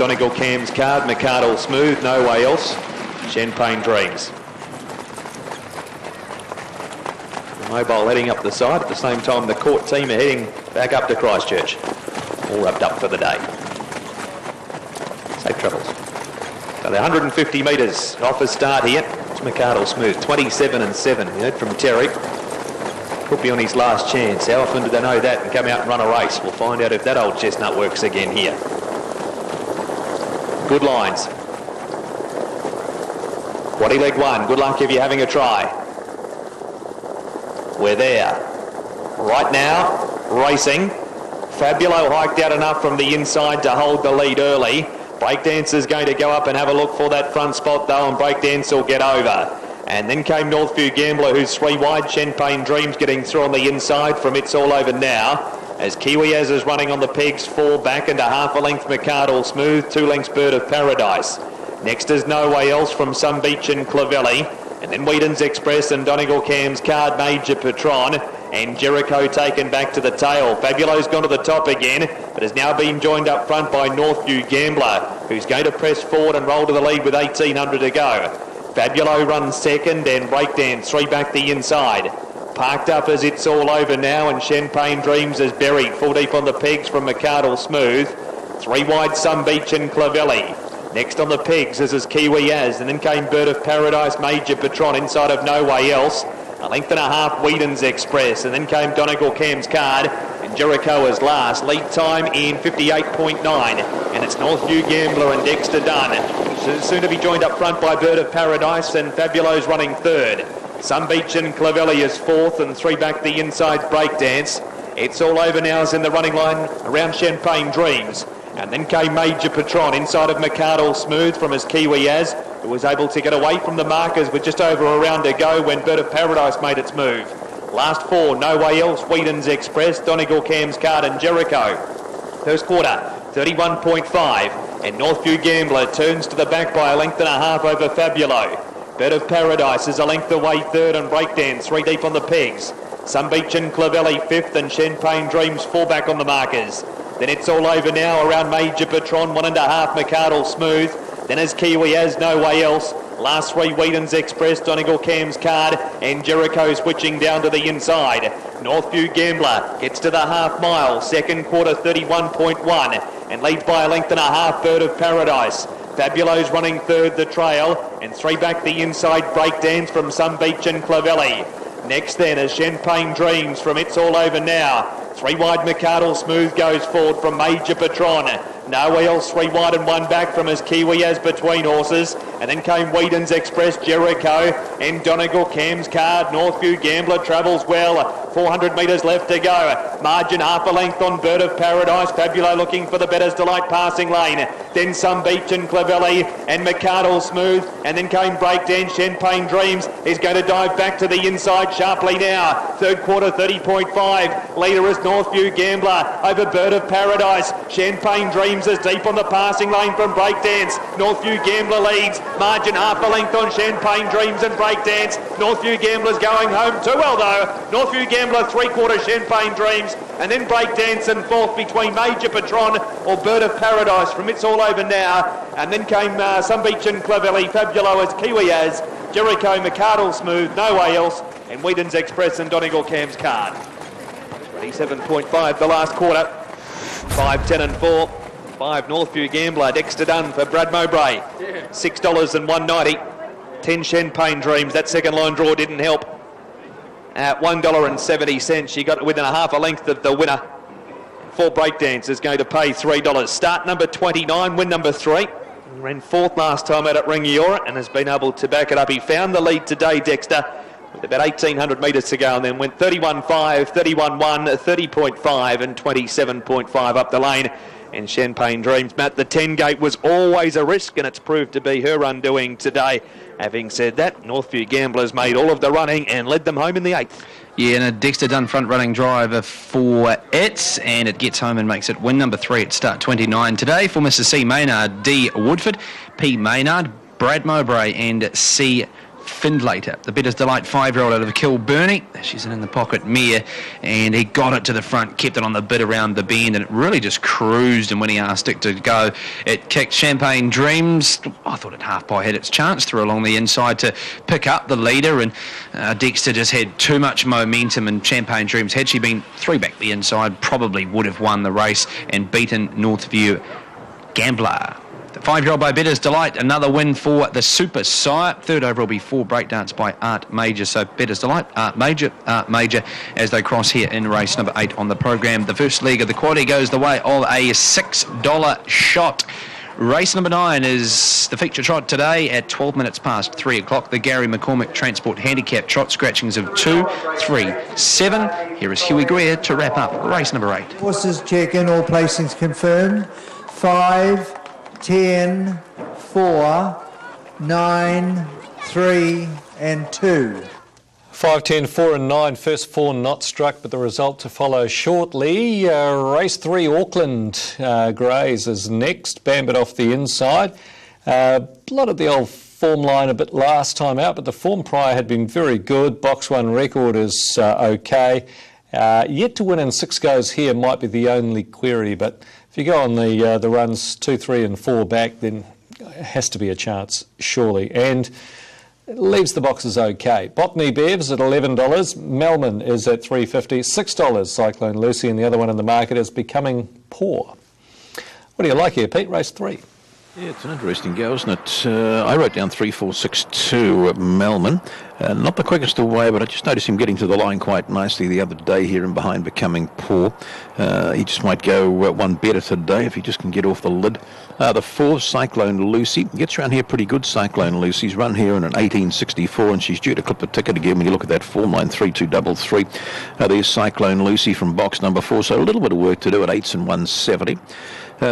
Donegal Cam's Card, McArdle Smooth, No Way Else, Champagne Dreams. The Mobile heading up the side at the same time the court team are heading back up to Christchurch. All wrapped up for the day. Safe travels. So they're 150 metres off a start here. It's McArdle Smooth, 27-7. We heard from Terry. Could be on his last chance. How often do they know that and come out and run a race? We'll find out if that old chestnut works again here. Good lines. Quaddy leg one. Good luck if you're having a try. We're there. Right now, racing. Fabulo hiked out enough from the inside to hold the lead early. Breakdance is going to go up and have a look for that front spot though, and Breakdance will get over. And then came Northview Gambler, who's 3 wide. Champagne Dreams getting through on the inside from It's All Over Now. As Kiwi Az is running on the pegs, 4 back and a half a length McArdle Smooth, 2 lengths Bird of Paradise. Next is No Way Else from Sun Beach and Clavelli. And then Whedon's Express and Donegal Cam's Card, Major Patron. And Jericho taken back to the tail. Fabulo's gone to the top again, but has now been joined up front by Northview Gambler, who's going to press forward and roll to the lead with 1,800 to go. Fabulo runs second and Breakdance 3 back the inside. Parked up as It's All Over Now, and Champagne Dreams is buried full deep on the pegs from McArdle Smooth. 3 wide Sun Beach and Clavelli. Next on the pegs is Kiwi Az, and then came Bird of Paradise, Major Patron inside of No Way Else. A length and a half Whedon's Express, and then came Donegal Cam's Card, and Jericho is last. Lead time in 58.9, and it's Northview Gambler and Dexter Dunn. Soon to be joined up front by Bird of Paradise, and Fabulo's running third. Sun Beach and Clavelli is fourth, and 3 back the inside Breakdance. It's All Over Now is in the running line around Champagne Dreams. And then came Major Patron inside of McArdle Smooth from his Kiwi Az, who was able to get away from the markers with just over a round to go when Bird of Paradise made its move. Last 4, No Way Else, Whedon's Express, Donegal Cam's Card and Jericho. First quarter, 31.5, and Northview Gambler turns to the back by a length and a half over Fabulo. Bird of Paradise is a length away third, and Breakdance 3 deep on the pegs. Sun Beach and Clavelli 5th, and Champagne Dreams 4 back on the markers. Then It's All Over Now around Major Patron, 1.5 McArdle Smooth. Then as Kiwi Az, No Way Else. Last 3, Whedon's Express, Donegal Cam's Card, and Jericho switching down to the inside. Northview Gambler gets to the half mile, second quarter 31.1, and leads by a length and a half Bird of Paradise. Fabulo's running third, the trail, and 3 back the inside Breakdance from Sun Beach and Clavelli. Next then is Champagne Dreams from It's All Over Now. 3 wide McArdle Smooth goes forward from Major Patron. No Way Else 3 wide and 1 back from his Kiwi Az between horses. And then came Whedon's Express, Jericho, and Donegal Cam's Card. Northview Gambler travels well. 400 metres left to go. Margin half a length on Bird of Paradise. Fabulo looking for the Better's Delight passing lane. Then Sun Beach and Clavelli and McArdle Smooth. And then came Breakdance. Champagne Dreams is going to dive back to the inside sharply now. Third quarter 30.5. Leader is Northview Gambler over Bird of Paradise. Champagne Dreams is deep on the passing lane from Breakdance. Northview Gambler leads. Margin half a length on Champagne Dreams and Breakdance. Northview Gambler's going home too well though. Northview Gambler 3/4 Champagne Dreams, and then Breakdance and fourth between Major Patron or Bird of Paradise from It's All Over Now. And then came Sun Beach and Clavelli. Fabulo as Kiwi Az, Jericho, McArdle Smooth, No Way Else, and Whedon's Express and Donegal Cam's Card. 27.5 the last quarter. 5, 10 and 4. 5 Northview Gambler, Dexter Dunn for Brad Mowbray. $6 and $1.90. 10 Champagne Dreams. That second line draw didn't help. At $1.70, she got within a half a length of the winner. 4 Breakdance is going to pay $3. Start number 29, win number 3. He ran 4th last time out at Ringiora and has been able to back it up. He found the lead today, Dexter, with about 1,800 metres to go, and then went 31.5, 31.1, 30.5 and 27.5 up the lane. And Champagne Dreams, Matt, the 10 gate was always a risk, and it's proved to be her undoing today. Having said that, Northview Gamblers made all of the running and led them home in the 8th. Yeah, and a Dexter Dunn front running driver for it, and it gets home and makes it win number 3 at start 29 today for Mr. C. Maynard, D. Woodford, P. Maynard, Brad Mowbray and C. Findlater. The Better's Delight 5-year-old out of Kilburnie. She's in the pocket mare, and he got it to the front, kept it on the bit around the bend, and it really just cruised. And when he asked it to go, it kicked Champagne Dreams. I thought it half by had its chance through along the inside to pick up the leader, and Dexter just had too much momentum, and Champagne Dreams, had she been 3 back the inside, probably would have won the race and beaten Northview Gambler. The 5-year-old by Better's Delight, another win for the Super Sire. Third over will be 4 breakdance by Art Major. So Better's Delight, Art Major, as they cross here in race number 8 on the program. The first leg of the quaddy goes the way of a $6 shot. Race number 9 is the feature trot today at 12 minutes past 3 o'clock. The Gary McCormick Transport Handicap trot, scratchings of 2, 3, 7. Here is Huey Greer to wrap up race number 8. Horses check in, all placings confirmed. 5, 10, 4, 9, 3 and 2. 5, 10, 4 and 9, first 4 not struck, but the result to follow shortly. Race 3, Auckland Greys is next. Bambit off the inside. A lot of the old form line a bit last time out, but the form prior had been very good. Box 1 record is okay. Yet to win in 6 goes here might be the only query, but if you go on the runs 2, 3 and 4 back, then it has to be a chance, surely. And it leaves the boxes okay. Botany Bev's at $11. Melman is at $3.50. $6 Cyclone Lucy, and the other one in the market is Becoming Poor. What do you like here, Pete? Race 3. Yeah, it's an interesting go, isn't it? I wrote down 3, 4, 6, 2 at Melman. Not the quickest away, but I just noticed him getting to the line quite nicely the other day here and behind Becoming Poor. He just might go one better today if he just can get off the lid. The 4, Cyclone Lucy. Gets around here pretty good, Cyclone Lucy's run here in an 1864, and she's due to clip the ticket again when you look at that form line, 3-2-3-3. There's Cyclone Lucy from box number 4, so a little bit of work to do at 8s and 170.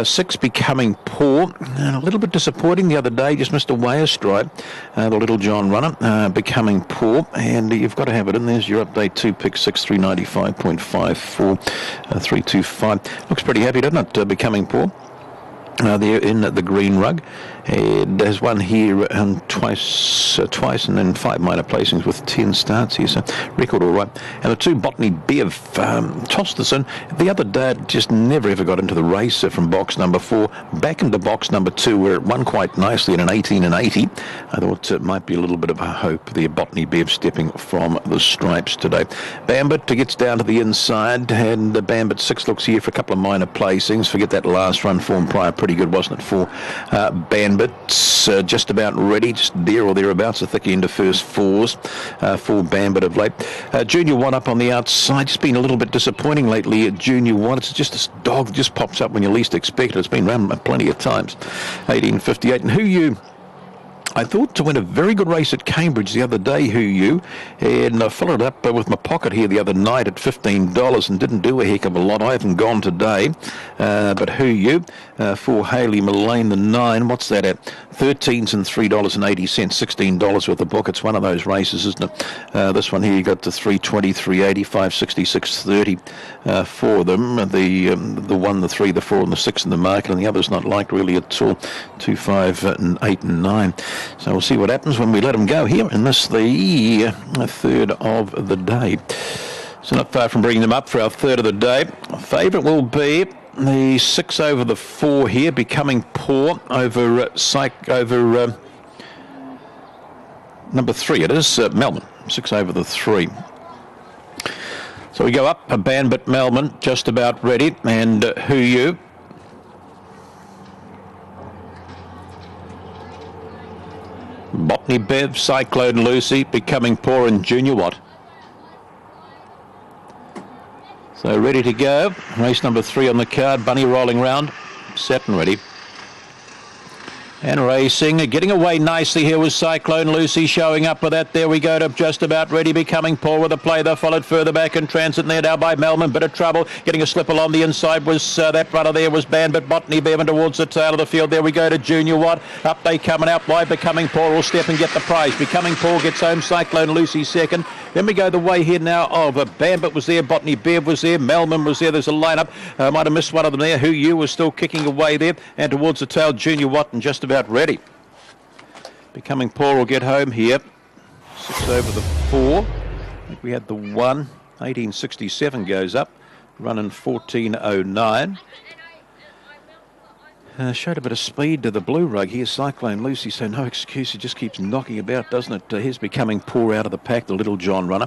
6, Becoming Poor, and a little bit disappointing the other day, just missed away a stride, the Little John runner, Becoming Poor, and you've got to have it in. There's your update, 2 pick 6, 395.54, 325. Looks pretty happy, doesn't it, Becoming Poor? There in the green rug. There's one here twice and then 5 minor placings with 10 starts here, so record all right. And the 2, Botany Bev, tossed this in the other day, just never ever got into the race from box number 4 back into box number 2, where it won quite nicely in an 18 and 80. I thought it might be a little bit of a hope there, Botany Bev stepping from the stripes today. Bambit gets down to the inside, and the Bambit 6 looks here for a couple of minor placings. Forget that last run form prior, pretty good, wasn't it, for Bambit? Just about ready, just there or thereabouts, a thick end of first 4s for Bambit of late. Junior One up on the outside, just been a little bit disappointing lately. Junior One, it's just this dog that just pops up when you least expect it. It's been run plenty of times. 1858, and Who You, I thought, to win a very good race at Cambridge the other day, Who You, and I followed up with my pocket here the other night at $15 and didn't do a heck of a lot. I haven't gone today, but Who You for Hayley Mullane, the 9, what's that at? 13s and $3.80, $16 worth of book. It's one of those races, isn't it? This one here, you got the 320, 380, 566, 30 for them. The 1, the 3, the 4, and the 6 in the market, and the others not liked really at all. 2, 5, and 8, and 9. So we'll see what happens when we let them go here in this, the third of the day. So not far from bringing them up for our third of the day. Favourite will be the 6 over the 4 here, Becoming Poor over number 3. It is Melman, 6 over the 3. So we go up a Bambit Melman, just about ready, and Who You. Botany Bev, Cyclone Lucy, Becoming Poor, and Junior Watt. So ready to go. Race number 3 on the card. Bunny rolling round. Set and ready. And racing, getting away nicely here was Cyclone Lucy, showing up with that. There we go to just about ready, Becoming Poor with a play. They're followed further back in transit there now by Melman. Bit of trouble, getting a slip along the inside was that runner there was Bambit, Botany Bevan towards the tail of the field. There we go to Junior Watt. Up they coming out wide. Becoming Poor will step and get the prize. Becoming Poor gets home. Cyclone Lucy second. Then we go the way here now of Bambit was there, Botany Bev was there, Melman was there. There's a lineup. Might have missed one of them there. Who You was still kicking away there, and towards the tail Junior Watt and just about ready. Becoming Poor will get home here. 6 over the 4. I think we had the 1. 1867 goes up, running 1409. Showed a bit of speed to the blue rug here, Cyclone Lucy, so no excuse. He just keeps knocking about, doesn't it? He's becoming poor out of the pack, the Little John runner.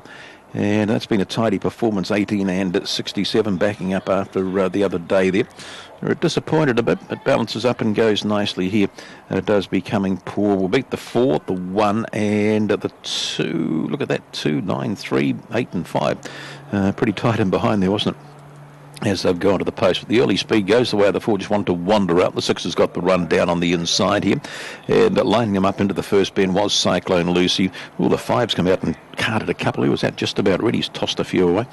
And that's been a tidy performance, 18 and 67 backing up after the other day there. They're disappointed a bit, but balances up and goes nicely here. It does becoming poor. We'll beat the 4, the 1 and the 2. Look at that, 2, 9, 3, 8 and 5. Pretty tight in behind there, wasn't it? As they've gone to the post. But the early speed goes the way of the 4, just want to wander out. The 6 has got the run down on the inside here. And lining them up into the first bend was Cyclone Lucy. All the 5's come out and carted a couple. He was out just about ready. He's tossed a few away.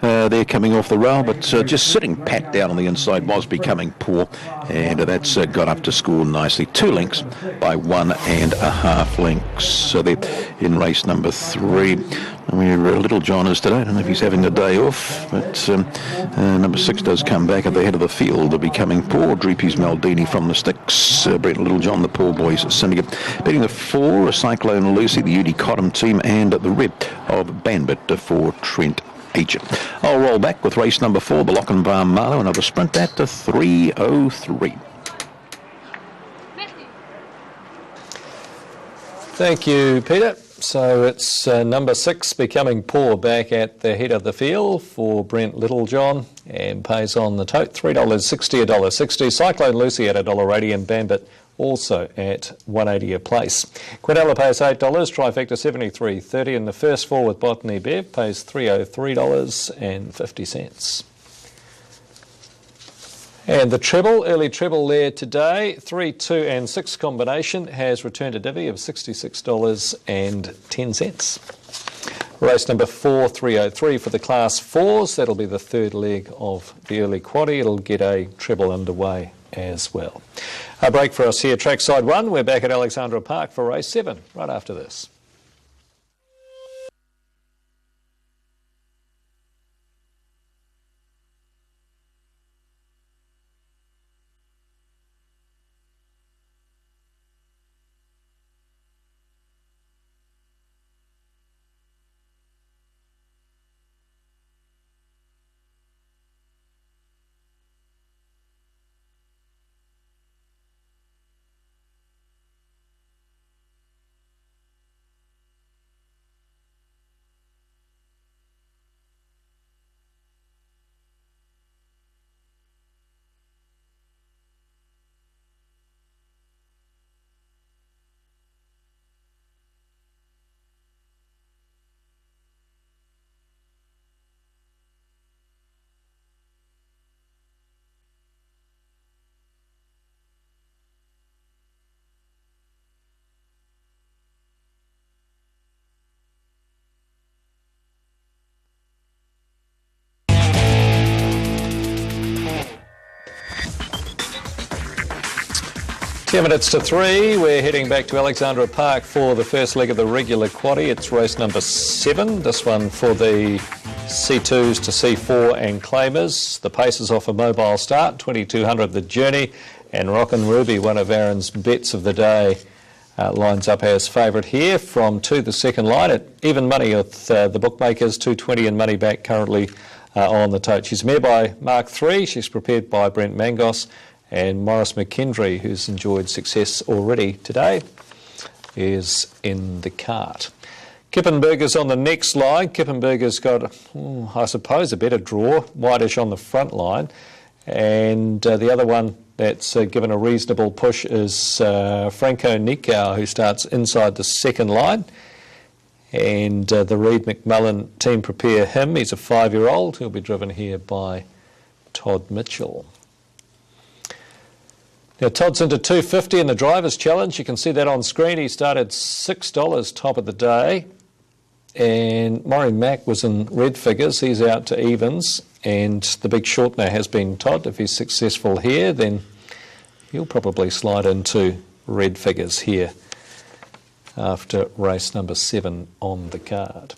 They're coming off the rail, but just sitting pat down on the inside was becoming poor. And that's got up to score nicely. 2 lengths by 1.5 lengths. So they're in race number 3. I mean, Little John is today. I don't know if he's having a day off, but number 6 does come back at the head of the field, becoming poor. Dreepy's Maldini from the sticks. Brent Little John, the poor boys syndicate. Beating the 4, Cyclone Lucy, the Udi Cottam team, and the red of Bandit for Trent Agent. I'll roll back with race number 4, the Lochinvar Marlow, another sprint at 3:03. Thank you, Peter. So it's number 6 becoming poor back at the head of the field for Brent Littlejohn and pays on the tote $3.60, $1.60. Cyclone Lucy at $1.80 and Bambit also at $1.80 a place. Quinella pays $8, Trifecta $73.30 and the first 4 with Botany Bev pays $303.50. And the treble, early treble there today, 3, 2 and 6 combination has returned a divvy of $66.10. Race number 4, 303 for the Class 4s. That'll be the third leg of the early quaddie. It'll get a treble underway as well. A break for us here, trackside 1. We're back at Alexandra Park for race 7 right after this. Minutes to 3, we're heading back to Alexandra Park for the first leg of the regular quaddie. It's race number 7, this one for the C2s to C4 and claimers. The pace is off a mobile start, 2200 the journey, and Rockin' Ruby, one of Aaron's bets of the day, lines up as favourite here from the second line at even money with the bookmakers, 220 and money back currently on the tote. She's mare by Mark 3, she's prepared by Brent Mangos, and Morris McKendry, who's enjoyed success already today, is in the cart. Kippenberger's on the next line. Kippenberger's got, I suppose, a better draw, whitish on the front line. And the other one that's given a reasonable push is Franco Nikau, who starts inside the second line. And the Reed McMullen team prepare him. He's a 5-year-old. He'll be driven here by Todd Mitchell. Now, Todd's into 250 in the Drivers' Challenge. You can see that on screen. He started $6 top of the day. And Maury Mack was in red figures. He's out to evens. And the big shortener has been Todd. If he's successful here, then he'll probably slide into red figures here after race number 7 on the card.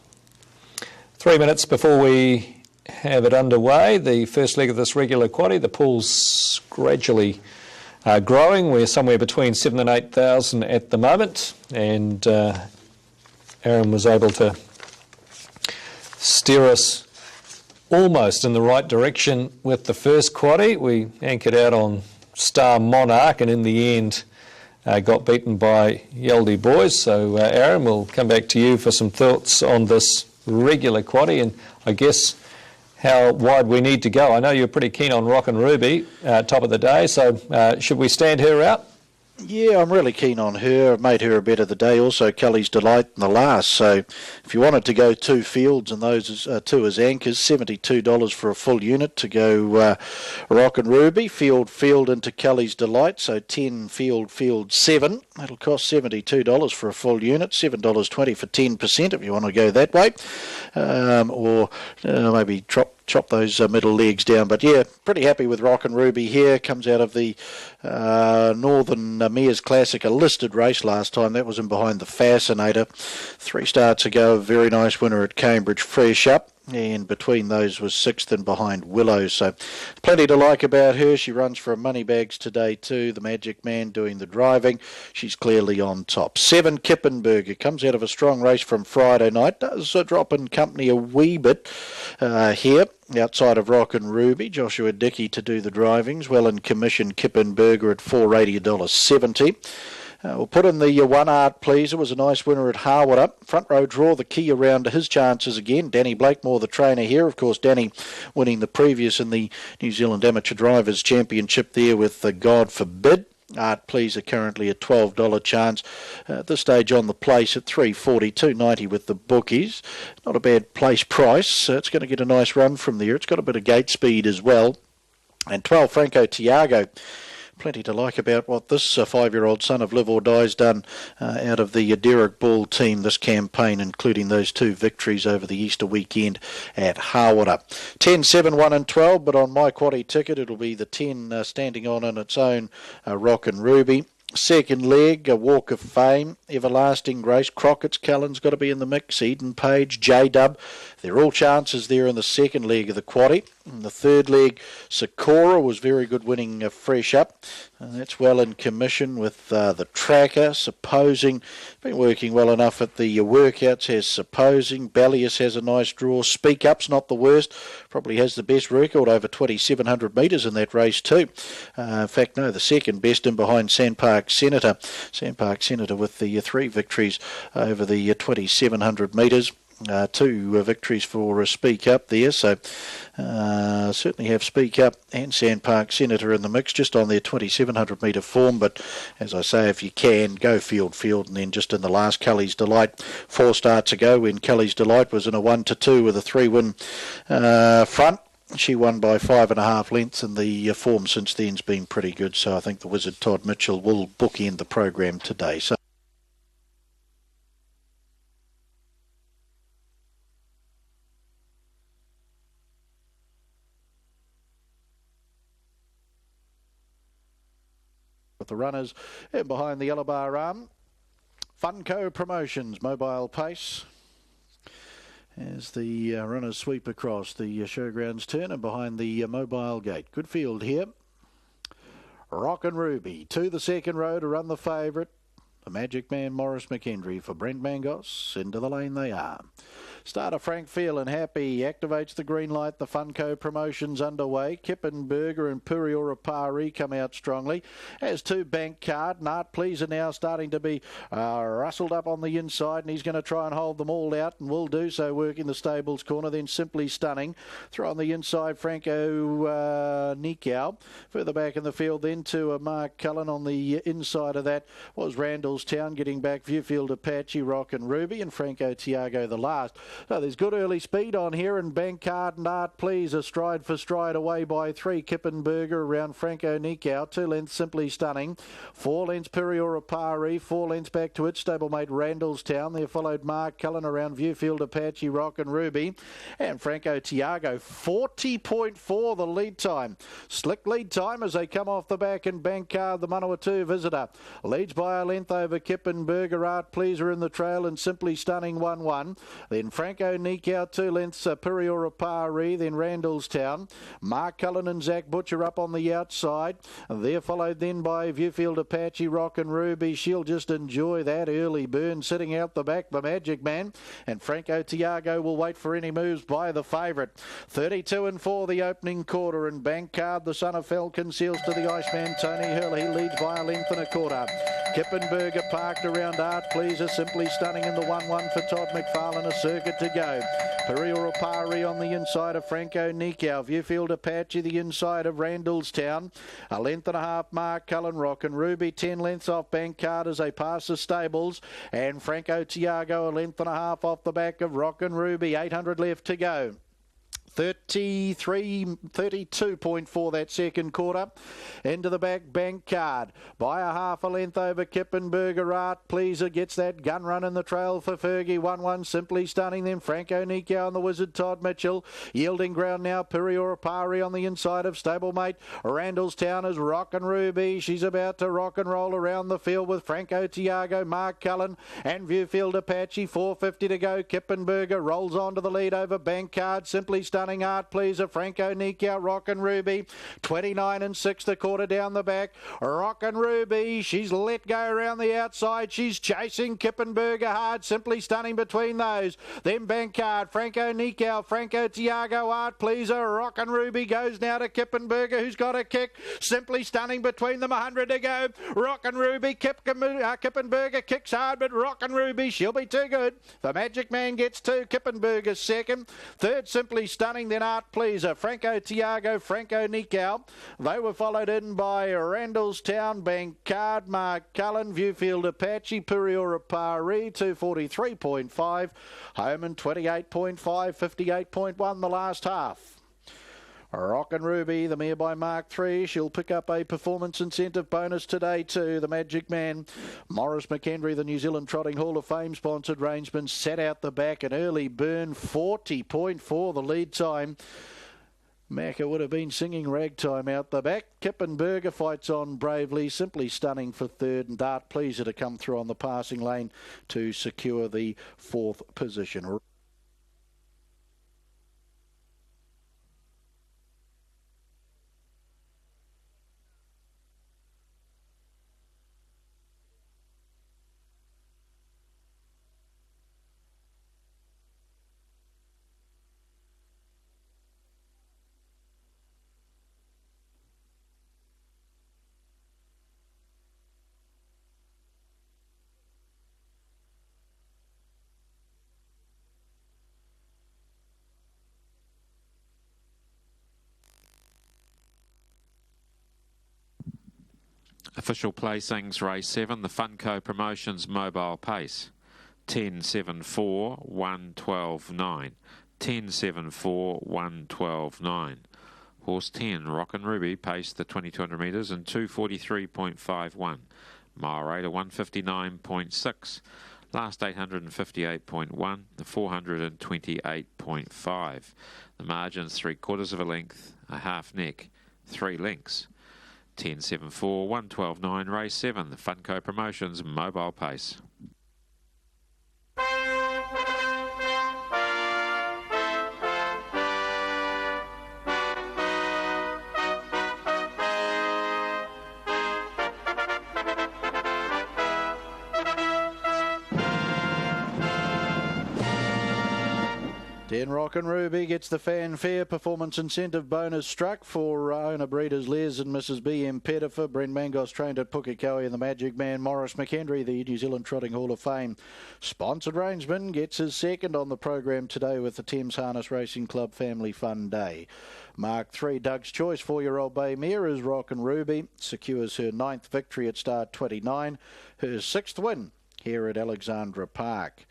3 minutes before we have it underway, the first leg of this regular quaddie. The pool's gradually growing. We're somewhere between 7,000 and 8,000 at the moment, and Aaron was able to steer us almost in the right direction with the first quaddie. We anchored out on Star Monarch and in the end got beaten by Yaldi Boys. So Aaron, we'll come back to you for some thoughts on this regular quaddie and I guess how wide we need to go. I know you're pretty keen on Rockin' Ruby, top of the day, so should we stand her out? Yeah, I'm really keen on her. I've made her a bet of the day. Also, Kelly's Delight in the last. So if you wanted to go two fields and those two as anchors, $72 for a full unit to go Rockin' Ruby. Field into Kelly's Delight. So 10 field 7. That'll cost $72 for a full unit. $7.20 for 10% if you want to go that way. Or maybe chop those middle legs down. But yeah, pretty happy with Rockin' Ruby here. Comes out of the Northern Mayor's Classic, a listed race last time. That was in behind the Fascinator. 3 starts ago, a very nice winner at Cambridge, Fresh Up. And between those was 6th and behind Willow. So plenty to like about her. She runs for money bags today too. The Magic Man doing the driving. She's clearly on top. 7 Kippenberger comes out of a strong race from Friday night. Does drop in company a wee bit here outside of Rockin' Ruby. Joshua Dickey to do the drivings. Well in commission, Kippenberger at $480, $70. We'll put in the One Art Pleaser. Was a nice winner at Harwood up. Front row draw, the key around to his chances again. Danny Blakemore, the trainer here. Of course, Danny winning the previous in the New Zealand Amateur Drivers Championship there with the God Forbid. Art Pleaser currently a $12 chance. At this stage on the place at $3.40, $2.90 with the bookies. Not a bad place price. It's going to get a nice run from there. It's got a bit of gate speed as well. And 12 Franco Tiago. Plenty to like about what this 5-year-old son of Live or Die's done out of the Derek Ball team this campaign, including those 2 victories over the Easter weekend at Harwood. 10, 7, 1 and 12, but on my quaddie ticket it'll be the 10 standing on its own, Rockin' Ruby. Second leg, a Walk of Fame, Everlasting Grace, Crockett's Callan's got to be in the mix, Eden Page, J-Dub. They're all chances there in the second leg of the quaddie. In the third leg, Sakura was very good winning Fresh Up. That's well in commission with the Tracker, Supposing. Been working well enough at the workouts, has Supposing. Ballius has a nice draw. Speak Up's not the worst. Probably has the best record, over 2,700 metres in that race too. In fact, no, the second best in behind Sandpark Senator. Sandpark Senator with the 3 victories over the 2,700 metres. 2 victories for Speak Up there, so certainly have Speak Up and Sandpark Senator in the mix, just on their 2,700 metre form. But as I say, if you can, go field, and then just in the last, Kelly's Delight, 4 starts ago when Kelly's Delight was in a 1-2 with a 3-win front. She won by 5.5 lengths, and the form since then's been pretty good. So I think the Wizard Todd Mitchell will bookend the program today. So the runners and behind the yellow bar arm, Funco Promotions, Mobile Pace, as the runners sweep across the showgrounds turn and behind the mobile gate. Good field here. Rockin' Ruby to the second row to run the favourite, the Magic Man Morris McHenry for Brent Mangos. Into the lane they are. Starter Frank Phelan happy, activates the green light. The Funco Promotions underway. Kippenberger and Puriora Pari come out strongly, as 2 Bank Card and Art Pleaser now starting to be rustled up on the inside, and he's going to try and hold them all out and will do so, working the stables corner. Then Simply Stunning throw on the inside, Franco Nikau. Further back in the field then to Mark Cullen. On the inside of that was Randallstown, getting back Viewfield Apache, Rockin' Ruby and Franco Tiago the last. So there's good early speed on here, and Bankard and Art Pleaser stride for stride away by 3. Kippenberger around Franco Nikau, 2 lengths Simply Stunning, 4 lengths Puriora Pari, 4 lengths back to its stablemate Randallstown. There followed Mark Cullen around Viewfield Apache, Rockin' Ruby and Franco Tiago. 40.4 the lead time. Slick lead time as they come off the back, and Bankard, the Manawatu visitor, leads by a length over Kippenberger. Art Pleaser in the trail and Simply Stunning 1-1. Then Franco Nikau 2 lengths, Piriora Pari, then Randallstown. Mark Cullen and Zach Butcher up on the outside. They're followed then by Viewfield Apache, Rock and Ruby. She'll just enjoy that early burn. Sitting out the back, the Magic Man. And Franco Tiago will wait for any moves by the favourite. 32 and 4 the opening quarter. And Bank Card, the son of Falcon, seals to the Iceman, Tony Hill. He leads by a length and a quarter. Kippenberger parked around Art Pleaser, simply stunning in the 1-1 for Todd McFarlane, a circuit to go. Piriora Pari on the inside of Franco Nikau. Viewfield Apache the inside of Randallstown. A length and a half Mark Cullen, Rock and Ruby 10 lengths off Bank Card as they pass the stables. And Franco Tiago a length and a half off the back of Rock and Ruby. 800 left to go. 32.4 that second quarter. Into the back, Bank Card. By a half a length over Kippenberger. Art Pleaser gets that gun run in the trail for Fergie. 1-1 simply stunning them. Franco Nikau and the Wizard Todd Mitchell. Yielding ground now. Piriora Pari on the inside of Stablemate. Randallstown is Rock and Ruby. She's about to rock and roll around the field with Franco Tiago, Mark Cullen and Viewfield Apache. 4.50 to go. Kippenberger rolls on to the lead over Bank Card. Simply stunning Art Pleaser, Franco Nikau, Rock and Ruby. 29 and 6 the quarter down the back. Rock and Ruby, she's let go around the outside. She's chasing Kippenberger hard, simply stunning between those. Then Bank Card, Franco Nikau, Franco Tiago, Art Pleaser, Rock and Ruby goes now to Kippenberger, who's got a kick. Simply stunning between them, 100 to go. Rock and Ruby, Kippenberger kicks hard, but Rock and Ruby, she'll be too good. The Magic Man gets 2, Kippenberger second. Third, simply stunning, then Art Pleaser, Franco Tiago, Franco Nikau. They were followed in by Randallstown, Bank Card, Mark Cullen, Viewfield Apache, Piriora Pari, 243.5, Homan 28.5, 58.1 the last half. Rock and Ruby, the mare by Mark 3. She'll pick up a performance incentive bonus today too. The Magic Man. Maurice McKendry, the New Zealand Trotting Hall of Fame sponsored rangeman, sat out the back. An early burn, 40.4 the lead time. Macca would have been singing ragtime out the back. Kippenberger fights on bravely, simply stunning for third, and Art Pleaser to come through on the passing lane to secure the fourth position. Official placings, race 7, the Funco Promotions Mobile Pace. 10.74, 1.12.9. 10.74, 1.12.9. Horse 10, Rock and Ruby, paced the 2200 metres in 243.51. Mile rate of 159.6. Last 858.1, the 428.5. The margins 3/4 of a length, a half neck, 3 lengths. 10.74, 1.12.9, race 7, the Funco Promotions Mobile Pace. Den Rock and Ruby gets the fanfare performance incentive bonus struck for owner breeders Les and Mrs. B.M. Pettifer. Brent Mangos trained at Pukekohe and the Magic Man Maurice McKendry, the New Zealand Trotting Hall of Fame sponsored rangeman, gets his second on the program today with the Thames Harness Racing Club Family Fun Day. Mark 3, Doug's Choice 4-year-old bay mare is Rock and Ruby, secures her 9th victory at start 29, her 6th win here at Alexandra Park.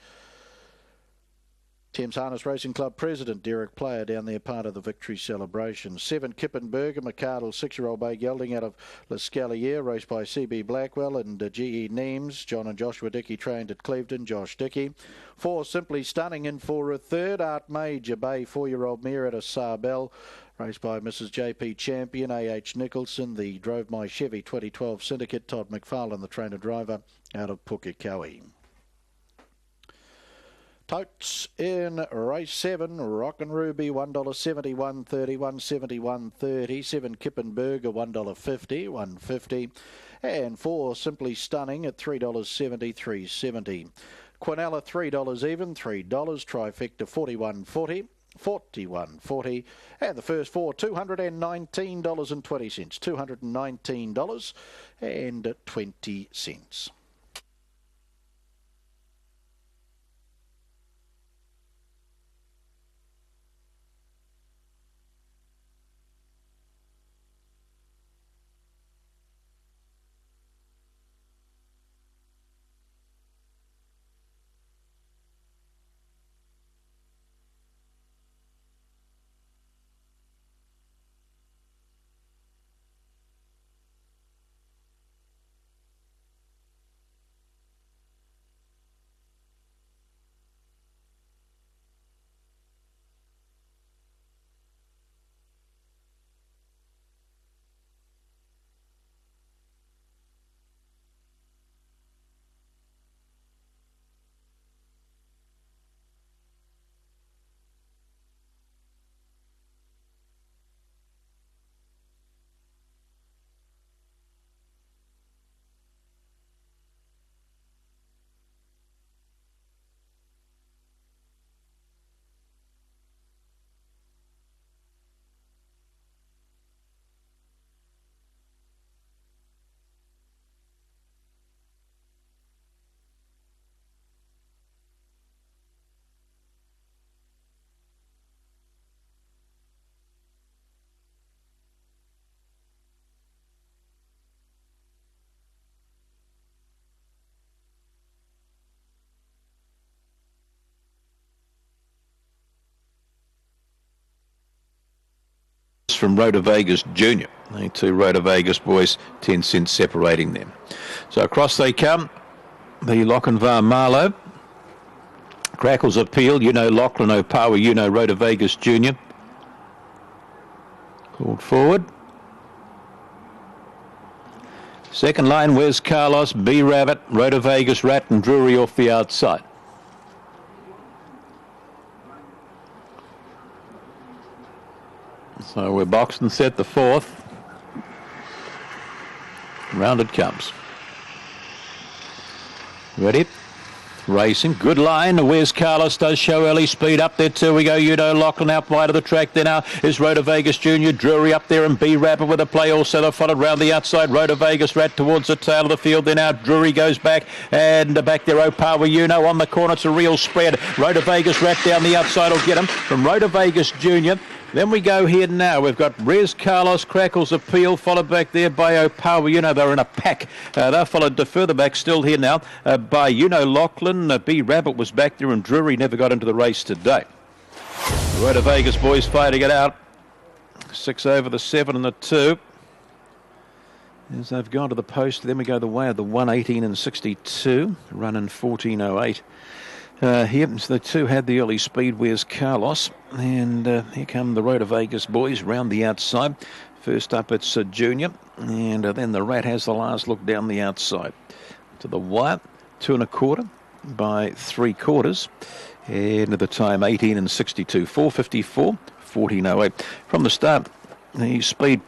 Thames Harness Racing Club President Derek Player down there, part of the victory celebration. 7, Kippenberger, McCardle, 6-year-old bay gelding out of L'Escalier, raced by CB Blackwell and G.E. Neems. John and Joshua Dickey trained at Clevedon, Josh Dickey. 4, Simply Stunning in for a third. Art Major Bay, 4-year-old mare out of Sarbel, raced by Mrs. J.P. Champion, A.H. Nicholson. The Drove My Chevy 2012 Syndicate, Todd McFarlane, the trainer driver out of Pukekohe. Totes in race 7, Rock and Ruby $1.70, $1.30, $1.70, $1.30. 7 Kippenberger $1.50, $1.50. And 4 Simply Stunning at $3.70, $3.70. Quinella $3 even, $3. Trifecta $41.40. $41.40, and the first 4 $219.20, $219.20. From Rhoda Vegas Jr. The 2 Rhoda Vegas boys, 10 cents separating them. So across they come. The Lochinvar Marlow. Crackles Appeal, Lachlan Opawa, Rhoda Vegas Jr. Called forward. Second line, where's Carlos? B Rabbit, Rhoda Vegas, Rat and Drury off the outside. So we're boxed and set the 4th. Round it comes. Ready? Racing. Good line. Where's Carlos? Does show early speed up there too. We go. Lachlan out wide of the track there now. Is Rhoda Vegas Jr. Drury up there and B Rapper with a play. Also they're followed round the outside. Rhoda Vegas Rat towards the tail of the field there now. Drury goes back and back there. Opawa on the corner. It's a real spread. Rhoda Vegas Rat down the outside will get him from Rhoda Vegas Jr. Then we go here now. We've got Rez Carlos, Crackles Appeal, followed back there by Opawa. They're in a pack. They're followed further back, still here now, by Lachlan. B Rabbit was back there and Drury never got into the race today. Rhoda Vegas boys fighting it out. 6 over the 7 and the 2. As they've gone to the post, then we go the way of the 1:18 and 62, running 14:08. Here, so the 2 had the early speed. Where's Carlos? And here come the Rhoda Vegas boys round the outside. First up, it's Junior. And then the Rat has the last look down the outside. To the wire, 2 1/4 by 3/4. And at the time, 18 and 62, 4:54, 14:08. From the start, the speed.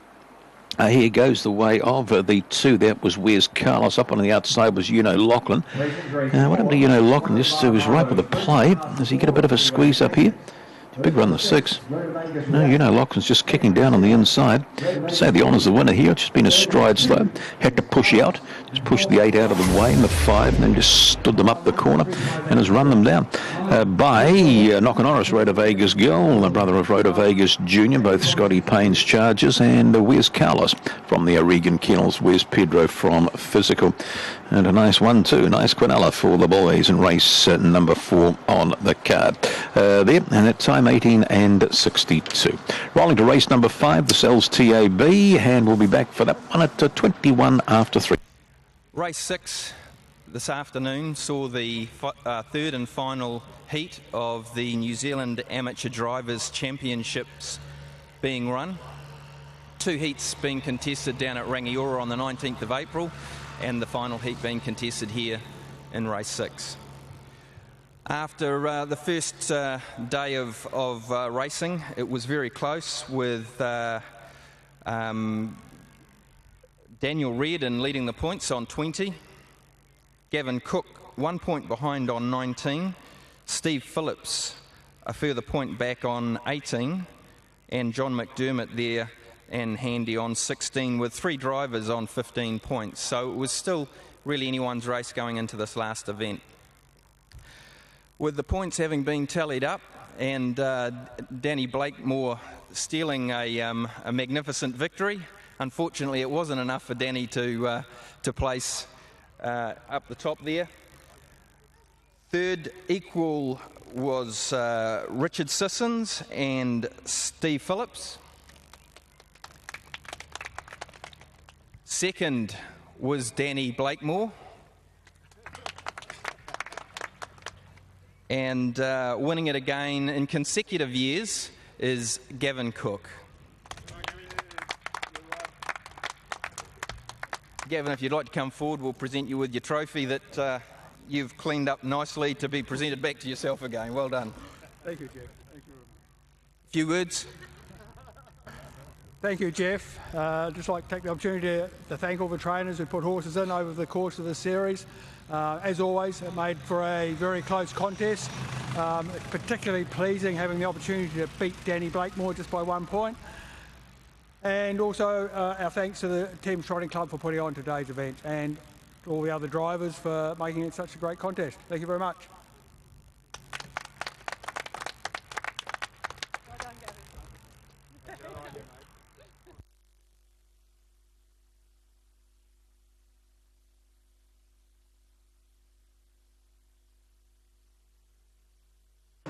Here goes the way of the 2. That was Where's Carlos. Up on the outside was Lachlan. What happened to Lachlan? This was right with the play. Does he get a bit of a squeeze up here? Big run the 6. No, Lachlan's just kicking down on the inside. To say the honour's the winner here. It's just been a stride slow. Had to push out. Just pushed the 8 out of the way and the 5, and then just stood them up the corner and has run them down. By Knockin' Horace, Rhoda Vegas Girl, the brother of Rhoda Vegas Jr., both Scotty Payne's charges, and Where's Carlos from the O'Regan Kennels. Where's Pedro from Physical. And a nice 1-2, nice Quinella for the boys in race number 4 on the card. There, and at time 18 and 62. Rolling to race number 5, the Cells TAB, and we'll be back for that one at 21 after 3. Race 6 this afternoon saw the third and final heat of the New Zealand Amateur Drivers Championships being run. 2 heats being contested down at Rangiora on the 19th of April, and the final heat being contested here in race 6. After the first day of racing, it was very close with Daniel Reardon leading the points on 20, Gavin Cook 1 point behind on 19, Steve Phillips a further point back on 18, and John McDermott there and handy on 16 with 3 drivers on 15 points. So it was still really anyone's race going into this last event. With the points having been tallied up and Danny Blakemore stealing a magnificent victory, unfortunately it wasn't enough for Danny to place up the top there. Third equal was Richard Sissons and Steve Phillips. Second was Danny Blakemore. And winning it again in consecutive years is Gavin Cook. Gavin, if you'd like to come forward, we'll present you with your trophy that you've cleaned up nicely to be presented back to yourself again. Well done. Thank you, Jeff. Thank you very much. Few words? Thank you, Jeff. I'd just like to take the opportunity to thank all the trainers who put horses in over the course of the series. As always, it made for a very close contest. It's particularly pleasing having the opportunity to beat Danny Blakemore just by 1 point. And also our thanks to the Team Trotting Club for putting on today's event, and to all the other drivers for making it such a great contest. Thank you very much.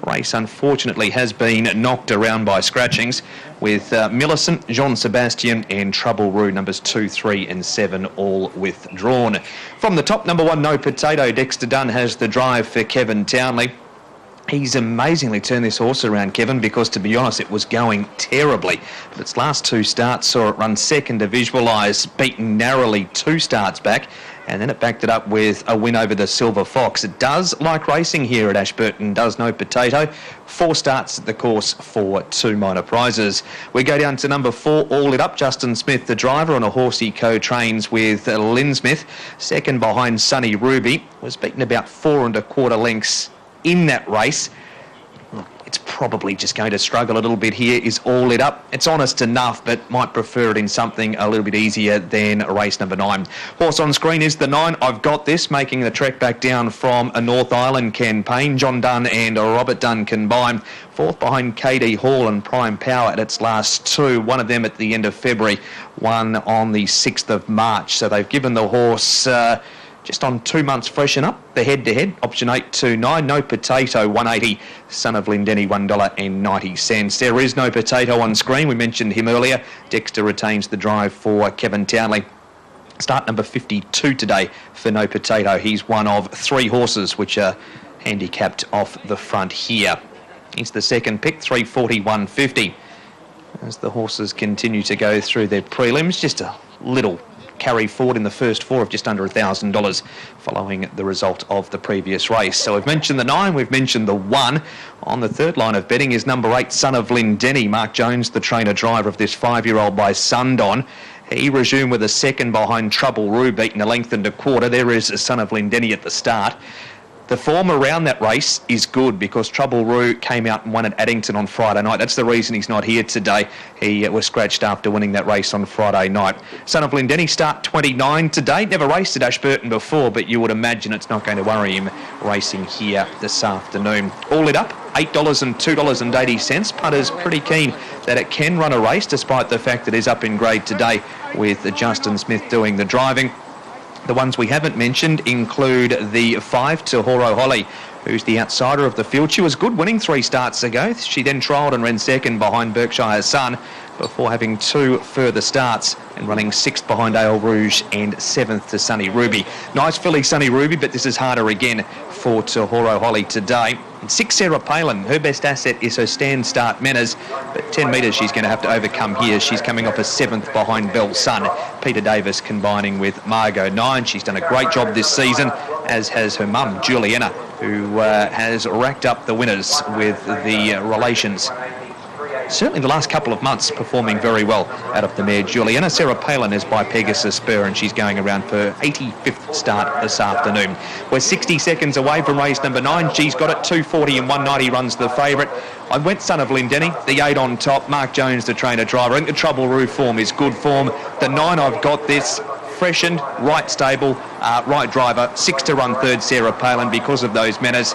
Race unfortunately has been knocked around by scratchings, with Millicent, Jean Sebastian and Trouble Roo numbers 2, 3 and 7 all withdrawn. From the top, number 1 No Potato, Dexter Dunn has the drive for Kevin Townley. He's amazingly turned this horse around, Kevin, because to be honest it was going terribly, but its last 2 starts saw it run second to Visualise, beaten narrowly 2 starts back, and then it backed it up with a win over the Silver Fox. It does like racing here at Ashburton, does No Potato. 4 starts at the course for 2 minor prizes. We go down to number 4, All It Up. Justin Smith, the driver, on a horse he co-trains with Lynn Smith. Second behind Sunny Ruby. Was beaten about 4 1/4 lengths in that race. It's probably just going to struggle a little bit here, is All It Up. It's honest enough, but might prefer it in something a little bit easier than race number 9. Horse on screen is the 9, I've Got This, making the trek back down from a North Island campaign. John Dunn and Robert Dunn combined. 4th behind KD Hall and Prime Power at its last 2. One of them at the end of February, one on the 6th of March. So they've given the horse just on 2 months freshen up. The head-to-head, option 8 to 9, No Potato, 180, Son of Lindenny, $1.90. There is No Potato on screen. We mentioned him earlier. Dexter retains the drive for Kevin Townley. Start number 52 today for No Potato. He's one of 3 horses which are handicapped off the front here. He's the second pick, 340, 150. As the horses continue to go through their prelims, just a little carry forward in the first 4 of just under $1,000 following the result of the previous race. So we've mentioned the 9, we've mentioned the 1. On the third line of betting is number 8, Son of Lindenny. Mark Jones, the trainer-driver of this 5-year-old by Sundon. He resumed with a second behind Trouble Roo, beaten 1 1/4. There is a Son of Lindenny at the start. The form around that race is good because Trouble Roo came out and won at Addington on Friday night. That's the reason he's not here today. He was scratched after winning that race on Friday night. Son of Lindenny, start 29 today. Never raced at Ashburton before, but you would imagine it's not going to worry him racing here this afternoon. All It Up, $8 and $2.80. Punter's pretty keen that it can run a race, despite the fact that it is up in grade today with Justin Smith doing the driving. The ones we haven't mentioned include the 5 to Horo Holly, who's the outsider of the field. She was good winning 3 starts ago. She then trialled and ran second behind Berkshire's Son. before having 2 further starts and running 6th behind Ale Rouge and 7th to Sunny Ruby. Nice filly, Sunny Ruby, but this is harder again for Te Horo Holly today. And 6, Sarah Palin, her best asset is her stand-start manners, but 10 metres she's going to have to overcome here. She's coming off a 7th behind Bell Sun. Peter Davis combining with Margot 9. She's done a great job this season, as has her mum, Juliana, who has racked up the winners with the relations. Certainly the last couple of months performing very well out of the mare Juliana. Sarah Palin is by Pegasus Spur, and she's going around for 85th start this afternoon. We're 60 seconds away from race number 9. She's got it, 240 and 190 runs the favourite. I went Son of Lindenny, the 8 on top, Mark Jones the trainer driver. I think the Trouble Roo form is good form. The 9, I've got this, freshened, right stable, right driver, 6 to run third, Sarah Palin, because of those manners.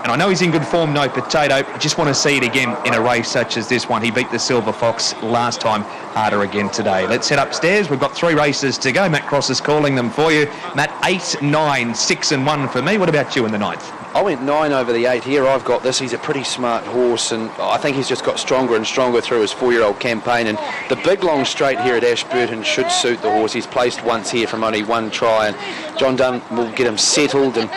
And I know he's in good form, No Potato. I just want to see it again in a race such as this one. He beat the Silver Fox last time, harder again today. Let's head upstairs. We've got 3 races to go. Matt Cross is calling them for you. Matt, 8, 9, 6 and 1 for me. What about you in the 9th? I went 9 over the 8 here. I've got this. He's a pretty smart horse, and I think he's just got stronger and stronger through his 4-year-old campaign. And the big long straight here at Ashburton should suit the horse. He's placed once here from only 1 try, and John Dunn will get him settled, and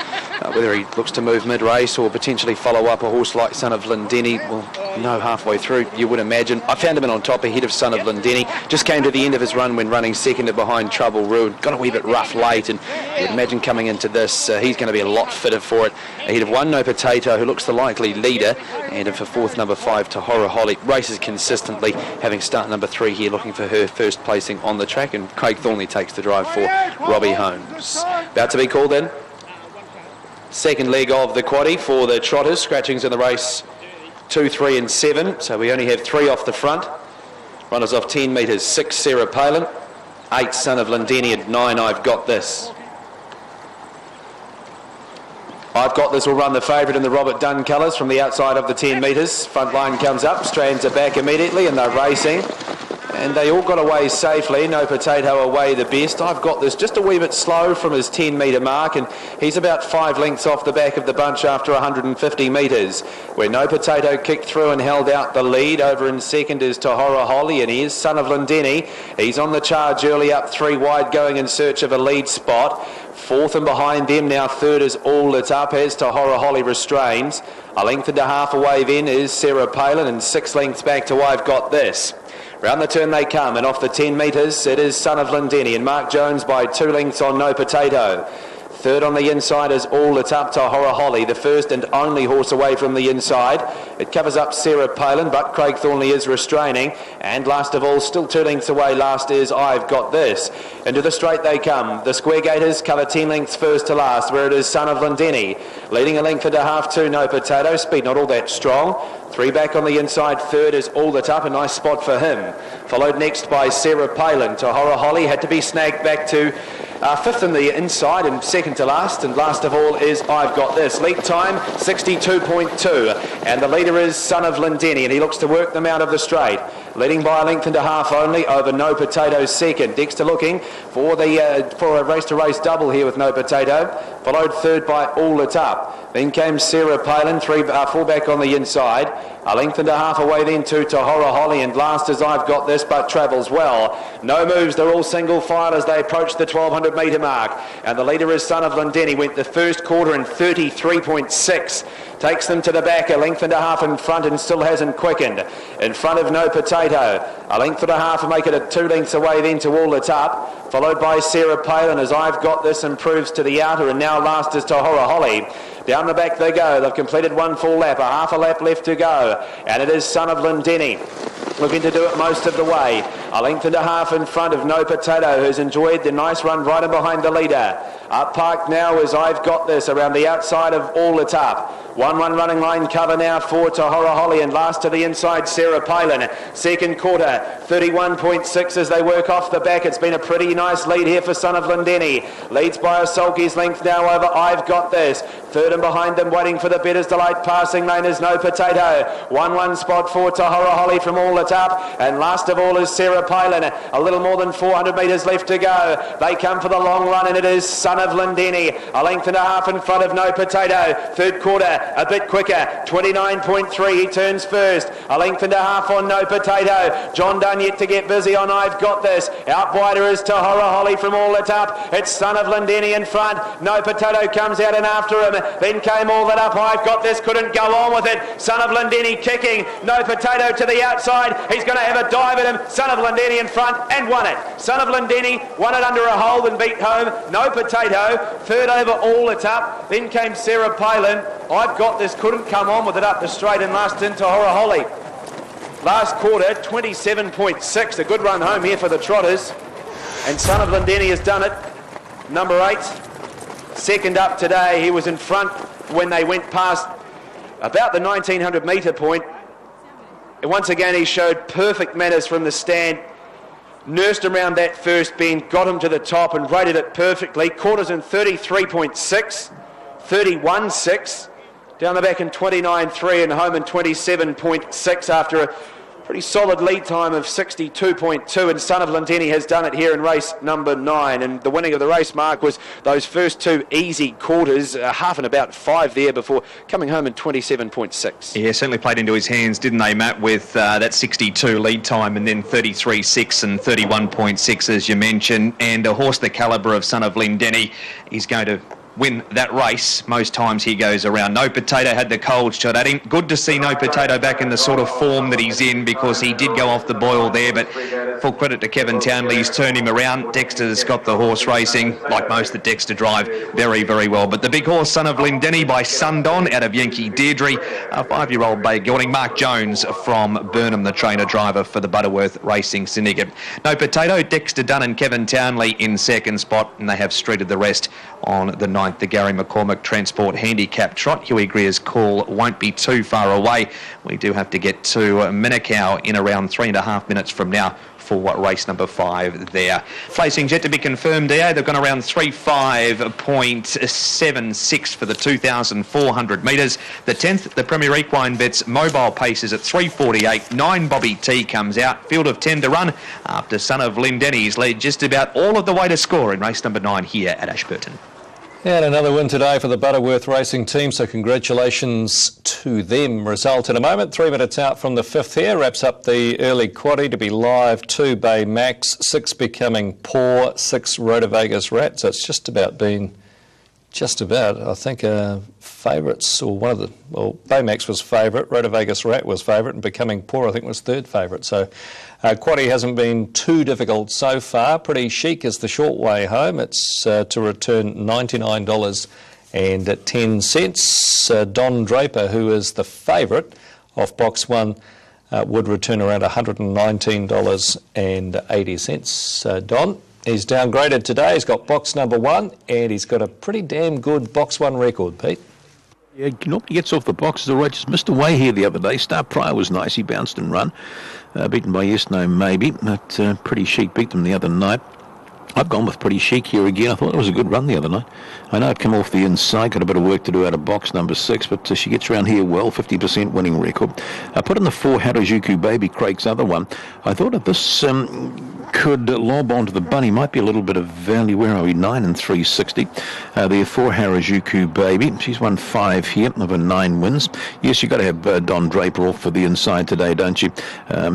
whether he looks to move mid-race or potentially follow up a horse like Son of Lindenny, we'll know halfway through, you would imagine. I found him in on top ahead of Son of Lindenny. Just came to the end of his run when running second to behind Trouble Roo. Got a wee bit rough late, and you would imagine coming into this, he's going to be a lot fitter for it. Ahead of 1, No Potato, who looks the likely leader, and for 4th, number 5, Te Horo Holly. Races consistently, having start number 3 here, looking for her first placing on the track, and Craig Thornley takes the drive for Robbie Holmes. About to be called in. Second leg of the quaddie for the trotters. Scratchings in the race 2, 3 and 7, so we only have 3 off the front. Runners off 10 metres, 6 Sarah Palin, 8 Son of Lindenny, and 9 I've Got This. I've Got This will run the favourite in the Robert Dunn colours from the outside of the 10 metres. Front line comes up, strands are back immediately, and they're racing. And they all got away safely. No Potato away the best. I've Got This just a wee bit slow from his 10 metre mark, and he's about 5 lengths off the back of the bunch after 150 metres. Where No Potato kicked through and held out the lead. Over in second is Te Horo Holly, and here's Son of Lindenny. He's on the charge early, up 3 wide, going in search of a lead spot. 4th and behind them now, 3rd is All Lit Up as Te Horo Holly restrains. A length and a half away then is Sarah Palin, and 6 lengths back to I've Got This. Round the turn they come, and off the 10 metres it is Son of Lindenny, and Mark Jones by 2 lengths on No Potato. 3rd on the inside is All Lit Up, Te Horo Holly, the first and only horse away from the inside. It covers up Sarah Palin, but Craig Thornley is restraining. And last of all, still 2 lengths away, last is I've Got This. Into the straight they come. The Square Gators cover 10 lengths first to last, where it is Son of Lindenny. Leading a length and a half to No Potato, speed not all that strong. 3 back on the inside, 3rd is All Lit Up, a nice spot for him. Followed next by Sarah Palin. Te Horo Holly had to be snagged back to 5th in the inside and 2nd to last, and last of all is I've Got This. Lead time 62.2, and the leader is Son of Lindenny, and he looks to work them out of the straight. Leading by a length and a half only over No Potato second. Dexter looking for a race-to-race double here with No Potato. Followed 3rd by All Lit Up. Then came Sarah Palin, 4 back on the inside. A length and a half away then to Te Horo Holly, and last as I've Got This, but travels well. No moves, they're all single file as they approach the 1200 metre mark. And the leader is Son of Lindenny, went the first quarter in 33.6. Takes them to the back, a length and a half in front, and still hasn't quickened. In front of No Potato, a length and a half to make it a 2 lengths away then to All Lit Up. Followed by Sarah Palin as I've Got This improves to the outer, and now last is Te Horo Holly. Down the back they go. They've completed 1 full lap, a half a lap left to go. And it is Son of Lindenny looking to do it most of the way. A length and a half in front of No Potato, who's enjoyed the nice run right in behind the leader. Up parked now is I've Got This around the outside of All Lit Up. 1-1 running line cover now for Te Horo Holly, and last to the inside Sarah Palin. Second quarter 31.6 as they work off the back. It's been a pretty nice lead here for Son of Lindenny. Leads by a sulky's length now over I've Got This. 3rd and behind them waiting for the Better's Delight passing lane is No Potato. 1-1 spot for Te Horo Holly from All Lit Up, and last of all is Sarah Palin. A little more than 400 metres left to go. They come for the long run, and it is Son of Lindeni. A length and a half in front of No Potato. Third quarter, a bit quicker. 29.3, he turns first. A length and a half on No Potato. John Dunn yet to get busy on I've Got This. Out wider is Tahora Holly from All It Up. It's Son of Lindeni in front. No Potato comes out and after him. Then came All That Up. I've Got This, couldn't go on with it. Son of Lindeni kicking. No Potato to the outside. He's going to have a dive at him. Son of Lindeni in front and won it. Son of Lindeni won it under a hold and beat home No Potato. Third over All It Up. Then came Sarah Palin. I've Got This, couldn't come on with it up the straight, and last in Tahora Holly. Last quarter, 27.6. A good run home here for the Trotters. And Son of Lindeni has done it. Number 8. Second up today. He was in front when they went past about the 1900 metre point. And once again, he showed perfect manners from the stand. Nursed around that first bend, got him to the top and rated it perfectly. Quarters in 33.6, 31.6. Down the back in 29.3 and home in 27.6 after a pretty solid lead time of 62.2, and Son of Lindeni has done it here in race number 9. And the winning of the race, Mark, was those first two easy quarters, half and about 5 there before coming home in 27.6. Yeah, certainly played into his hands, didn't they, Matt, with that 62 lead time and then 33.6 and 31.6, as you mentioned. And a horse the calibre of Son of Lindeni, he's going to win that race. Most times he goes around. No Potato had the cold shot at him. Good to see No Potato back in the sort of form that he's in, because he did go off the boil there, but full credit to Kevin Townley, he's turned him around. Dexter's got the horse racing, like most that Dexter drive, very, very well. But the big horse, Son of Lindeni by Sundon out of Yankee Deirdre, a 5-year-old bay gelding. Mark Jones from Burnham, the trainer driver for the Butterworth Racing Syndicate. No Potato, Dexter Dunn and Kevin Townley in second spot, and they have streeted the rest on the 9th. The Gary McCormick Transport Handicap Trot. Huey Greer's call won't be too far away. We do have to get to Minnecow in around 3.5 minutes from now for race number 5 there. Placings yet to be confirmed there. They've gone around 35.76 for the 2,400 metres. The 10th, the Premier Equine Bets Mobile Pace is at 3:48. 9 Bobby T comes out. Field of 10 to run after Son of Lindeni's led just about all of the way to score in race number 9 here at Ashburton. And another win today for the Butterworth Racing team, so congratulations to them. Result in a moment, 3 minutes out from the 5th here. Wraps up the early quaddie to be live. 2 Bay Max, 6 Becoming Poor, 6 Rotovegas Rat. So it's just about, I think, favourites, or one of the, well, Baymax was favourite, Rotovegas Rat was favourite, and Becoming Poor, I think, was 3rd favourite. So quaddie hasn't been too difficult so far. Pretty Chic is the short way home. It's to return $99.10. Don Draper, who is the favourite off box 1, would return around $119.80. Don, he's downgraded today. He's got box number 1, and he's got a pretty damn good box 1 record, Pete. Yeah, normally gets off the boxes all right. Just missed away here the other day. Star Pryor was nice. He bounced and run. Beaten by Yes No Maybe. But Pretty Chic beat them the other night. I've gone with Pretty Chic here again. I thought it was a good run the other night. I know it came off the inside, got a bit of work to do out of box number 6, but she gets around here well, 50% winning record. I put in the 4 Harajuku Baby, Craig's other one. I thought that this could lob onto the bunny. Might be a little bit of value. Where are we? 9 and 360. The 4 Harajuku Baby. She's won 5 here of her 9 wins. Yes, you've got to have Don Draper off for the inside today, don't you?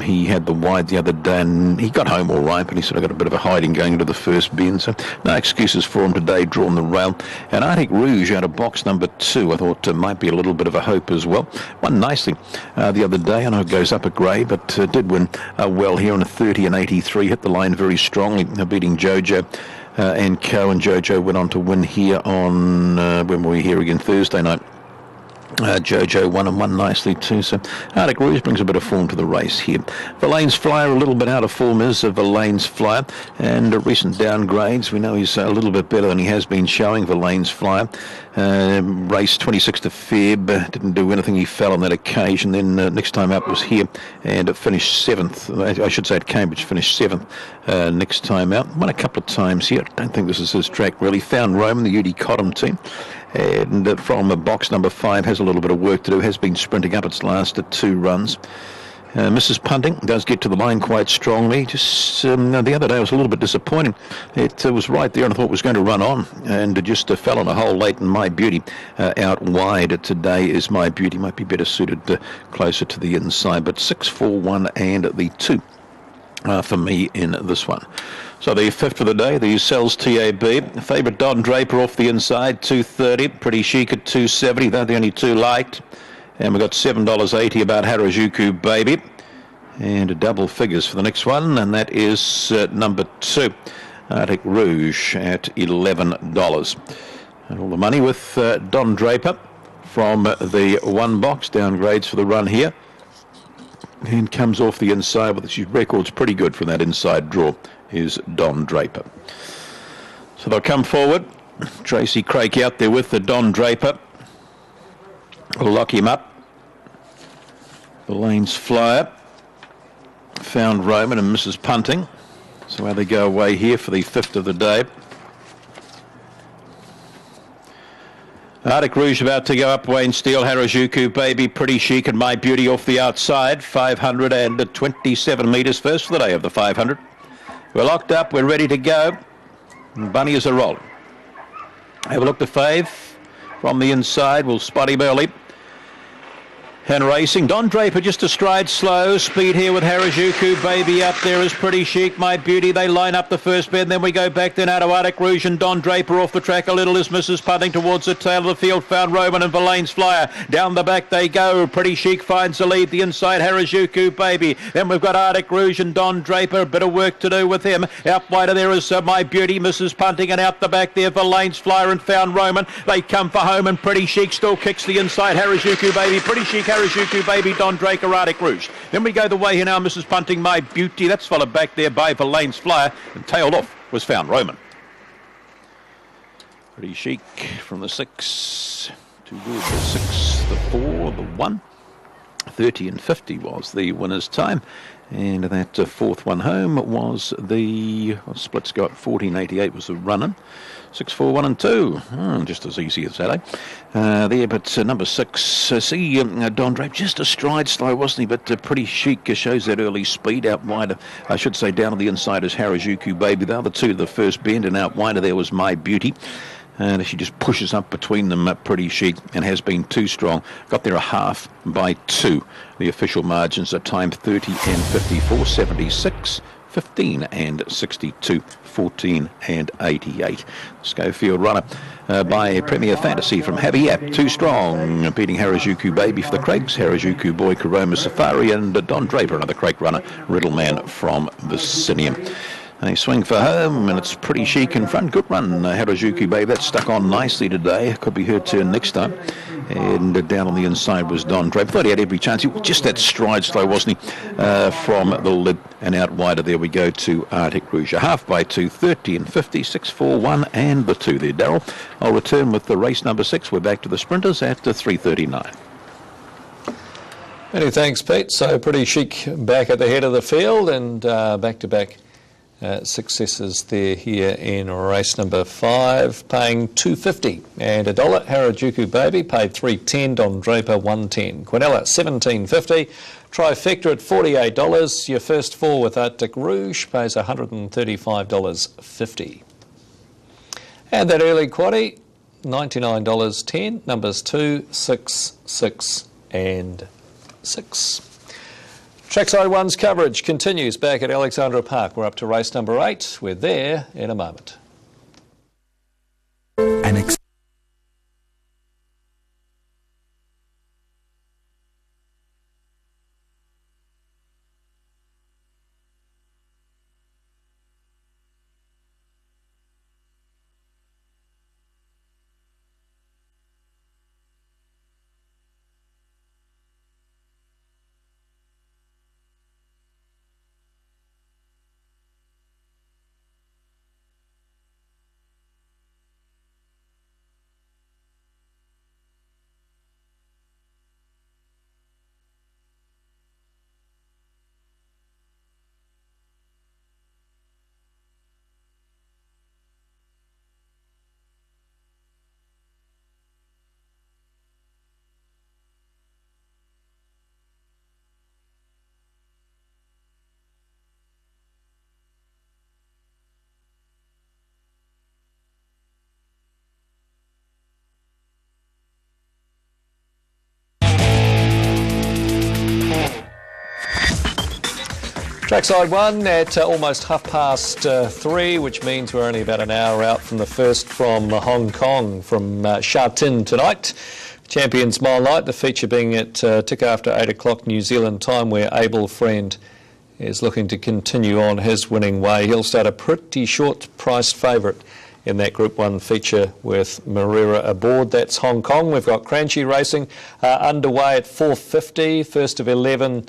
He had the wide the other day, and he got home all right, but he sort of got a bit of a hiding going into the first bend, so no excuses for him today, drawn the rail. And Arctic Rouge out of box number 2, I thought might be a little bit of a hope as well. Won nicely the other day. I know it goes up a grade, but did win well here on a 30 and 83. Hit the line very strongly, beating Jojo and Co. And Jojo went on to win here on, when were we here again? Thursday night. Jojo won and won nicely too, so Arctic Rouge brings a bit of form to the race here. Verlaine's Flyer a little bit out of form is Verlaine's Flyer, and recent downgrades, we know he's a little bit better than he has been showing. Verlaine's Flyer race 26 to Feb, didn't do anything, he fell on that occasion. Then next time up was here and it finished 7th, I should say at Cambridge, finished 7th next time out. Won a couple of times here. I don't think this is his track really. Found Rome, the UD Cottam team, and from box number 5 has a little bit of work to do, has been sprinting up its last 2 runs. Mrs. Punting does get to the line quite strongly. Just the other day it was a little bit disappointing. It was right there and I thought it was going to run on, and it just fell on a hole late. And My Beauty out wide today is My Beauty. Might be better suited closer to the inside, but 6, 4, 1 and the 2 for me in this one. So the fifth for the day, the Sells TAB. Favourite Don Draper off the inside, 230. Pretty Chic at 270. They're the only two liked. And we've got $7.80 about Harajuku Baby. And double figures for the next one, and that is number 2, Arctic Rouge at $11. And all the money with Don Draper from the one box. Downgrades for the run here. And comes off the inside, but his record's pretty good from that inside draw, is Don Draper. So they'll come forward. Tracy Craik out there with the Don Draper. We'll lock him up. The Lane's Flyer. Found Roman and Mrs. Punting. So how they go away here for the fifth of the day. Arctic Rouge about to go up. Wayne Steele, Harajuku Baby, Pretty Chic and My Beauty off the outside. 527 metres first for the day of the 500. We're locked up. We're ready to go. And Bunny is a roll. Have a look to Fave from the inside. We'll spot him early. And racing, Don Draper just a stride slow. Speed here with Harajuku Baby up there is Pretty Chic, My Beauty. They line up the first bend, then we go back then out of Arctic Rouge and Don Draper off the track a little as Mrs. Punting towards the tail of the field. Found Roman and Verlaine's Flyer. Down the back they go. Pretty Chic finds the lead. The inside Harajuku Baby. Then we've got Arctic Rouge and Don Draper. A bit of work to do with him. Out wider there is My Beauty, Mrs. Punting, and out the back there Verlaine's Flyer and Found Roman. They come for home and Pretty Chic still kicks the inside. Harajuku Baby, Pretty Chic, Harajuku Baby, Don Draper, Arctic Rouge. Then we go the way here now, Mrs. Punting, My Beauty. That's followed back there by Verlaine's Flyer, and tailed off was Found Roman. Pretty Chic from the 6. Too good. The 6, the 4, the 1. 30 and 50 was the winner's time. And that fourth one home was the splits go up. 14.88 was the runner. 6, 4, 1 and 2. Just as easy as that, there, but number 6. See Don Draper just a stride slow, wasn't he? But Pretty Chic shows that early speed. Out wider, I should say, down on the inside is Harajuku Baby. The other two, the first bend, and out wider there was My Beauty. And she just pushes up between them, Pretty Chic, and has been too strong. Got there a half by 2. The official margins are time 30 and 54, 76, 15 and 62, 14 and 88. Schofield runner by Premier Fantasy from Happy App. Too strong, beating Harajuku Baby for the Craigs, Harajuku Boy, Karoma Safari, and Don Draper, another Craig runner, Riddleman from Vicinium. They swing for home, and it's Pretty Chic in front. Good run, Harajuku Baby. That's stuck on nicely today. Could be her turn next time. And down on the inside was Don Draper. Thought he had every chance. He was just that stride slow, wasn't he? From the lid and out wider. There we go to Arctic Rouge. A half by 2, 30 and 50, 6, 4, 1 and the 2 there, Darryl. I'll return with the race number 6. We're back to the sprinters at 3:39. Many thanks, Pete. So Pretty Chic back at the head of the field, and back-to-back successes there here in race number 5, paying $2.50 and $1. Harajuku Baby paid $3.10. Don Draper $1.10. Quinella $17.50. Trifecta at $48. Your first 4 with Arctic Rouge pays $135.50. And that early quaddie, $99.10. Numbers 2, 6, 6 and 6. Trackside 1's coverage continues back at Alexandra Park. We're up to race number 8. We're there in a moment. Trackside 1 at almost 3:30, which means we're only about an hour out from the first from Hong Kong, from Sha Tin tonight. Champions Mile Night, the feature being at tick after 8 o'clock New Zealand time, where Abel Friend is looking to continue on his winning way. He'll start a pretty short-priced favourite in that Group 1 feature with Marrera aboard. That's Hong Kong. We've got Cranchi Racing underway at 4:50, first of 11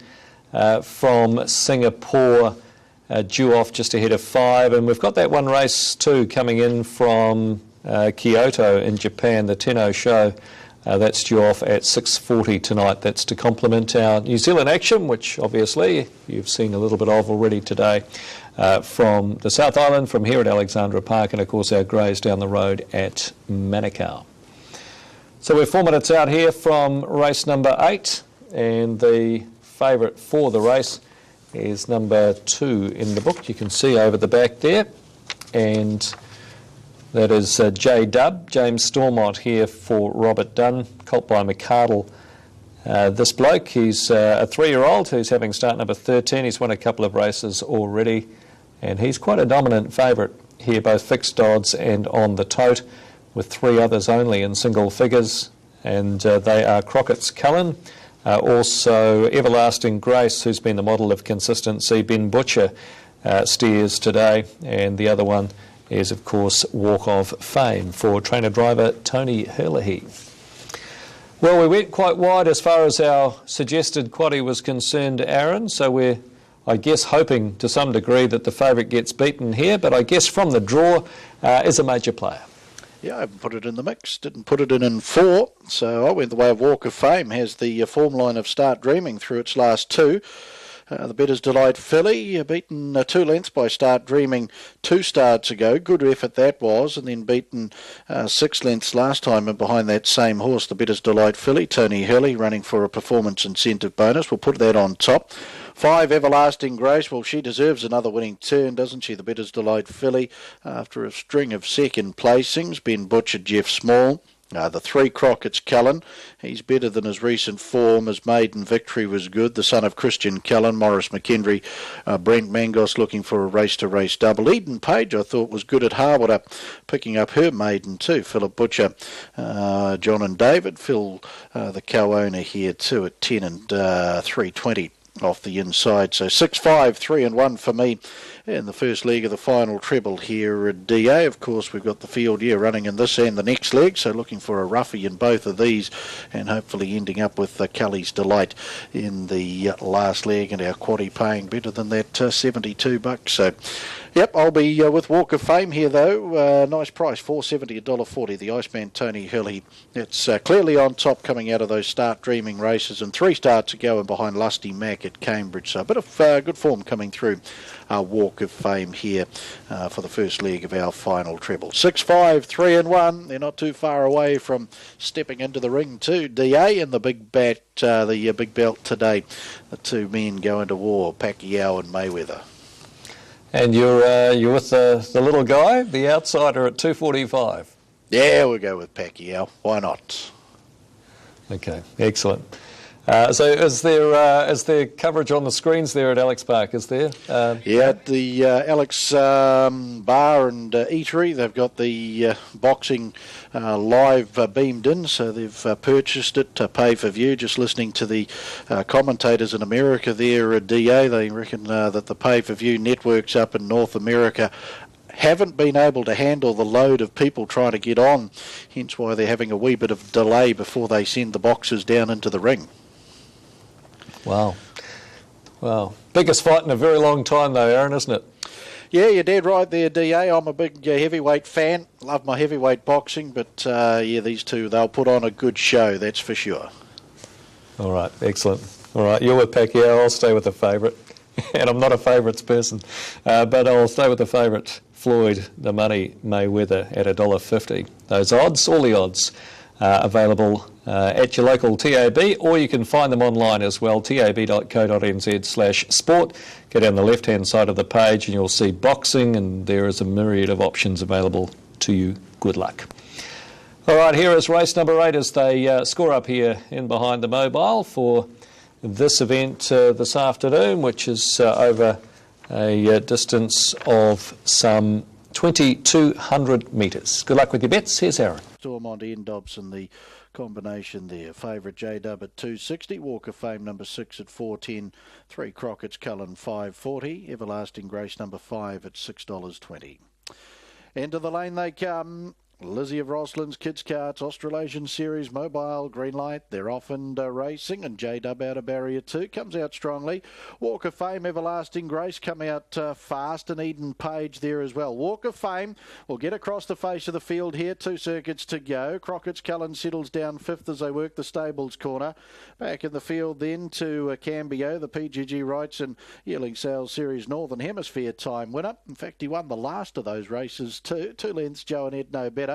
from Singapore, due off just ahead of 5. And we've got that one race too coming in from Kyoto in Japan, the Tenno Show. That's due off at 6:40 tonight. That's to complement our New Zealand action, which obviously you've seen a little bit of already today from the South Island, from here at Alexandra Park, and of course our greys down the road at Manukau. So we're 4 minutes out here from race number 8, and the favourite for the race is number 2 in the book. You can see over the back there, and that is J-Dub, James Stormont here for Robert Dunn, colt by McCardle. This bloke, he's a 3-year-old who's having start number 13. He's won a couple of races already, and he's quite a dominant favourite here, both fixed odds and on the tote, with 3 others only in single figures, and they are Crockett's Cullen, also Everlasting Grace, who's been the model of consistency. Ben Butcher steers today, and the other one is, of course, Walk of Fame for trainer-driver Tony Herlihy. Well, we went quite wide as far as our suggested quaddie was concerned, Aaron, so we're, I guess, hoping to some degree that the favourite gets beaten here, but I guess from the draw is a major player. Yeah, I haven't put it in the mix, didn't put it in 4, so I went the way of Walk of Fame. Has the form line of Start Dreaming through its last 2. The Bettor's Delight filly, beaten 2 lengths by Start Dreaming 2 starts ago. Good effort that was, and then beaten 6 lengths last time, and behind that same horse, the Bettor's Delight filly, Tony Hurley, running for a performance incentive bonus. We'll put that on top. 5, Everlasting Grace. Well, she deserves another winning turn, doesn't she? The Bettor's Delight filly, after a string of second placings. Ben Butcher, Jeff Small. The 3, Crockett's Cullen. He's better than his recent form. His maiden victory was good. The son of Christian Cullen, Maurice McKendry, Brent Mangos looking for a race-to-race double. Eden Page, I thought, was good at Harwater, picking up her maiden too. Philip Butcher, John and David. Phil, the co-owner here too, at 10 and 3.20 off the inside. So 6, 5, 3 and 1 for me in the first leg of the final treble here at DA. Of course, we've got the field here running in this and the next leg, so looking for a roughie in both of these, and hopefully ending up with Kelly's Delight in the last leg, and our quaddie paying better than that $72. So yep, I'll be with Walk of Fame here though. Nice price, $4.70, $1.40. The Iceman Tony Hurley. It's clearly on top coming out of those Start Dreaming races, and 3 starts ago and behind Lusty Mac at Cambridge. So a bit of good form coming through our Walk of Fame here for the first leg of our final treble. 6, 5, 3 and 1. They're not too far away from stepping into the ring too. DA and the big bat, the big belt today. The 2 men go into war, Pacquiao and Mayweather. And you're with the little guy, the outsider at 2.45. Yeah, we'll go with Pacquiao. Why not? Okay, excellent. So is there coverage on the screens there at Alex Park, is there? Yeah, at the Alex Bar and Eatery, they've got the boxing live beamed in, so they've purchased it to pay for view. Just listening to the commentators in America there at DA, they reckon that the pay for view networks up in North America haven't been able to handle the load of people trying to get on, hence why they're having a wee bit of delay before they send the boxers down into the ring. Wow. Wow. Biggest fight in a very long time though, Aaron, isn't it? Yeah, you're dead right there, DA. I'm a big heavyweight fan. Love my heavyweight boxing, but yeah, these two, they'll put on a good show, that's for sure. All right, excellent. All right, you're with Pacquiao, I'll stay with the favourite. And I'm not a favourites person, but I'll stay with the favourite, Floyd, the money, Mayweather at $1.50. Those odds, all the odds, available at your local TAB, or you can find them online as well, tab.co.nz/sport. Go down the left-hand side of the page and you'll see boxing, and there is a myriad of options available to you. Good luck. All right, here is race number 8 as they score up here in behind the mobile for this event this afternoon, which is over a distance of some 2,200 metres. Good luck with your bets. Here's Aaron. Stormont, Ian Dobson, the combination there. Favourite J-Dub at 260, Walk of Fame number 6 at 410, 3 Crockett's Cullen 540, Everlasting Grace number 5 at $6.20. Into the lane they come. Lizzie of Roslin's Kids Carts, Australasian Series, Mobile, Green Light, they're off and racing, and J-Dub out of barrier 2, comes out strongly. Walk of Fame, Everlasting Grace, come out fast, and Eden Page there as well. Walk of Fame will get across the face of the field here, 2 circuits to go. Crockett's Cullen settles down 5th as they work the stables corner. Back in the field then to Cambio, the PGG Rights and Yearling Sales Series Northern Hemisphere time winner. In fact, he won the last of those races, 2 lengths, Joe and Ed No Better.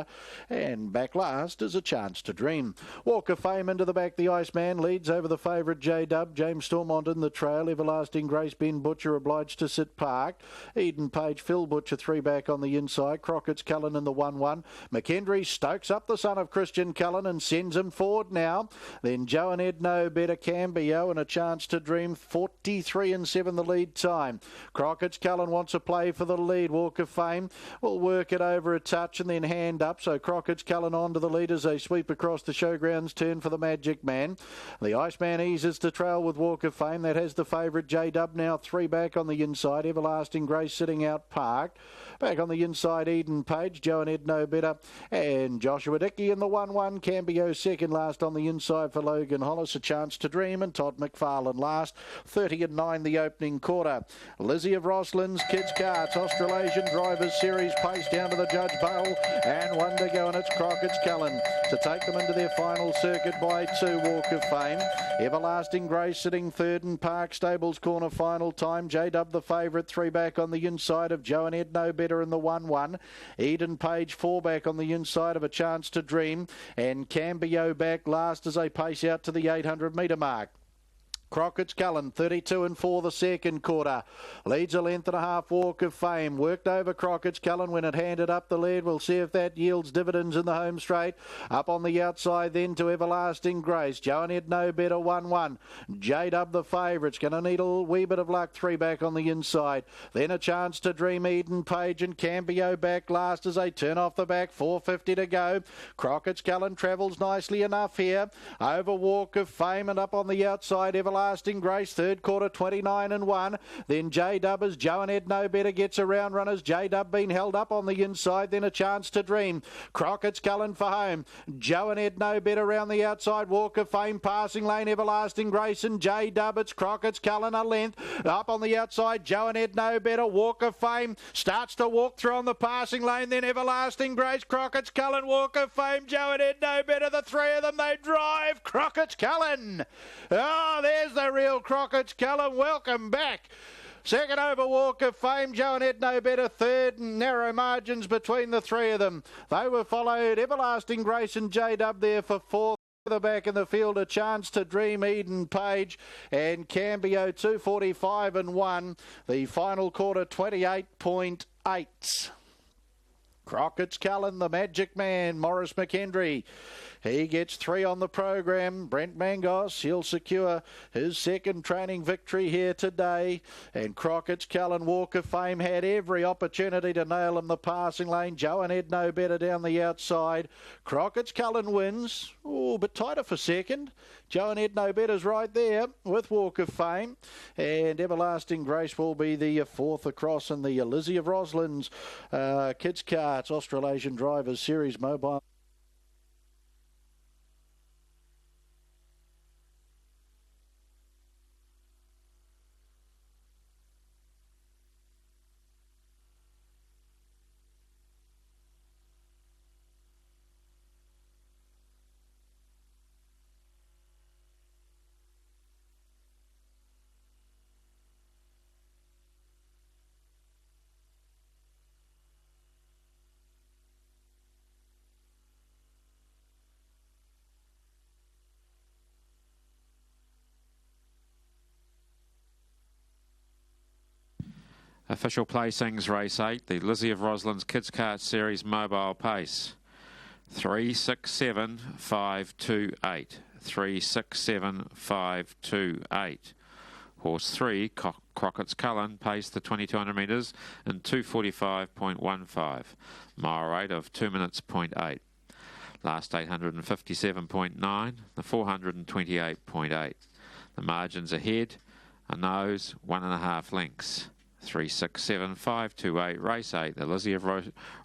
And back last is A Chance to Dream. Walk of Fame into the back, the Iceman leads over the favourite J-Dub. James Stormont in the trail. Everlasting Grace, Ben Butcher obliged to sit parked. Eden Page, Phil Butcher 3 back on the inside. Crockett's Cullen in the 1-1. McKendry stokes up the son of Christian Cullen and sends him forward now. Then Joe and Ed No Better, Cambio and A Chance to Dream, 43-7 the lead time. Crockett's Cullen wants a play for the lead. Walk of Fame will work it over a touch and then hand up. So Crockett's Cullen on to the lead as they sweep across the showgrounds turn for the Magic Man. The Iceman eases to trail with Walk of Fame. That has the favourite J-Dub now 3 back on the inside. Everlasting Grace sitting out parked. Back on the inside, Eden Page, Joe and Ed No Better, and Joshua Dickey in the 1-1. Cambio second last on the inside for Logan Hollis. A Chance to Dream, and Todd McFarlane last. 30-9 the opening quarter. Lizzie of Roslin's Kids Carts, Australasian Drivers Series pace down to the Judge Bowl, and 1 to go, and it's Crockett's Cullen to take them into their final circuit by 2. Walk of Fame. Everlasting Grace sitting 3rd in Park Stables corner final time. J-Dub the favourite, 3 back on the inside of Joe and Ed No Better in the 1-1. Eden Page 4 back on the inside of A Chance to Dream, and Cambio back last as they pace out to the 800 metre mark. Crockett's Cullen, 32-4 the second quarter. Leads a length and a half. Walk of Fame worked over Crockett's Cullen when it handed up the lead. We'll see if that yields dividends in the home straight. Up on the outside then to Everlasting Grace. Joe and Ed No Better 1-1. J-Dub the favourite's going to need a wee bit of luck. 3 back on the inside. Then A Chance to Dream, Eden Page and Cambio back last as they turn off the back. 4:50 to go. Crockett's Cullen travels nicely enough here. Over Walk of Fame, and up on the outside Everlasting Grace, 3rd quarter 29-1. Then J-Dub as Joe and Ed No Better gets around runners. J-Dub being held up on the inside, then A Chance to Dream. Crockett's Cullen for home. Joe and Ed No Better around the outside. Walk of Fame passing lane, Everlasting Grace and J-Dub. It's Crockett's Cullen a length. Up on the outside, Joe and Ed No Better. Walk of Fame starts to walk through on the passing lane, then Everlasting Grace, Crockett's Cullen, Walk of Fame, Joe and Ed No Better. The 3 of them, they drive. Crockett's Cullen. Oh, there's the real Crockett's Cullen. Welcome back. Second over Walk of Fame, Joe and Ed No Better. 3rd, and narrow margins between the 3 of them. They were followed Everlasting Grace and J-Dub there for 4th. The back in the field, A Chance to Dream, Eden Page and Cambio 2:45-1. The final quarter 28.8. Crockett's Cullen, the Magic Man, Morris McKendry. He gets 3 on the program. Brent Mangos, he'll secure his second training victory here today. And Crockett's Cullen, Walk of Fame, had every opportunity to nail him the passing lane. Joe and Ed No Better down the outside. Crockett's Cullen wins. Oh, but tighter for second. Joe and Ed No Better's right there with Walk of Fame. And Everlasting Grace will be the 4th across in the Lizzie of Roslin's Kids Carts Australasian Drivers Series Mobile. Official placings, race 8, the Lizzie of Roslin's Kids Kart Series Mobile Pace. 367,528. 367,528. Horse 3, Crockett's Cullen, paced the 2200 metres in 2:45.15. Mile rate of 2 minutes 0.8. Last 857.9, the 428.8. The margins ahead, a nose, 1.5 lengths. 367.528, race 8, the Lizzie of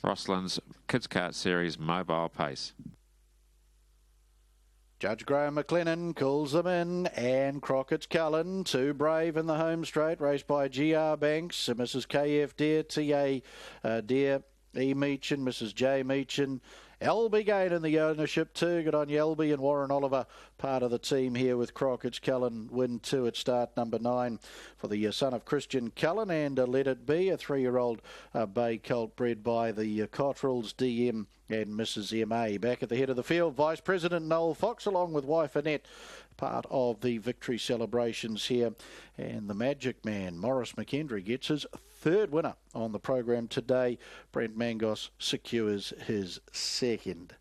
Roslin's Kids Kart Series mobile pace. Judge Graham McLennan calls them in, and Crockett's Cullen, Too Brave in the home straight, raced by GR Banks, Mrs. KF Deer, TA Deer, E Meechin, Mrs. J Meechin, Elby Gain in the ownership too. Good on you, Elby, and Warren Oliver, part of the team here with Crockett's Cullen. Win 2 at start number 9 for the son of Christian Cullen, and Let It Be, a 3-year-old bay colt bred by the Cotterells, DM and Mrs. M.A. Back at the head of the field, Vice President Noel Fox, along with wife Annette, part of the victory celebrations here. And the Magic Man, Morris McKendry, gets his 3rd winner on the program today. Brent Mangos secures his 2nd.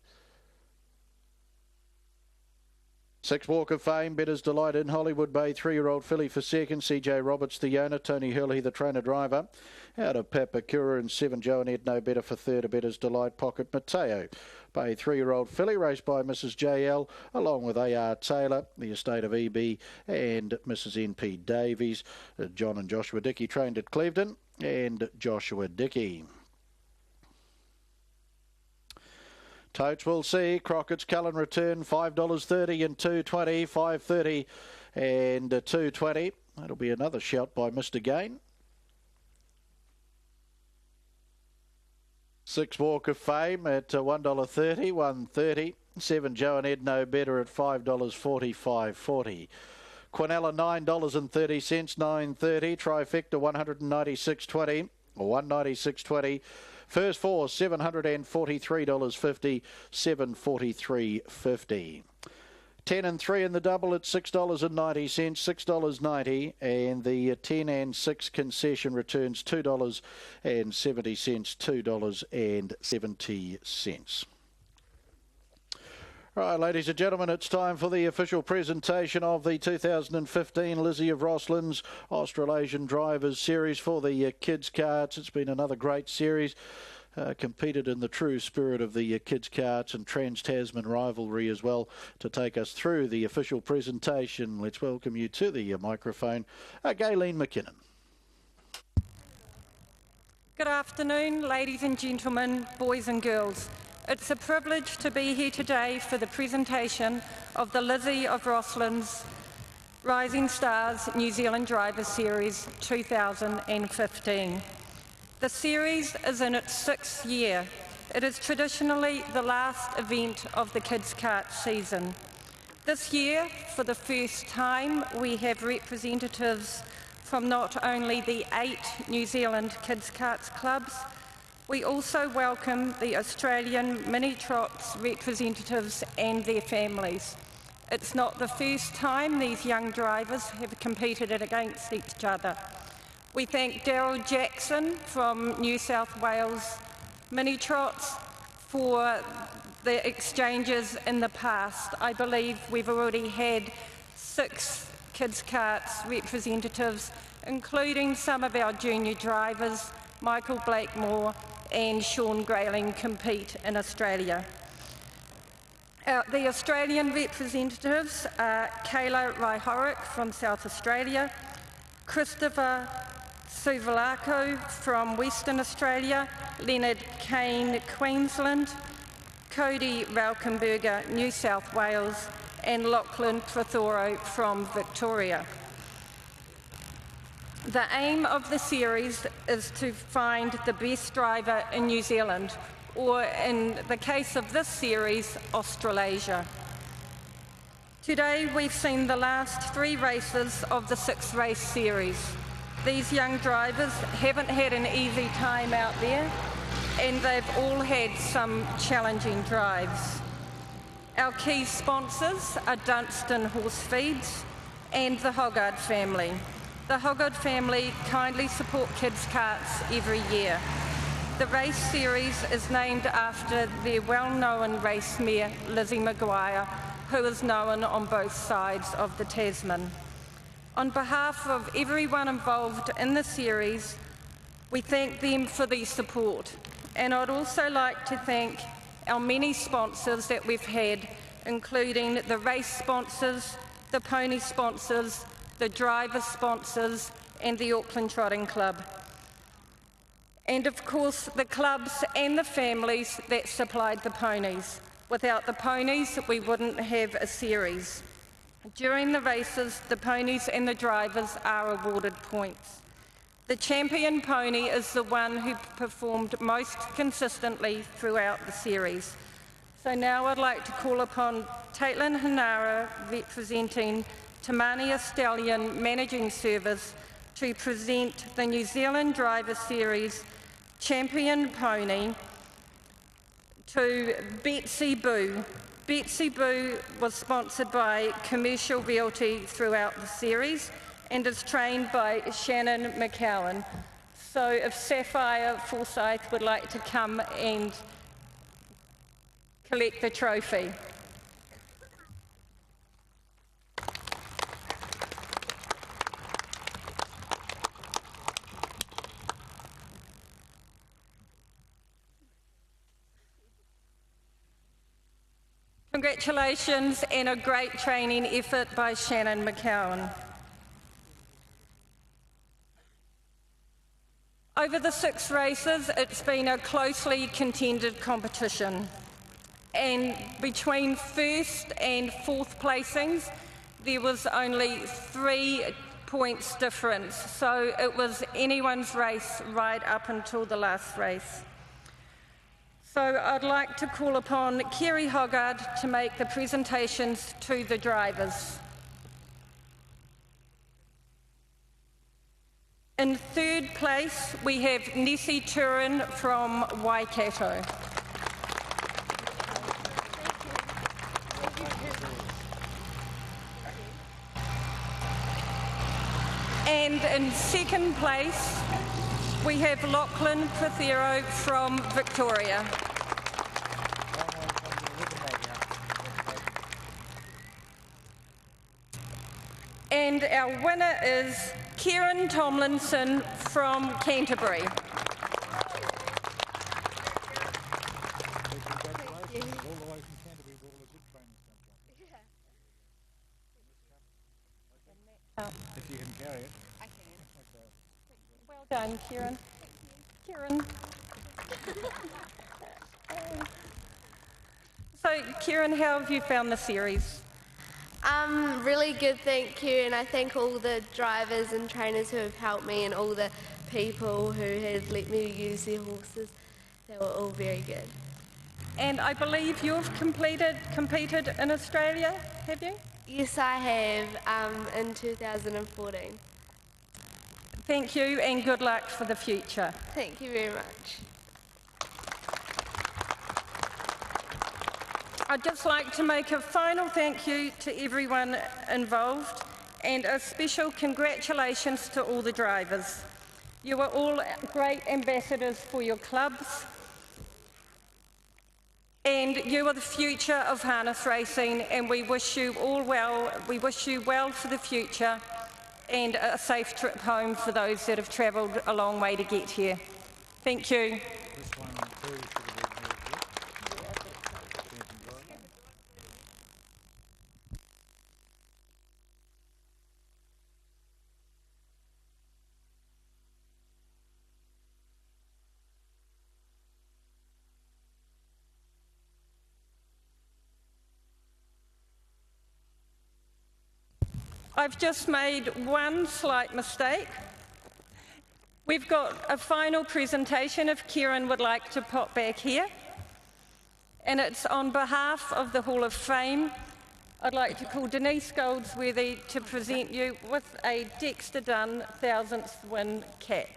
6 Walk of Fame, Bettor's Delight in Hollywood Bay, 3-year-old filly for 2nd, CJ Roberts the owner, Tony Hurley the trainer-driver. Out of Papakura and 7 Joe and Ed No Better for 3rd, a Bettor's Delight, Pocket Mateo Bay, 3-year-old filly raced by Mrs. JL, along with A.R. Taylor, the estate of E.B. and Mrs. N.P. Davies. John and Joshua Dickey trained at Clevedon, and Joshua Dickey. Totes will see. Crockett's Cullen return, $5.30 and $2.20, $5.30 and $2.20. That'll be another shout by Mr. Gain. 6 Walk of Fame at $1.30, $1.30. 7 Joe and Ed No Better at $5.40, $5.40. Quinella $9.30, $9.30. Trifecta $196.20, or $196.20. First 4, $743.50, $743.50. 10 and 3 in the double at $6.90, $6.90, and the 10 and 6 concession returns $2.70, $2.70. Right, ladies and gentlemen, it's time for the official presentation of the 2015 Lizzie of Roslin's Australasian Drivers Series for the Kids Karts. It's been another great series. Competed in the true spirit of the Kids Karts and Trans-Tasman rivalry as well. To take us through the official presentation, let's welcome you to the microphone, Gayleen McKinnon. Good afternoon, ladies and gentlemen, boys and girls. It's a privilege to be here today for the presentation of the Lizzie of Roslin's Rising Stars New Zealand Drivers Series 2015. The series is in its 6th year. It is traditionally the last event of the Kids Kart season. This year, for the first time, we have representatives from not only the 8 New Zealand Kids Karts clubs, we also welcome the Australian Mini Trots representatives and their families. It's not the first time these young drivers have competed against each other. We thank Daryl Jackson from New South Wales Mini Trots for the exchanges in the past. I believe we've already had 6 Kids Karts representatives, including some of our junior drivers, Michael Blakemore and Sean Grayling, compete in Australia. The Australian representatives are Kayla Raihoric from South Australia, Christopher Suvalako from Western Australia, Leonard Kane, Queensland, Cody Raukenberger, New South Wales, and Lachlan Prethoro from Victoria. The aim of the series is to find the best driver in New Zealand, or in the case of this series, Australasia. Today we've seen the last 3 races of the 6-race series. These young drivers haven't had an easy time out there, and they've all had some challenging drives. Our key sponsors are Dunstan Horse Feeds and the Hoggard family. The Hoggard family kindly support Kids Karts every year. The race series is named after their well-known race mare, Lizzie Maguire, who is known on both sides of the Tasman. On behalf of everyone involved in the series, we thank them for their support. And I'd also like to thank our many sponsors that we've had, including the race sponsors, the pony sponsors, the driver sponsors, and the Auckland Trotting Club. And of course, the clubs and the families that supplied the ponies. Without the ponies, we wouldn't have a series. During the races, the ponies and the drivers are awarded points. The champion pony is the one who performed most consistently throughout the series. So now I'd like to call upon Taitlin Hanara, representing Tamania Stallion Managing Service, to present the New Zealand Driver Series champion pony to Betsy Boo. Betsy Boo was sponsored by Commercial Realty throughout the series and is trained by Shannon McCowan. So if Sapphire Forsyth would like to come and collect the trophy. Congratulations, and a great training effort by Shannon McCowan. Over the 6 races, it's been a closely contended competition. And between first and fourth placings, there was only 3 points difference. So it was anyone's race right up until the last race. So I'd like to call upon Kerry Hoggard to make the presentations to the drivers. In 3rd place, we have Nessie Turin from Waikato. And in 2nd place, we have Lachlan Prothero from Victoria. And our winner is Kieran Tomlinson from Canterbury. If you can carry it. I can. Well done, Kieran. Kieran. So, Kieran, how have you found the series? Really good, thank you, and I thank all the drivers and trainers who have helped me and all the people who have let me use their horses. They were all very good. And I believe you've competed in Australia, have you? Yes, I have, in 2014. Thank you, and good luck for the future. Thank you very much. I'd just like to make a final thank you to everyone involved and a special congratulations to all the drivers. You are all great ambassadors for your clubs, and you are the future of harness racing, and we wish you all well. We wish you well for the future and a safe trip home for those that have travelled a long way to get here. Thank you. I've just made one slight mistake. We've got a final presentation if Kieran would like to pop back here. And it's on behalf of the Hall of Fame. I'd like to call Denise Goldsworthy to present you with a Dexter Dunn 1000th win cap.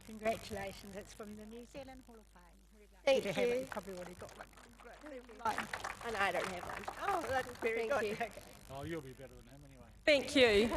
Congratulations, it's from the New Zealand Hall of Fame. Thank to have you. it. You've probably already got one. And I don't have one. Oh, that's very Thank good. you. Okay. Oh, you'll be better than him anyway. Thank you.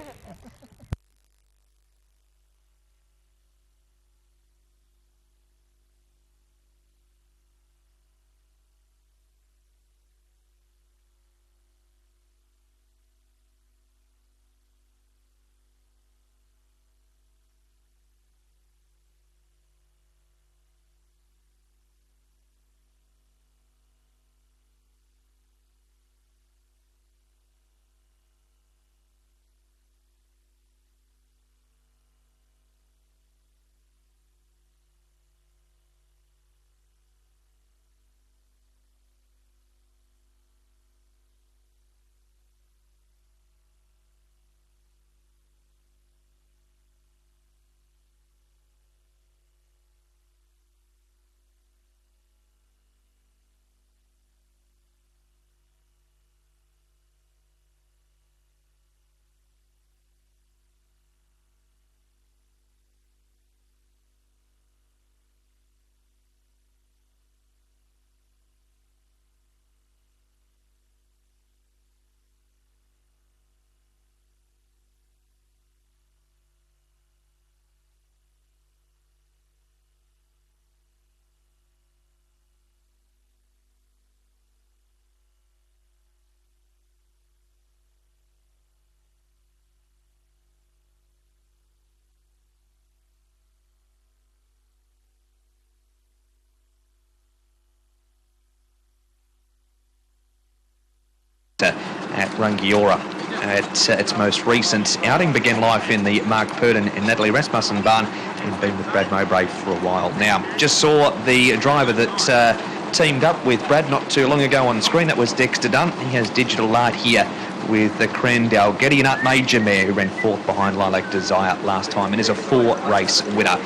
Rangiora. Its most recent outing began life in the Mark Purdon and Natalie Rasmussen barn and been with Brad Mowbray for a while now. Just saw the driver that teamed up with Brad not too long ago on screen. That was Dexter Dunn. He has Digital Art here with the Crandell Gideon Up Major mare who ran fourth behind Lilac Desire last time and is a 4-race winner.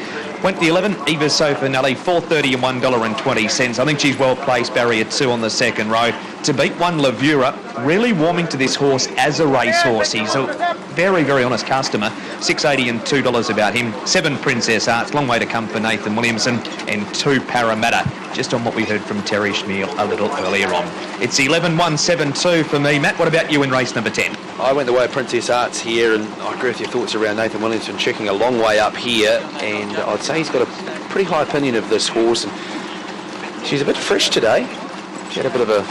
Went the 11, Eva Sofinelli, $4.30 and $1.20. I think she's well placed, barrier 2 on the second row. To beat one, Lavura, really warming to this horse as a racehorse. He's a very, very honest customer. $6.80 and $2 about him. 7 Princess Arts, long way to come for Nathan Williamson, and 2 Parramatta, just on what we heard from Terry Schmiel a little earlier on. It's 11-1-7-2 for me. Matt, what about you in race number 10? I went the way of Princess Arts here, and I agree with your thoughts around Nathan Williamson checking a long way up here, and I'd say he's got a pretty high opinion of this horse, and she's a bit fresh today. She had a bit of a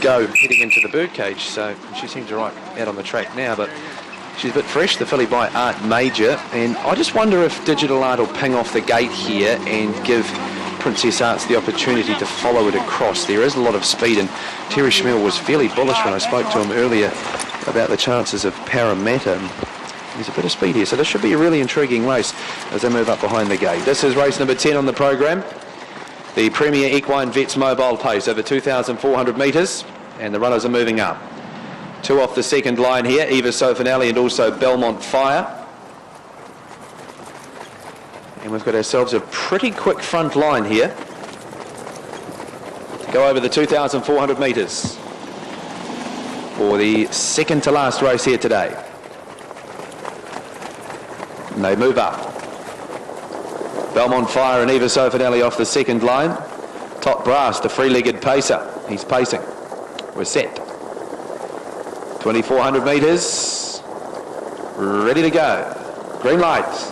go heading into the birdcage, so she seems to right out on the track now, but she's a bit fresh, the filly by Art Major, and I just wonder if Digital Art will ping off the gate here and give Princess Arts the opportunity to follow it across. There is a lot of speed, and Terry Schmiel was fairly bullish when I spoke to him earlier about the chances of Parramatta. There's a bit of speed here, so this should be a really intriguing race as they move up behind the gate. This is race number 10 on the program. The Premier Equine Vets Mobile Pace over 2,400 metres, and the runners are moving up. 2 off the second line here, Eva Sofinelli and also Belmont Fire. And we've got ourselves a pretty quick front line here to go over the 2,400 metres for the second to last race here today. And they move up. Belmont Fire and Eva Sofinelli off the second line. Top Brass, the free-legged pacer. He's pacing. We're set. 2,400 metres. Ready to go. Green lights.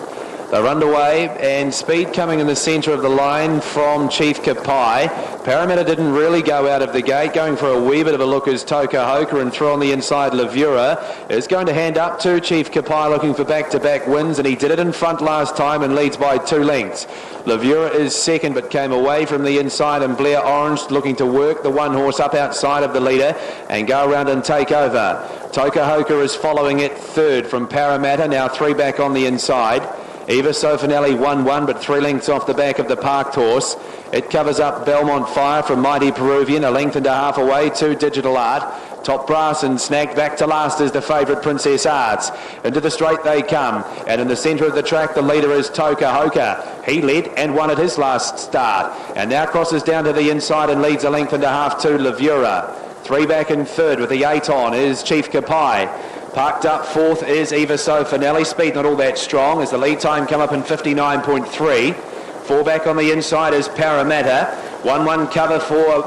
They're underway, and speed coming in the centre of the line from Chief Kapai. Parramatta didn't really go out of the gate. Going for a wee bit of a look is Toka Hoka, and through on the inside, Lavura is going to hand up to Chief Kapai, looking for back-to-back wins, and he did it in front last time and leads by 2 lengths. Lavura is second, but came away from the inside, and Blair Orange looking to work the one horse up outside of the leader and go around and take over. Toka Hoka is following it third from Parramatta, now 3 back on the inside. Eva Sofinelli 1-1, but 3 lengths off the back of the parked horse. It covers up Belmont Fire from Mighty Peruvian, 1.5 lengths away to Digital Art. Top Brass and snagged back to last is the favourite Princess Arts. Into the straight they come, and in the centre of the track the leader is Toka Hoka. He led and won at his last start, and now crosses down to the inside and leads 1.5 lengths to Lavura. 3 back and third with the 8 on is Chief Kapai. Parked up fourth is Eva Sofinelli. Speed not all that strong as the lead time come up in 59.3. 4 back on the inside is Parramatta. 1-1 cover for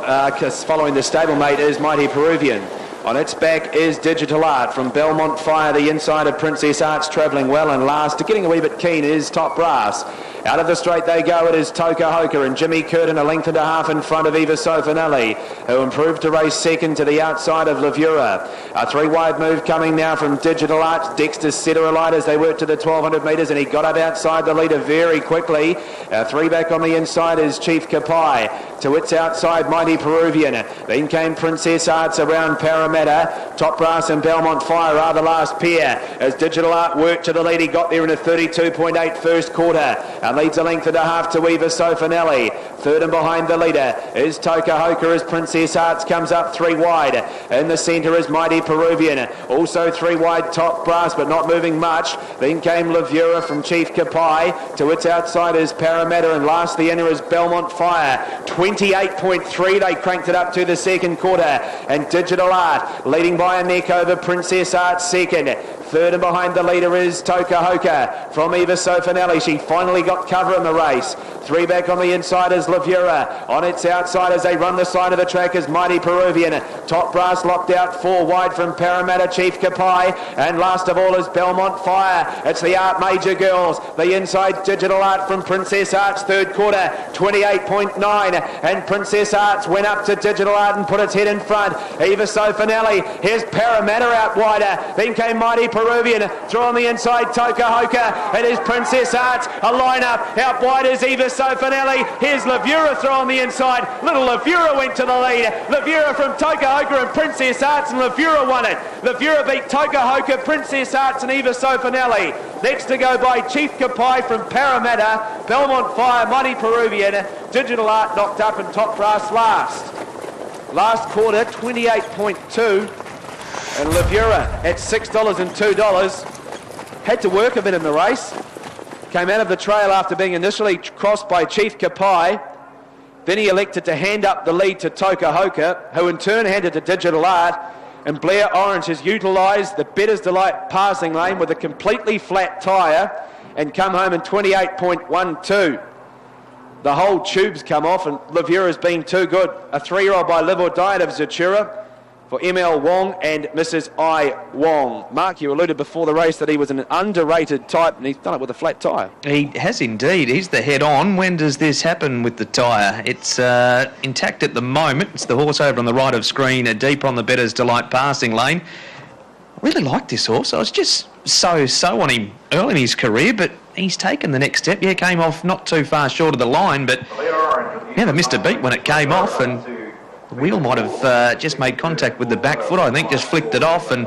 following the stablemate is Mighty Peruvian. On its back is Digital Art from Belmont Fire. The inside of Princess Arts travelling well, and last, getting a wee bit keen, is Top Brass. Out of the straight they go. It is Toka Hoka and Jimmy Curtin 1.5 lengths in front of Eva Sofinelli, who improved to race second to the outside of Lavura. A 3-wide move coming now from Digital Art. Dexter set her alight as they worked to the 1,200 metres, and he got up outside the leader very quickly. 3 back on the inside is Chief Kapai. To its outside, Mighty Peruvian. Then came Princess Arts around Parramatta. Top Brass and Belmont Fire are the last pair. As Digital Art worked to the lead, he got there in a 32.8 first quarter and leads 1.5 lengths to Eva Sofinelli. Third and behind the leader is Toka Hoka as Princess Arts comes up 3 wide. In the centre is Mighty Peruvian. Also 3 wide Top Brass, but not moving much. Then came Lavura from Chief Kapai. To its outside is Parramatta, and last the inner is Belmont Fire. 28.3, they cranked it up to the second quarter, and Digital Art leading by a neck over Princess Arts second. Third and behind the leader is Toka Hoka from Eva Sofinelli. She finally got cover in the race. 3 back on the inside is Lavura. On its outside as they run the side of the track is Mighty Peruvian. Top Brass locked out 4 wide from Parramatta, Chief Kapai. And last of all is Belmont Fire. It's the Art Major girls. The inside Digital Art from Princess Arts third quarter, 28.9. And Princess Arts went up to Digital Art and put its head in front. Eva Sofinelli. Here's Parramatta out wider. Then came Mighty Peruvian. Through on the inside Toka Hoka. It is Princess Arts. A lineup out wide is Eva Sofinelli. Here's Lavura Levura throw on the inside. Little Levura went to the lead. Levura from Tokahoka and Princess Arts, and Levura won it. Levura beat Tokahoka, Princess Arts and Eva Sofinelli. Next to go by Chief Kapai from Parramatta, Belmont Fire, Mighty Peruvian, Digital Art knocked up and Top Brass last. Last quarter, 28.2, and Levura at $6 and $2. Had to work a bit in the race. Came out of the trail after being initially crossed by Chief Kapai. Then he elected to hand up the lead to Tokahoka, who in turn handed to Digital Art. And Blair Orange has utilised the Better's Delight passing lane with a completely flat tyre and come home in 28.12. The whole tube's come off and Levura's been too good. A 3-year-old by Live or Die of Zatura for ML Wong and Mrs. I Wong. Mark, you alluded before the race that he was an underrated type, and he's done it with a flat tyre. He has indeed. He's the head-on. When does this happen with the tyre? It's intact at the moment. It's the horse over on the right of screen, deep on the Better's Delight passing lane. I really like this horse. I was just so on him early in his career, but he's taken the next step. Yeah, came off not too far short of the line, but never missed a beat when it came off, and the wheel might have just made contact with the back foot, I think, just flicked it off. And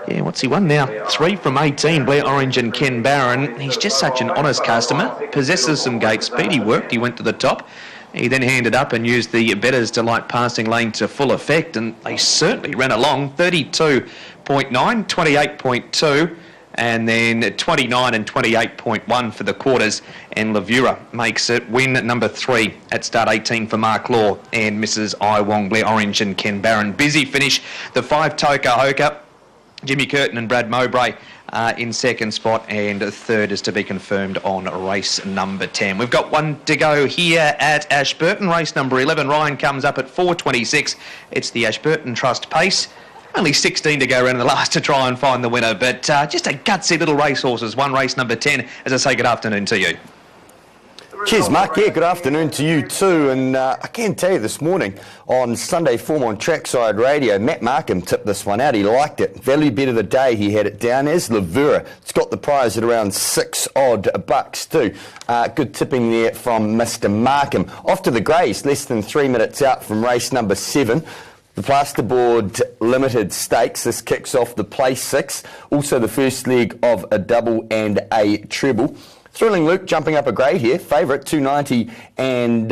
yeah, what's he won now? 3 from 18, Blair Orange and Ken Barron. He's just such an honest customer, possesses some gate speed. He worked, he went to the top. He then handed up and used the Better's Delight passing lane to full effect, and they certainly ran along. 32.9, 28.2. And then 29 and 28.1 for the quarters, and Levura makes it win number 3 at start 18 for Mark Law and Mrs. I Wong, Blair Orange and Ken Barron. Busy finish. The 5 Tokahoka, Jimmy Curtin and Brad Mowbray in second spot, and third is to be confirmed on race number 10. We've got one to go here at Ashburton. Race number 11, Ryan comes up at 4.26. It's the Ashburton Trust Pace. Only 16 to go around in the last to try and find the winner, but just a gutsy little racehorses. One race number 10. As I say, good afternoon to you. Cheers, Mark. Yeah, good afternoon to you too. And I can tell you this morning on Sunday form on Trackside Radio, Matt Markham tipped this one out. He liked it. Value bet of the day, he had it down as Levura. It's got the prize at around $6 odd too. Good tipping there from Mr. Markham. Off to the Greys, less than 3 minutes out from race number 7. The Plasterboard Limited Stakes. This kicks off the place 6. Also the first leg of a double and a treble. Thrilling Luke jumping up a grade here. Favourite $2.90 and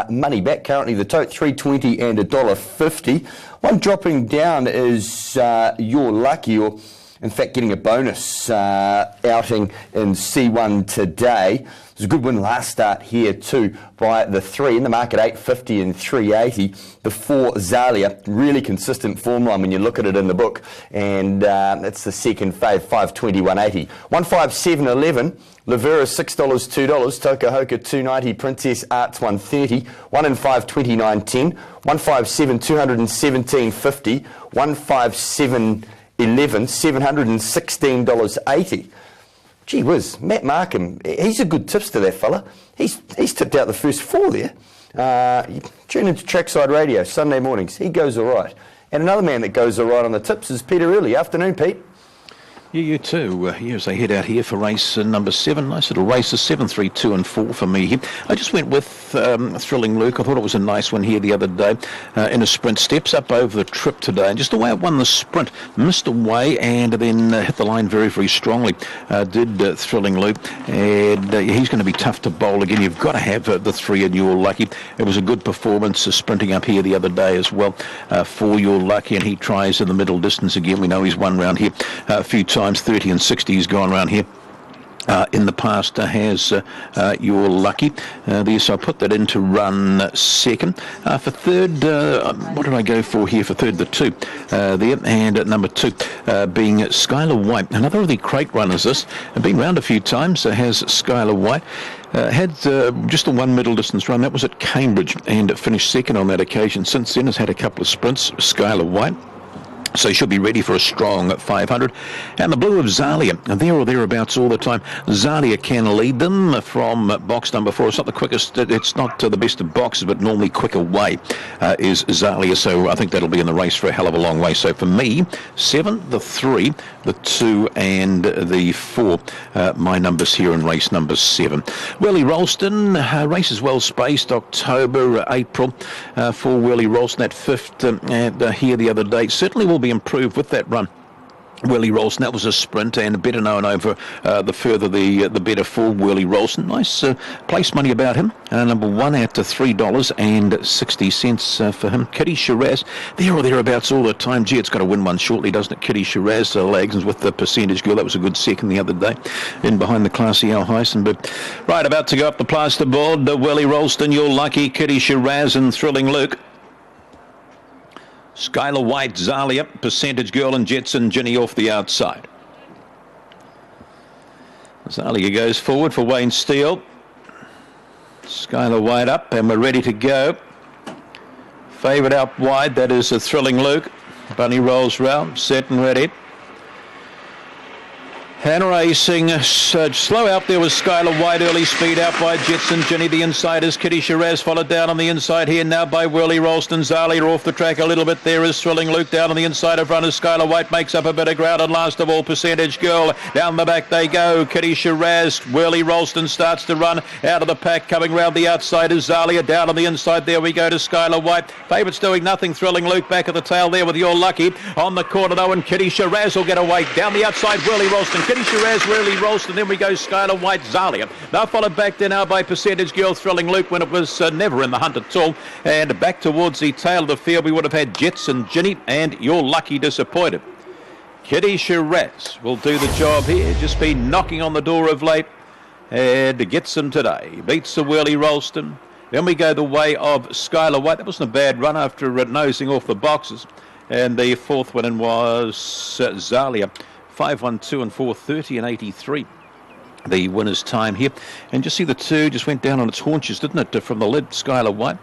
money back. Currently the tote $3.20 and $1.50. One dropping down is You're Lucky, or in fact getting a bonus outing in C1 today. It was a good win last start here too by the 3 in the market, $8.50 and $3.80. The 4 Zalia, really consistent form line when you look at it in the book, and it's the second fave, $5.20, $1.80. 157.11. Levura $6, $2. Tokahoka $2.90. Princess Arts $1.30. 1 and 5 $29.10. 157 $217.50. 157 11 $716.80. Gee whiz, Matt Markham, he's a good tipster, that fella. He's tipped out the first 4 there. Tune into Trackside Radio Sunday mornings. He goes all right. And another man that goes all right on the tips is Peter Early. Afternoon, Pete. Yeah, you too. Here's they head out here for race number 7. Nice little races, 7, 3, 2 and 4 for me here. I just went with Thrilling Luke. I thought it was a nice one here the other day in a sprint. Steps up over the trip today, and just the way it won the sprint, missed away and then hit the line very, very strongly. Did Thrilling Luke, and he's going to be tough to bowl again. You've got to have the 3 and You're Lucky. It was a good performance sprinting up here the other day as well for You're Lucky, and he tries in the middle distance again. We know he's won round here a few times, 30 and 60 he's gone around here. In the past has You're Lucky. So I put that in to run second. For third, what did I go for here for third? The 2 there, and at number 2 being Skylar White. Another of the crate runners, this. Been round a few times, has Skylar White. Had just a 1 middle distance run. That was at Cambridge, and finished second on that occasion. Since then has had a couple of sprints, Skylar White. So he should be ready for a strong 500. And the blue of Zalia, there or thereabouts all the time. Zalia can lead them from box number 4. It's not the quickest, it's not the best of boxes, but normally quick away is Zalia. So I think that'll be in the race for a hell of a long way. So for me, 7, the 3, the 2 and the 4, my numbers here in race number 7. Willie Ralston, race is well spaced, October, April for Willie Ralston. That 5th here the other day certainly will be improved with that run. Willie Ralston, that was a sprint, and better known over the further the better for Willie Ralston. Nice place money about him. Number 1 at $3.60 for him. Kitty Shiraz, there or thereabouts all the time. Gee, it's got to win one shortly, doesn't it? Kitty Shiraz lags with the Percentage Girl. That was a good second the other day in behind the classy Al Hyson. But right, about to go up the plasterboard. Willie Ralston, You're Lucky, Kitty Shiraz and Thrilling Luke. Skylar White, Zalia, Percentage Girl and Jetson Ginny off the outside. Zalia goes forward for Wayne Steele. Skylar White up and we're ready to go. Favourite out wide, that is a Thrilling Luke. Bunny rolls round, set and ready. And racing, slow out there was Skylar White, early speed out by Jetson Ginny. The inside is Kitty Shiraz, followed down on the inside here now by Willie Ralston. Zalia off the track a little bit. There is Thrilling Luke down on the inside of runners. Skylar White makes up a bit of ground, and last of all, Percentage Girl. Down the back they go. Kitty Shiraz, Willie Ralston starts to run out of the pack. Coming round the outside is Zalia. Down on the inside there we go to Skylar White. Favourites doing nothing. Thrilling Luke back at the tail there with You're Lucky. On the corner though, and Kitty Shiraz will get away. Down the outside, Willie Ralston. Kitty Shiraz, Willie Ralston, then we go Skylar White, Zalia. Now followed back there now by Percentage Girl, Thrilling Luke when it was never in the hunt at all. And back towards the tail of the field we would have had Jetson Ginny and You're Lucky disappointed. Kitty Shiraz will do the job here, just been knocking on the door of late and gets them today. Beats the Willie Ralston. Then we go the way of Skylar White. That wasn't a bad run after nosing off the boxes. And the 4th one in was Zalia. 5:12 and 4:30 and 83. The winner's time here. And just see the 2 just went down on its haunches, didn't it, from the lead, Skylar White.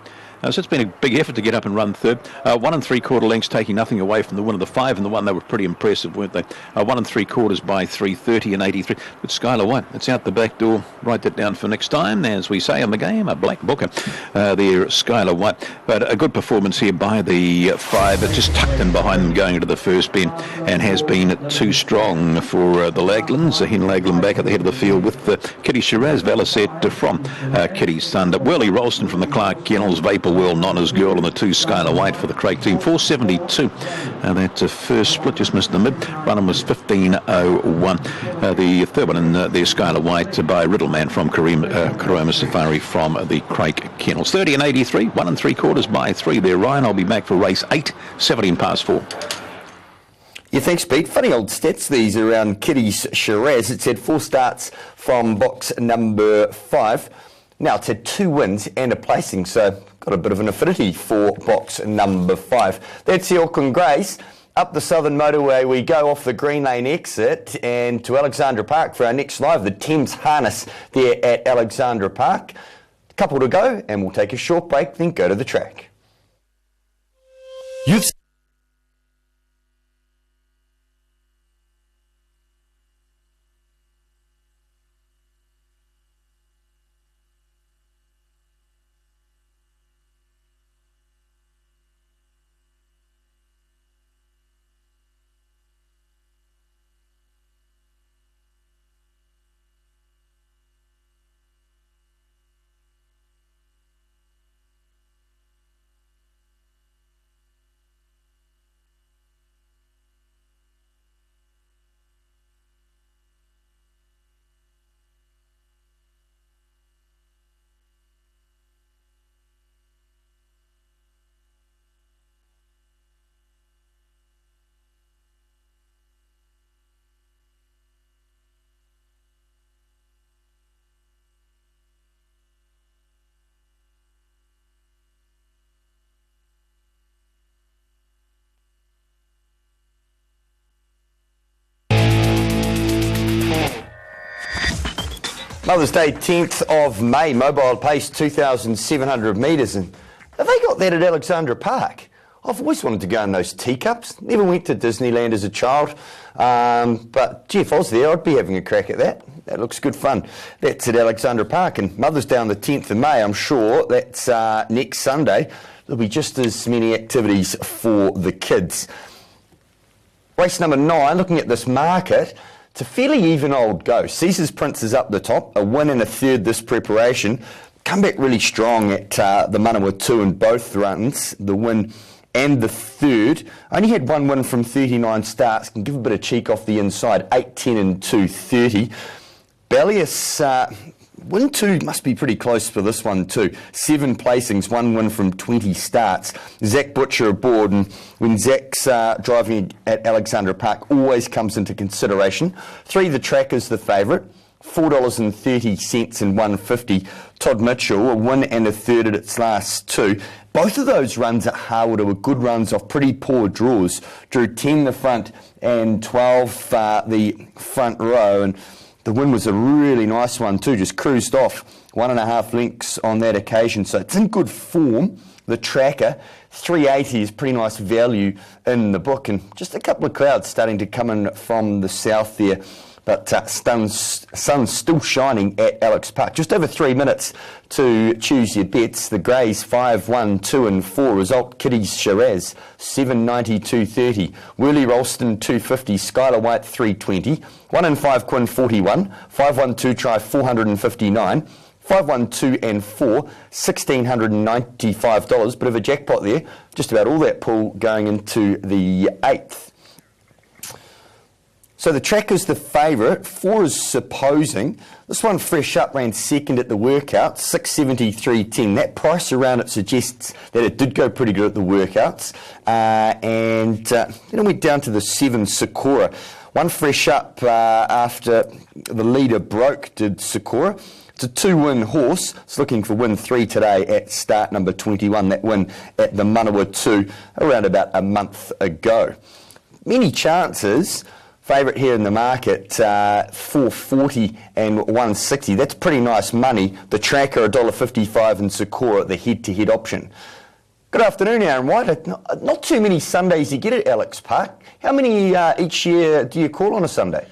So it's been a big effort to get up and run third. 1 3/4 lengths, taking nothing away from the winner. The 5 and the 1, they were pretty impressive, weren't they? 1 3/4 by 3:30 and 83. But Skylar White, it's out the back door. Write that down for next time. As we say on the game, a black booker there, Skylar White. But a good performance here by the 5. It just tucked in behind them going into the first bend and has been too strong for the Laglands. Hen Lagland back at the head of the field with Kitty Shiraz, Valicet from Kitty's Thunder. Willie Ralston from the Clark Kennels, Vapor World, Nonna's Girl, and the 2 Skylar White for the Craig team. 4:72. And that first split just missed the mid. Running was 15:01. The third one in there, Skylar White by Riddleman from Karoma Safari from the Craig Kennels. 30 and 83. 1 3/4 by 3 there, Ryan. I'll be back for race 8, 17 past 4. Yeah, thanks, Pete. Funny old stats these around Kitty's Shiraz. It's had 4 starts from box number 5. Now, it's had 2 wins and a placing, so got a bit of an affinity for box number 5. That's the Auckland Greys. Up the Southern Motorway we go off the Green Lane exit and to Alexandra Park for our next live, the Thames Harness there at Alexandra Park. A couple to go, and we'll take a short break, then go to the track. Mother's Day, 10th of May, mobile pace 2,700 metres. And have they got that at Alexandra Park? I've always wanted to go in those teacups. Never went to Disneyland as a child. But, gee, if I was there, I'd be having a crack at that. That looks good fun. That's at Alexandra Park. And Mother's Day on the 10th of May, I'm sure. That's next Sunday. There'll be just as many activities for the kids. Race number 9, looking at this market, it's a fairly even old go. Caesar's Prince is up the top, a win and a third this preparation. Come back really strong at the Manawa 2 in both runs, the win and the third. Only had one win from 39 starts, can give a bit of cheek off the inside, 8, 10 and 2, 30. Bellius, win 2 must be pretty close for this one too. 7 placings, 1 win from 20 starts. Zach Butcher aboard, and when Zach's driving at Alexandra Park, always comes into consideration. 3, the track is the favourite. $4.30 and $1.50. Todd Mitchell, a win and a third at its last 2. Both of those runs at Harwood were good runs off pretty poor draws. Drew 10 the front and 12 the front row, and the win was a really nice one too. Just cruised off 1.5 lengths on that occasion, so it's in good form. The tracker, 380 is pretty nice value in the book, and just a couple of clouds starting to come in from the south there. But sun's still shining at Alex Park. Just over 3 minutes to choose your bets. The Greys 5, 1, 2 and 4. Result Kitty's Shiraz 790, 230. Whirly Ralston 250. Skylar White 320. 1 and 5 Quinn 41. 512 try 459. 512 and 4, $1,695. Bit of a jackpot there. Just about all that pool going into the 8th. So the track is the favourite. 4 is Supposing. This one fresh up, ran second at the workout, 673.10. That price around it suggests that it did go pretty good at the workouts. Then it went down to the 7 Sakura. One fresh up after the leader broke, did Sakura. It's a 2-win horse. It's looking for win 3 today at start number 21. That win at the Manawa 2 around about a month ago. Many chances. Favourite here in the market, 440 and 160. That's pretty nice money. The tracker, $1.55, and Sakura, the head-to-head option. Good afternoon, Aaron White. Not too many Sundays you get at Alex Park. How many each year do you call on a Sunday?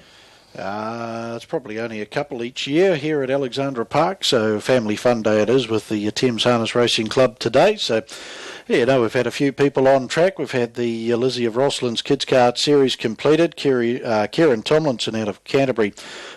It's probably only a couple each year here at Alexandra Park, so family fun day it is with the Thames Harness Racing Club today. So, yeah, we've had a few people on track. We've had the Lizzie of Rossland's Kids Kart Series completed. Kieran Tomlinson out of Canterbury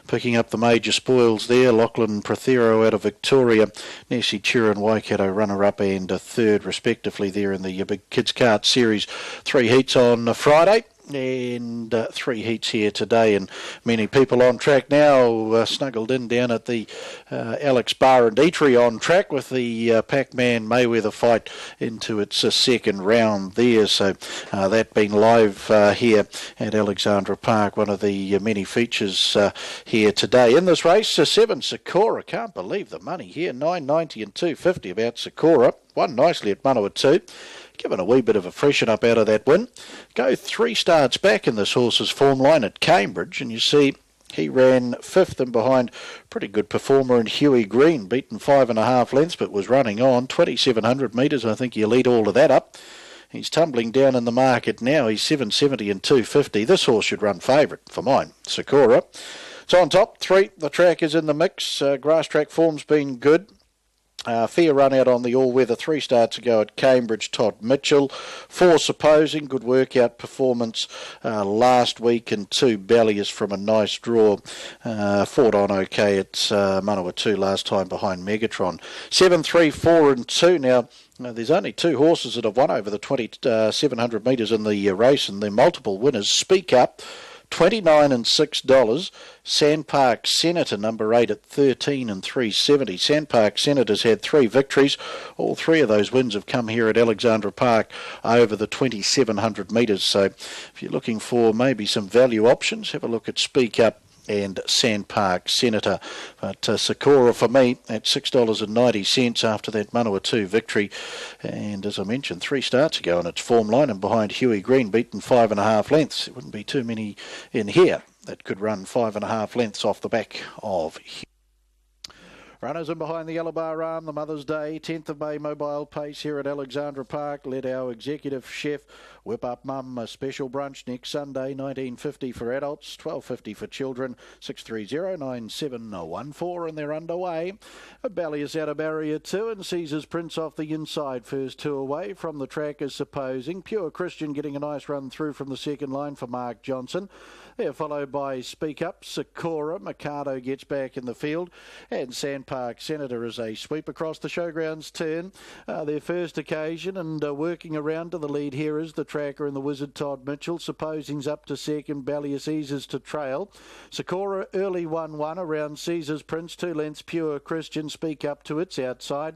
picking up the major spoils there. Lachlan Prothero out of Victoria. Nessie Turin Waikato runner-up and a third respectively there in the big Kids Kart Series. 3 heats on Friday. And 3 heats here today, and many people on track now, snuggled in down at the Alex Bar and Eatery on track with the Pac-Man Mayweather fight into its second round there. So that being live here at Alexandra Park, one of the many features here today. In this race, 7 Sakura, can't believe the money here, $9.90 and $2.50 about Sakura. Won nicely at Manawa 2. Given a wee bit of a freshen up out of that win. Go 3 starts back in this horse's form line at Cambridge, and you see he ran 5th and behind pretty good performer in Huey Green, beaten 5.5 lengths but was running on 2,700 metres. I think you lead all of that up. He's tumbling down in the market now. He's 770 and 250. This horse should run favourite for mine, Sakura. So on top, 3, the track is in the mix. Grass track form's been good. Fair run out on the all-weather 3 starts ago at Cambridge, Todd Mitchell. 4 Supposing, good workout performance last week, and 2 Bellius from a nice draw. Fought on okay at Manawa 2 last time behind Megatron. 7, 3, 4 and 2 now. There's only 2 horses that have won over the 2,700 metres in the race, and they're multiple winners. Speak Up, $29 and $6. Sandpark Senator, number 8 at 13 and 370. Sandpark Senator's had 3 victories. All 3 of those wins have come here at Alexandra Park over the 2,700 metres. So if you're looking for maybe some value options, have a look at Speak Up and Sandpark Senator. But Sakura for me at $6.90 after that Manawa 2 victory. And as I mentioned, 3 starts ago in its form line, and behind Huey Green, beaten 5.5 lengths. It wouldn't be too many in here that could run 5.5 lengths off the back of Huey. Runners in behind the yellow bar arm, the Mother's Day, 10th of May mobile pace here at Alexandra Park. Led our executive chef, Whip Up Mum, a special brunch next Sunday, $19.50 for adults, $12.50 for children, 630-9714, and they're underway. Bally's out of barrier 2 and Caesar's Prince off the inside. First two away from the track is Supposing. Pure Christian getting a nice run through from the second line for Mark Johnson. They're followed by Speak Up, Sakura. Mikado gets back in the field, and Sandpark Senator is a sweep across the showgrounds turn. Their first occasion, and working around to the lead here is the tracker and the wizard Todd Mitchell. Supposing's up to second, Ballius eases to trail. Sakura early 1-1 around Caesar's Prince, 2 lengths Pure Christian. Speak Up to its outside.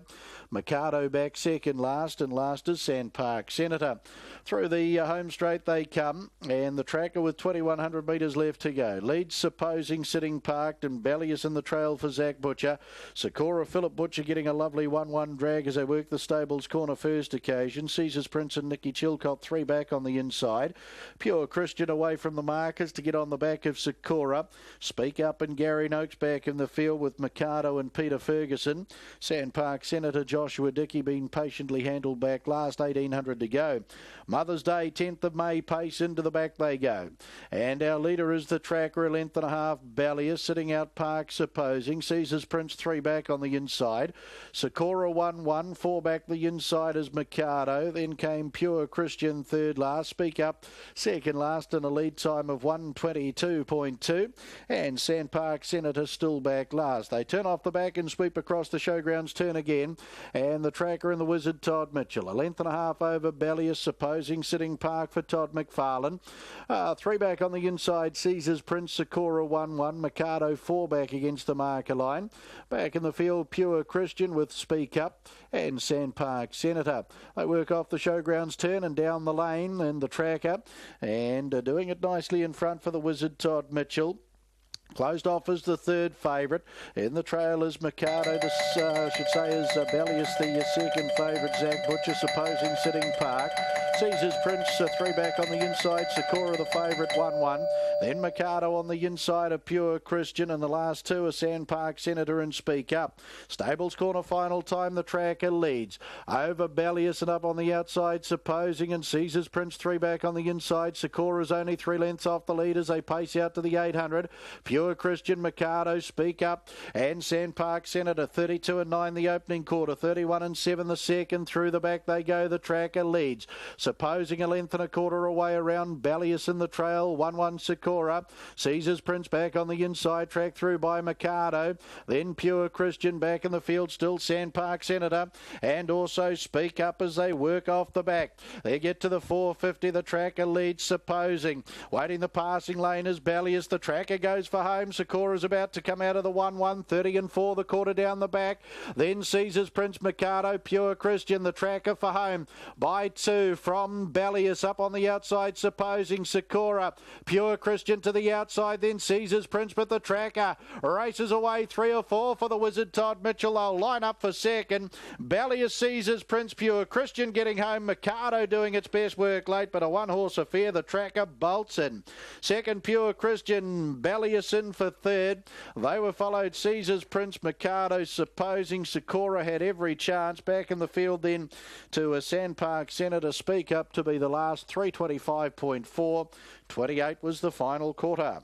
Mikado back second last, and last is Sandpark Senator. Through the home straight they come, and the tracker with 2,100 metres left to go. Leads Supposing sitting parked, and Ballius in the trail for Zach Butcher. Sakura Philip Butcher getting a lovely 1-1 drag as they work the stables corner first occasion. Caesar's Prince and Nicky Chilcott 3 back on the inside. Pure Christian away from the markers to get on the back of Sakura. Speak Up and Gary Noakes back in the field with Mikado and Peter Ferguson. Sandpark Senator Joshua Dickey being patiently handled back last, 1,800 to go. Mother's Day, 10th of May, pace into the back they go. And our leader is the tracker, a length and a half, Ballius, sitting out Park Supposing. Caesar's Prince 3 back on the inside. Sakura 1-1, 4 back the inside is Mikado. Then came Pure Christian third last. Speak Up second last, and a lead time of 1:22.2. And Sandpark Senator still back last. They turn off the back and sweep across the showgrounds turn again. And the tracker and the wizard Todd Mitchell. A length and a half over Ballius, Supposing sitting park for Todd McFarlane. 3 back on the inside, Caesar's Prince. Sakura 1-1. Mikado 4 back against the marker line. Back in the field, Pure Christian with Speak Up and Sandpark Senator. They work off the showgrounds turn and down the lane, and the tracker, and doing it nicely in front for the wizard Todd Mitchell. Closed off as the third favourite. In the trail is Mikado. This, I should say, is Ballius, the second favourite. Zach Butcher, Supposing sitting park. Caesar's Prince, 3 back on the inside. Sakura, the favourite, 1-1. Then Mikado on the inside of Pure Christian, and the last two are Sandpark Senator and Speak Up. Stables corner final time, the tracker leads. Over Ballius and up on the outside, Supposing, and Caesar's Prince 3 back on the inside. Sakura's only 3 lengths off the lead as they pace out to the 800. Pure Christian, Mikado, Speak Up, and Sandpark Senator. 32-9 the opening quarter, 31-7 the second. Through the back they go, the tracker leads. Supposing a length and a quarter away around Ballius in the trail, 1-1 Sakura. Caesar's Prince back on the inside, track through by Mikado. Then Pure Christian back in the field, still Sandpark Senator, and also Speak Up as they work off the back. They get to the 450, the tracker leads Supposing. Waiting the passing lane is Ballius, the tracker goes for home. Sakura's about to come out of the 1-1, 30-4 the quarter down the back. Then Caesar's Prince, Mikado, Pure Christian, the tracker for home. By 2 from Ballius up on the outside, Supposing, Sakura, Pure Christian to the outside, then Caesar's Prince, but the tracker races away 3 or 4 for the wizard Todd Mitchell. They'll line up for second. Ballius, Caesar's Prince, Pure Christian getting home. Mikado doing its best work late, but a 1-horse affair. The tracker bolts in. Second, Pure Christian, Ballius in for third. They were followed Caesar's Prince, Mikado, Supposing. Sakura had every chance. Back in the field then to a Sandpark Senator. Speak Up to be the last, 325.4. 28 was the final quarter.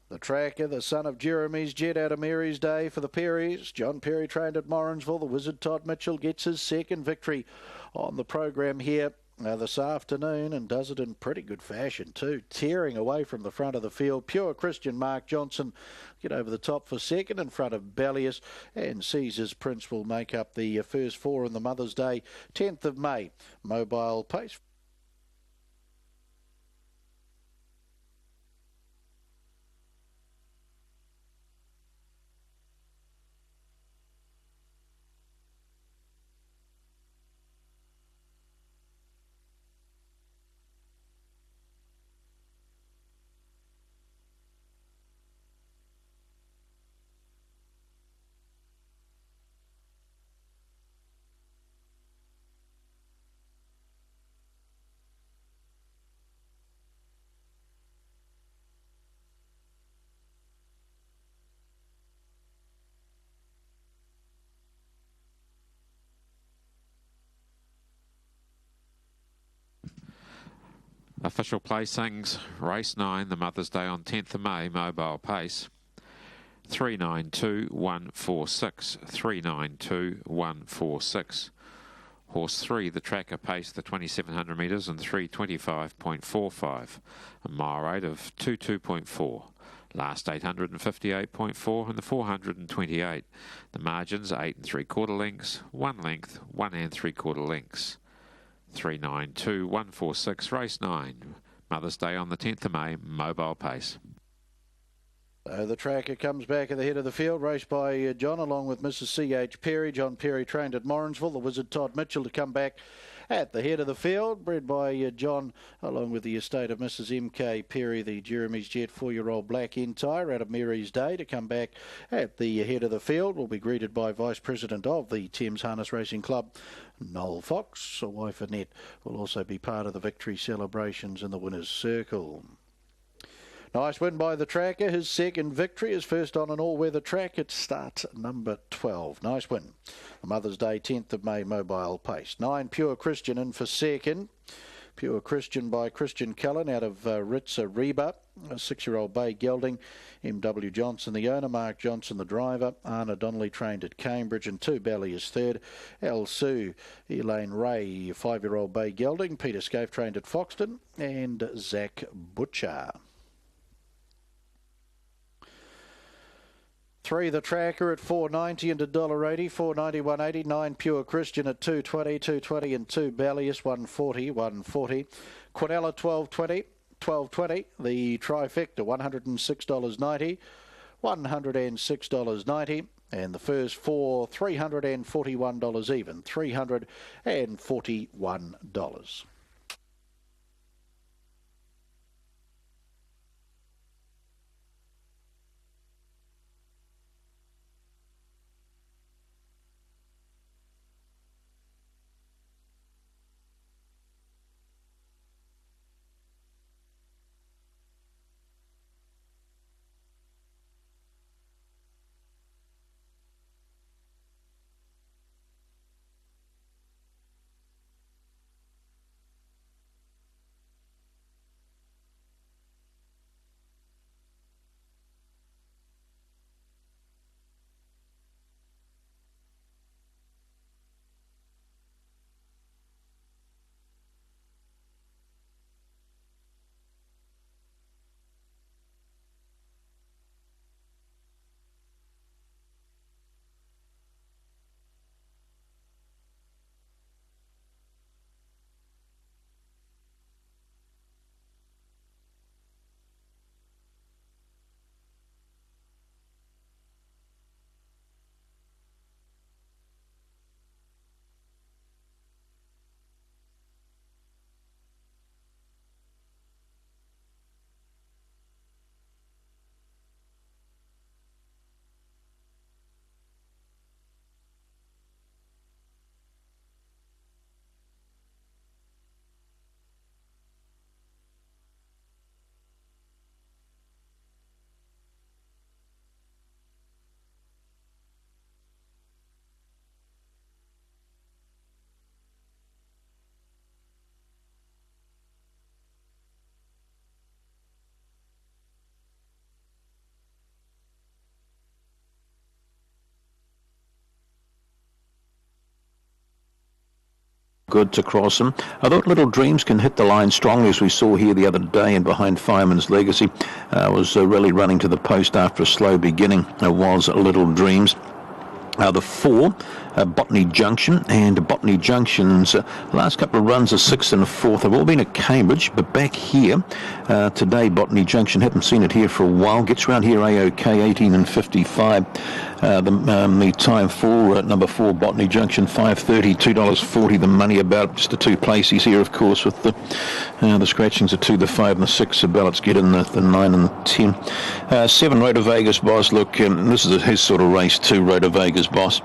The tracker, the son of Jeremy's jet out of Mary's Day for the Perrys. John Perry trained at Morrinsville. The wizard Todd Mitchell gets his second victory on the program here this afternoon, and does it in pretty good fashion too, tearing away from the front of the field. Pure Christian, Mark Johnson get over the top for second in front of Ballius, and Caesar's Prince will make up the first 4 in the Mother's Day, 10th of May mobile pace. Official placings, race 9, the Mother's Day on 10th of May, mobile pace, 392.146, 392.146. Horse 3, the tracker, paced the 2,700 metres in 325.45, a mile rate of 22.4. Last 858.4 and the 428. The margins 8 3/4 lengths, 1 length, 1 3/4 lengths. 392.146, race 9. Mother's Day on the 10th of May, mobile pace. The tracker comes back at the head of the field, raced by John along with Mrs. C.H. Perry. John Perry trained at Morrinsville. The Wizard Todd Mitchell to come back at the head of the field, bred by John along with the estate of Mrs. M.K. Perry, the Jeremy's Jet 4-year-old black entire out of Mary's Day, to come back at the head of the field. Will be greeted by Vice President of the Thames Harness Racing Club, Noel Fox. Wife Annette will also be part of the victory celebrations in the winner's circle. Nice win by the tracker. His second victory is first on an all-weather track. It starts number 12. Nice win. The Mother's Day 10th of May mobile pace. 9 Pure Christian in for second. Pure Christian by Christian Cullen out of Ritza Reba. A 6-year-old bay gelding. M.W. Johnson the owner. Mark Johnson the driver. Anna Donnelly trained at Cambridge. And 2 Bally is third. El Sue, Elaine Ray, 5-year-old bay gelding. Peter Scaife trained at Foxton. And Zach Butcher. 3 the tracker at $4.90 and $1.80, $4.90, $1.80. 9 Pure Christian at $2.20, $2.20 and 2 Ballius, $1.40, $1.40. Quinella $12.20, $12.20. The trifecta $106.90, $106.90. And the first 4 $341 even, $341. Good to cross them. I thought Little Dreams can hit the line strongly, as we saw here the other day, and behind Fireman's Legacy was really running to the post after a slow beginning. Was Little Dreams. The 4, Botany Junction, and Botany Junction's last couple of runs are 6th and 4th. They've all been at Cambridge, but back here today, Botany Junction, haven't seen it here for a while, gets around here A-OK, 18 and 55. The time for number 4, Botany Junction, $5.30, $2.40 the money about. Just the 2 places here, of course, with the scratchings of 2, the 5 and the 6. The ballots get in the 9 and the 10. 7, Rota Vegas Boss. Look, this is his sort of race too, Rota Vegas Boss.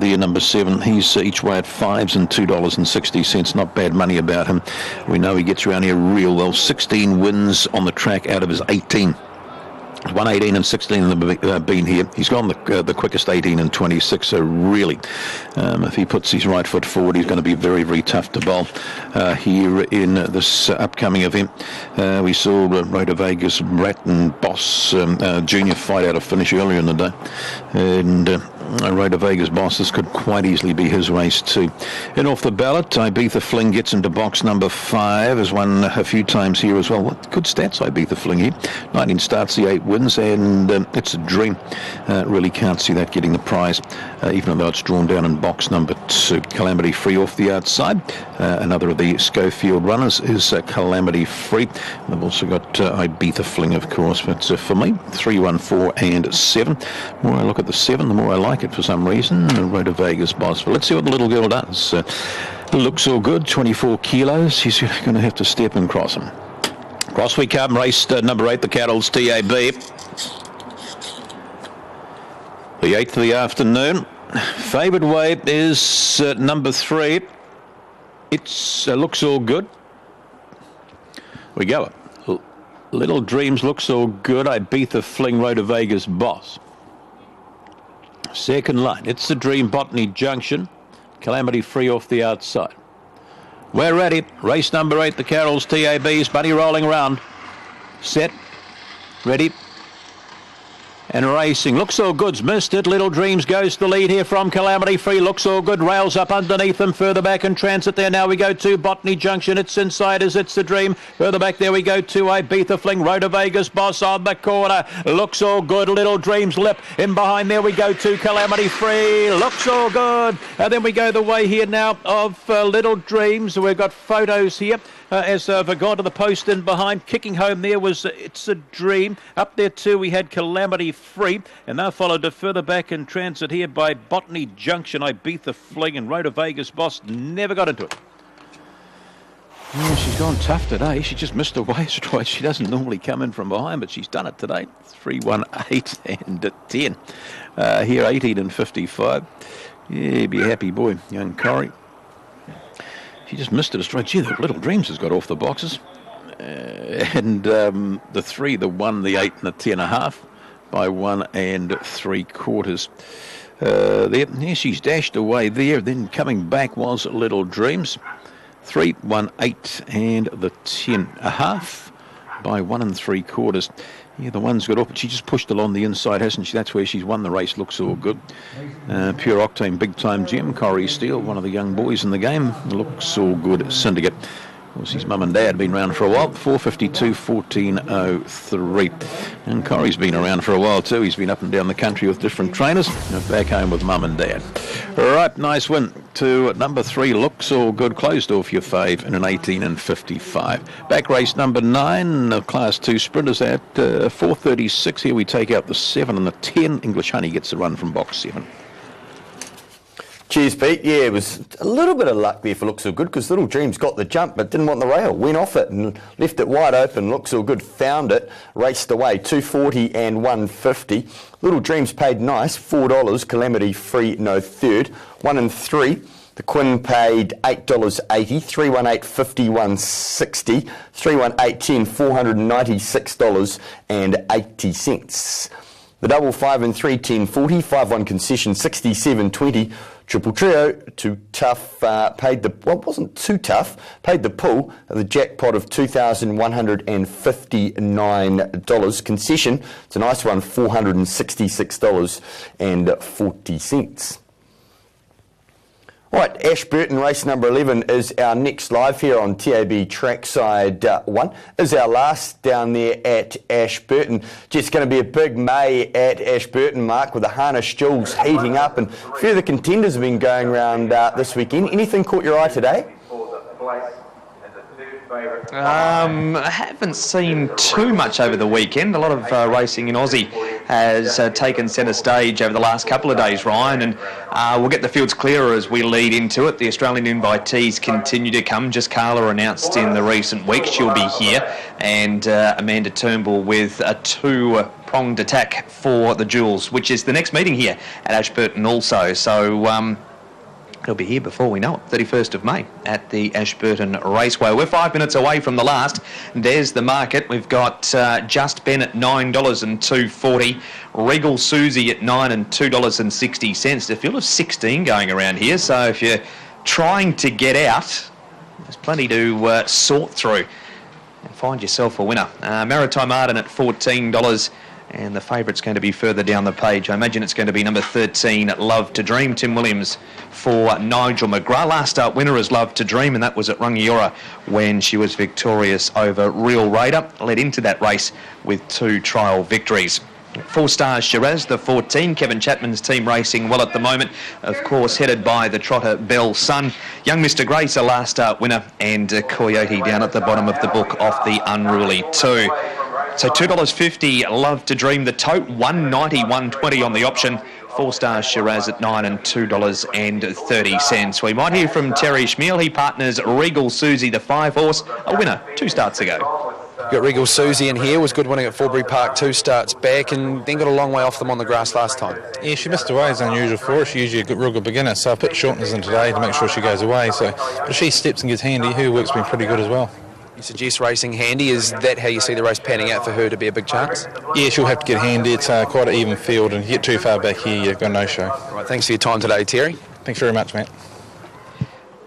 The number 7, he's each way at $5 and $2.60. Not bad money about him. We know he gets around here real well. 16 wins on the track out of his 18. 1:18 and 16 in the bean here. He's gone the quickest 18 and 26, so really, if he puts his right foot forward, he's going to be very, very tough to bowl here in this upcoming event. We saw Rhoda Vegas, Bratton, Boss Junior fight out a finish earlier in the day, and Rhoda Vegas Boss, this could quite easily be his race too. And off the ballot, Ibiza Fling gets into box number 5, has won a few times here as well. What good stats Ibiza Fling here. 19 starts, the 8 wins, and it's a dream. Really can't see that getting the prize, even though it's drawn down in box number 2. Calamity Free off the outside. Another of the Schofield runners is Calamity Free. They've also got Ibiza Fling, of course, but for me, 3, 1, 4 and 7. The more I look at the 7, the more I like it for some reason. Rhoda Vegas Boss. But let's see what the little girl does. Looks all good, 24 kilos. She's going to have to step and cross him. Cross we come, race number 8, the Cattles TAB. The 8th of the afternoon. Favoured way is number 3. It looks all good. We go. Little Dreams looks all good. Ibiza Fling, Rhoda Vegas Boss. Second line, It's the Dream, Botany Junction. Calamity Free off the outside. We're ready. Race number 8, the Carroll's TAB's. Bunny rolling around. Set. Ready. And racing. Looks all good's missed it. Little Dreams goes to the lead here from Calamity Free. Looks all good. Rails up underneath them. Further back in transit there. Now we go to Botany Junction. It's inside as It's the Dream. Further back there we go to Ibiza Fling. Rhoda Vegas Boss on the corner. Looks all good. Little Dreams lip. In behind there we go to Calamity Free. Looks all good. And then we go the way here now of Little Dreams. We've got photos here. As they've gone to the post in behind. Kicking home there was It's a Dream. Up there too we had Calamity Free. And now followed to further back in transit here by Botany Junction, Ibiza Fling, and Rhoda Vegas Boss never got into it. Oh, she's gone tough today. She just missed her way stride. She doesn't normally come in from behind, but she's done it today. 3, 1, 8 and 10. Here 18 and 55. Yeah, be a happy boy, young Corrie. She just missed it a straight. Gee, the Little Dreams has got off the boxes. And the 3, the 1, the 8 and the 10.5 by 1 3/4. There she's dashed away there. Then coming back was Little Dreams. 3, 1, 8 and the 10.5 by 1 3/4. Yeah, the one's got off, but she just pushed along the inside, hasn't she? That's where she's won the race. Looks all good. Pure Octane, big time Jim. Corrie Steele, one of the young boys in the game. Looks all good. Syndicate. Of course, his mum and dad been around for a while. 4:52, 14:03. And Corrie's been around for a while too. He's been up and down the country with different trainers. Back home with mum and dad. All right, nice win to number 3. Looks all good. Closed off your fave in an 18 and 55. Back race number 9 of Class 2 sprinters at 4:36. Here we take out the 7 and the 10. English Honey gets the run from box 7. Cheers, Pete. Yeah, it was a little bit of luck there for Looks So Good because Little Dreams got the jump but didn't want the rail. Went off it and left it wide open. Looks So Good found it, raced away, 240 and 150. Little Dreams paid nice, $4. Calamity Free, no third. 1 3. The Quinn paid $8.80, 318 51.60, 318 10, $496.80. The double 5 and 3, 10.40, 5-1 concession, 67.20. Triple trio, too tough, paid the, well, it wasn't too tough, paid the pull of the jackpot of $2,159. Concession, it's a nice one, $466.40. All right, Ashburton race number 11 is our next live here on TAB Trackside 1. Is our last down there at Ashburton. Just going to be a big May at Ashburton, Mark, with the harness jewels heating up, and a few of the contenders have been going around this weekend. Anything caught your eye today? I haven't seen too much over the weekend. A lot of racing in Aussie has taken centre stage over the last couple of days, Ryan, and we'll get the fields clearer as we lead into it. The Australian invitees continue to come. Just Carla announced in the recent week she'll be here, and Amanda Turnbull with a two-pronged attack for the Jewels, which is the next meeting here at Ashburton also. So He'll be here before we know it, 31st of May at the Ashburton Raceway. We're 5 minutes away from the last. There's the market. We've got Just Ben at $9 and $2.40. Regal Susie at $9 and $2.60. A field of 16 going around here, so if you're trying to get out, there's plenty to sort through and find yourself a winner. Maritime Arden at $14. And the favourite's going to be further down the page. I imagine it's going to be number 13, Love to Dream. Tim Williams for Nigel McGrath. Last start winner is Love to Dream, and that was at Rangiora when she was victorious over Real Raider. Led into that race with 2 trial victories. 4 Stars Shiraz, the 14. Kevin Chapman's team racing well at the moment. Of course, headed by the trotter Bell Sun. Young Mr Grace, a last start winner, and Coyote down at the bottom of the book off the Unruly 2. So $2.50, Love to Dream the tote, $1.90, $1.20 on the option. 4 Stars Shiraz at $9 and $2.30. We might hear from Terry Schmiel. He partners Regal Susie, the 5 horse, a winner 2 starts ago. Got Regal Susie in here, was good winning at Forbury Park 2 starts back, and then got a long way off them on the grass last time. Yeah, she missed away, it's unusual for her. She's usually a real good beginner, so I put shorteners in today to make sure she goes away. So if she steps and gets handy, her work's been pretty good as well. You suggest racing handy. Is that how you see the race panning out for her to be a big chance? Yeah, she'll have to get handy. It's quite an even field, and if you get too far back here, you've got no show. Right, thanks for your time today, Terry. Thanks very much, mate.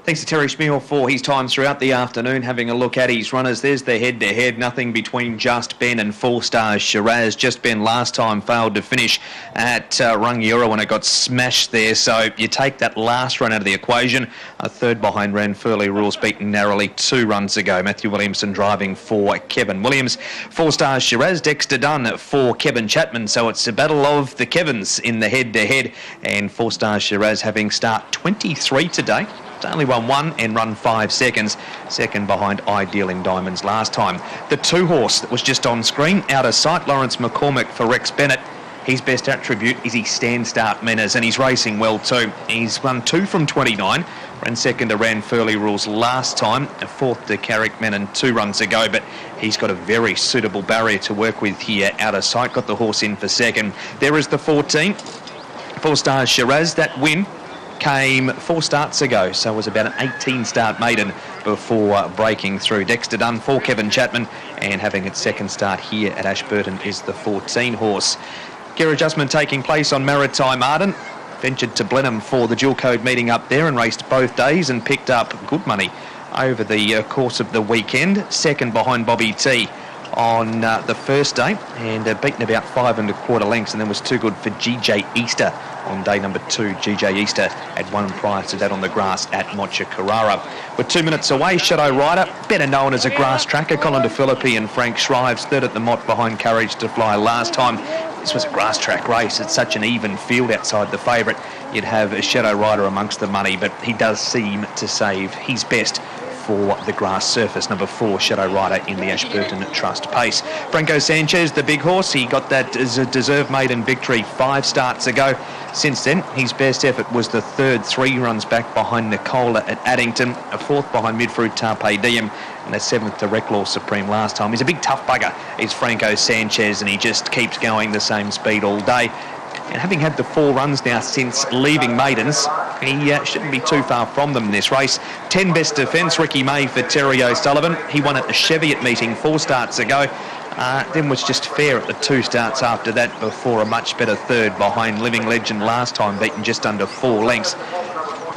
Thanks to Terry Schmiel for his time throughout the afternoon, having a look at his runners. There's the head-to-head, nothing between Just Ben and 4 Stars Shiraz. Just Ben last time failed to finish at Rangiora when it got smashed there, so you take that last run out of the equation. A third behind Ranfurly Rules, beaten narrowly 2 runs ago. Matthew Williamson driving for Kevin Williams. 4 Stars Shiraz, Dexter Dunn for Kevin Chapman, so it's a battle of the Kevins in the head-to-head, and 4 Stars Shiraz having start 23 today. Only won 1 and run 5 seconds. Second behind Idealing Diamonds last time. The 2 horse that was just on screen, out of sight, Lawrence McCormick for Rex Bennett. His best attribute is his stand-start manners, and he's racing well too. He's run 2 from 29. Ran second to Ranfurly Rules last time, a 4th to Carrick Menon 2 runs ago, but he's got a very suitable barrier to work with here out of sight. Got the horse in for second. There is the 14. 4 Stars Shiraz, that win came 4 starts ago, so it was about an 18-start maiden before breaking through. Dexter Dunn for Kevin Chapman, and having its second start here at Ashburton is the 14 horse. Gear adjustment taking place on Maritime Arden. Ventured to Blenheim for the dual code meeting up there and raced both days and picked up good money over the course of the weekend. Second behind Bobby T on the first day, and beaten about 5 1/4 lengths, and then was too good for GJ Easter on day number 2. GJ Easter had won prior to that on the grass at Mocha Carrara. We're 2 minutes away. Shadow Rider, better known as a grass tracker, Colin DeFilippi and Frank Shrives, third at the Mott behind Courage to Fly last time. This was a grass track race. It's such an even field outside the favourite. You'd have a Shadow Rider amongst the money, but he does seem to save his best for the grass surface. Number 4, Shadow Rider in the Ashburton Trust Pace. Franco Sanchez, the big horse, he got that as a deserved maiden victory 5 starts ago. Since then, his best effort was the 3rd, 3 runs back behind Nicola at Addington, a 4th behind Midfruit Tarpe Diem, and a 7th to Reclaw Supreme last time. He's a big tough bugger, is Franco Sanchez, and he just keeps going the same speed all day. And having had the 4 runs now since leaving maidens, he shouldn't be too far from them in this race. 10 best defence, Ricky May for Terry O'Sullivan. He won at the Cheviot meeting 4 starts ago. Then was just fair at the 2 starts after that before a much better third behind Living Legend last time, beaten just under 4 lengths.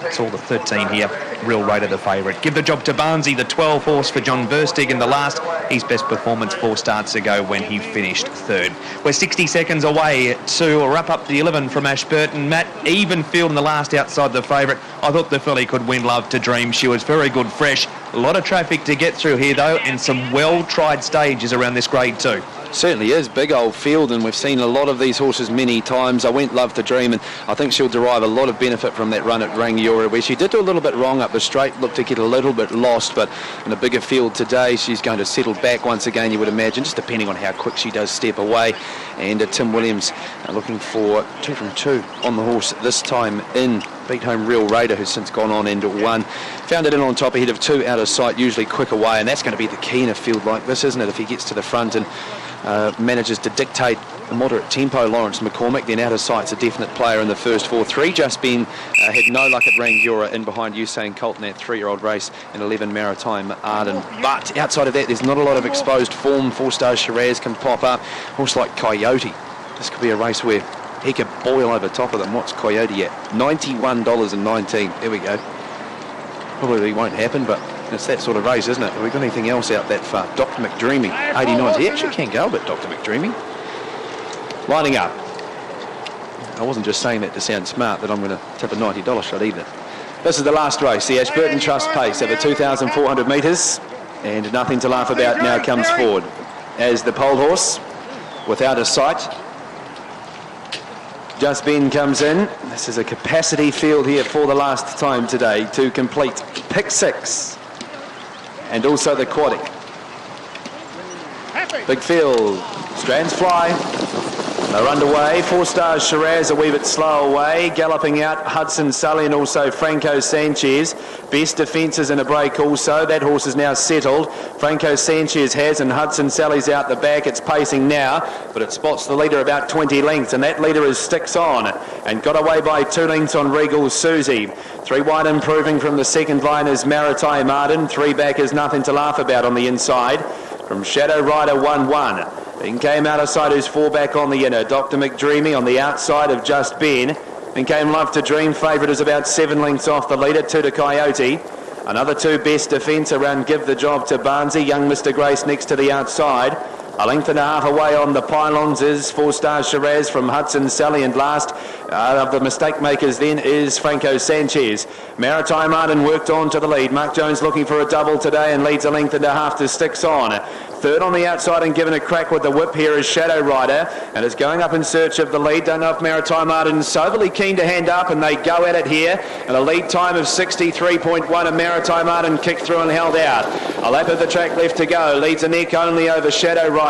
It's all the 13 here. Real Raider the favourite. Give the job to Barnsey, the 12 horse for John Verstig in the last. His best performance 4 starts ago when he finished 3rd. We're 60 seconds away to wrap up the 11 from Ashburton. Matt, even field in the last outside the favourite. I thought the filly could win Love to Dream. She was very good fresh. A lot of traffic to get through here though, and some well-tried stages around this grade too. Certainly is, big old field, and we've seen a lot of these horses many times. I went Love to Dream, and I think she'll derive a lot of benefit from that run at Rangiora, where she did do a little bit wrong up the straight, looked to get a little bit lost, but in a bigger field today she's going to settle back once again, you would imagine, just depending on how quick she does step away. And Tim Williams looking for 2 from 2 on the horse this time in beat home Real Raider, who's since gone on and won. Found it in on top ahead of 2 out of sight, usually quick away, and that's going to be the key in a field like this, isn't it? If he gets to the front and manages to dictate a moderate tempo, Lawrence McCormick, then out of sight's a definite player in the first 4. 3 Just Been had no luck at Rangiora in behind Usain Colt in that 3-year-old race, and 11 Maritime Arden. But outside of that, there's not a lot of exposed form. 4 Stars Shiraz can pop up. Also like Coyote. This could be a race where he could boil over top of them. What's Coyote at? $91.19. There we go. Probably won't happen, but it's that sort of race, isn't it? Have we got anything else out that far? Dr. McDreamy, 89. He actually can go a bit, Dr. McDreamy. Lining up. I wasn't just saying that to sound smart, that I'm going to tip a $90 shot either. This is the last race, the Ashburton Trust Pace over 2,400 metres, and Nothing to Laugh About now comes forward as the pole horse without a sight. Just Ben comes in. This is a capacity field here for the last time today to complete pick 6 and also the quaddy. Big field, strands fly. They're underway. 4 Stars Shiraz a wee bit slow away. Galloping out Hudson Sully and also Franco Sanchez. Best defences in a break also. That horse is now settled. Franco Sanchez has, and Hudson Sally's out the back. It's pacing now, but it spots the leader about 20 lengths, and that leader is Sticks On and got away by 2 lengths on Regal Susie. 3 wide improving from the second line is Maritime Arden. 3 back is Nothing to Laugh About on the inside. From Shadow Rider 1-1. Then came out of sight, who's 4 back on the inner. Dr. McDreamy on the outside of Just Ben. Then came Love to Dream. Favourite is about 7 lengths off the leader. 2 to Coyote. Another 2 best defence around Give the Job to Barnesy. Young Mr. Grace next to the outside. A length and a half away on the pylons is 4 Stars Shiraz from Hudson Sally, and last of the mistake makers then is Franco Sanchez. Maritime Arden worked on to the lead. Mark Jones looking for a double today and leads a length and a half to Sticks On. Third on the outside and given a crack with the whip here is Shadow Rider, and is going up in search of the lead. Don't know if Maritime Arden's overly keen to hand up, and they go at it here. And a lead time of 63.1, and Maritime Arden kicked through and held out. A lap of the track left to go. Leads a neck only over Shadow Rider.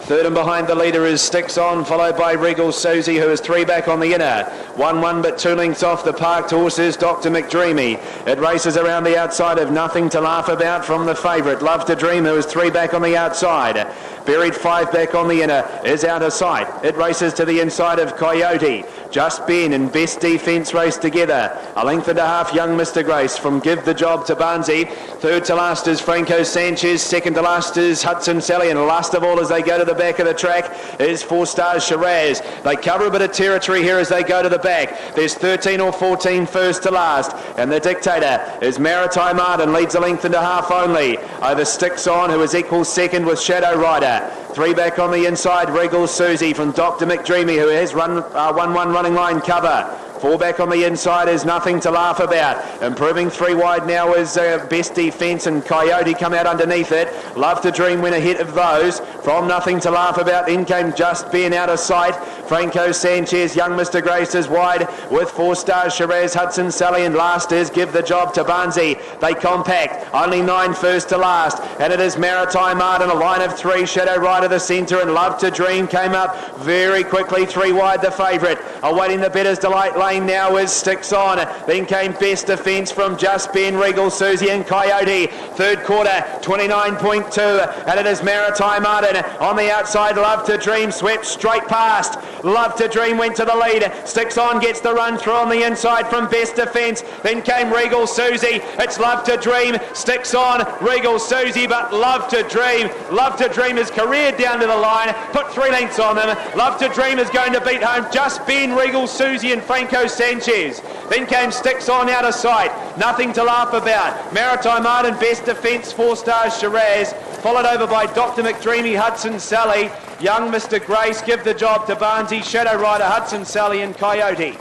Third and behind the leader is Sticks On, followed by Regal Susie, who is 3 back on the inner. 1-1 but 2 lengths off the parked horses, Dr. McDreamy. It races around the outside of Nothing to Laugh About from the favourite, Love to Dream, who is 3 back on the outside. Buried 5 back on the inner is out of sight. It races to the inside of Coyote. Just Ben and Best Defence race together. A length and a half, Young Mr. Grace from Give the Job to Barnesy. Third to last is Franco Sanchez. Second to last is Hudson Sally. And last of all, as they go to the back of the track, is 4 Stars Shiraz. They cover a bit of territory here as they go to the back. There's 13 or 14 first to last. And the dictator is Maritime Arden. Leads a length and a half only over Sticks On, who is equal second with Shadow Rider. 3 back on the inside, Regal Susie from Dr. McDreamy, who has 1-1 running line cover. 4 back on the inside is Nothing to Laugh About. Improving 3 wide now is Best Defence, and Coyote come out underneath it. Love to Dream went ahead of those. From Nothing to Laugh About, then came Just Ben out of sight. Franco Sanchez, Young Mr. Grace is wide with 4 Stars Shiraz, Hudson Sally, and last is Give the Job to Barnesy. They compact, only 9 first to last, and it is Maritime Arden, a line of 3, Shadow Rider the centre, and Love to Dream came up very quickly, 3 wide the favourite. Awaiting the Better's Delight lane now is Sticks On. Then came Best Defence from Just Ben, Regal Susie and Coyote. Third quarter, 29.2, and it is Maritime Arden on the outside. Love to Dream swept straight past. Love to Dream went to the lead. Sticks On gets the run through on the inside from Best Defence. Then came Regal Susie. It's Love to Dream, Sticks On, Regal Susie, but Love to Dream. Love to Dream is careered down to the line, put 3 lengths on them. Love to Dream is going to beat home Just Ben, Regal Susie and Franco Sanchez. Then came Sticks On out of sight. Nothing to Laugh About. Maritime Arden, Best Defence, 4 Stars Shiraz, followed over by Dr. McDreamy, Hudson Sally, Young Mr. Grace, Give the Job to Barnesy, Shadow Rider, Hudson Sally and Coyote.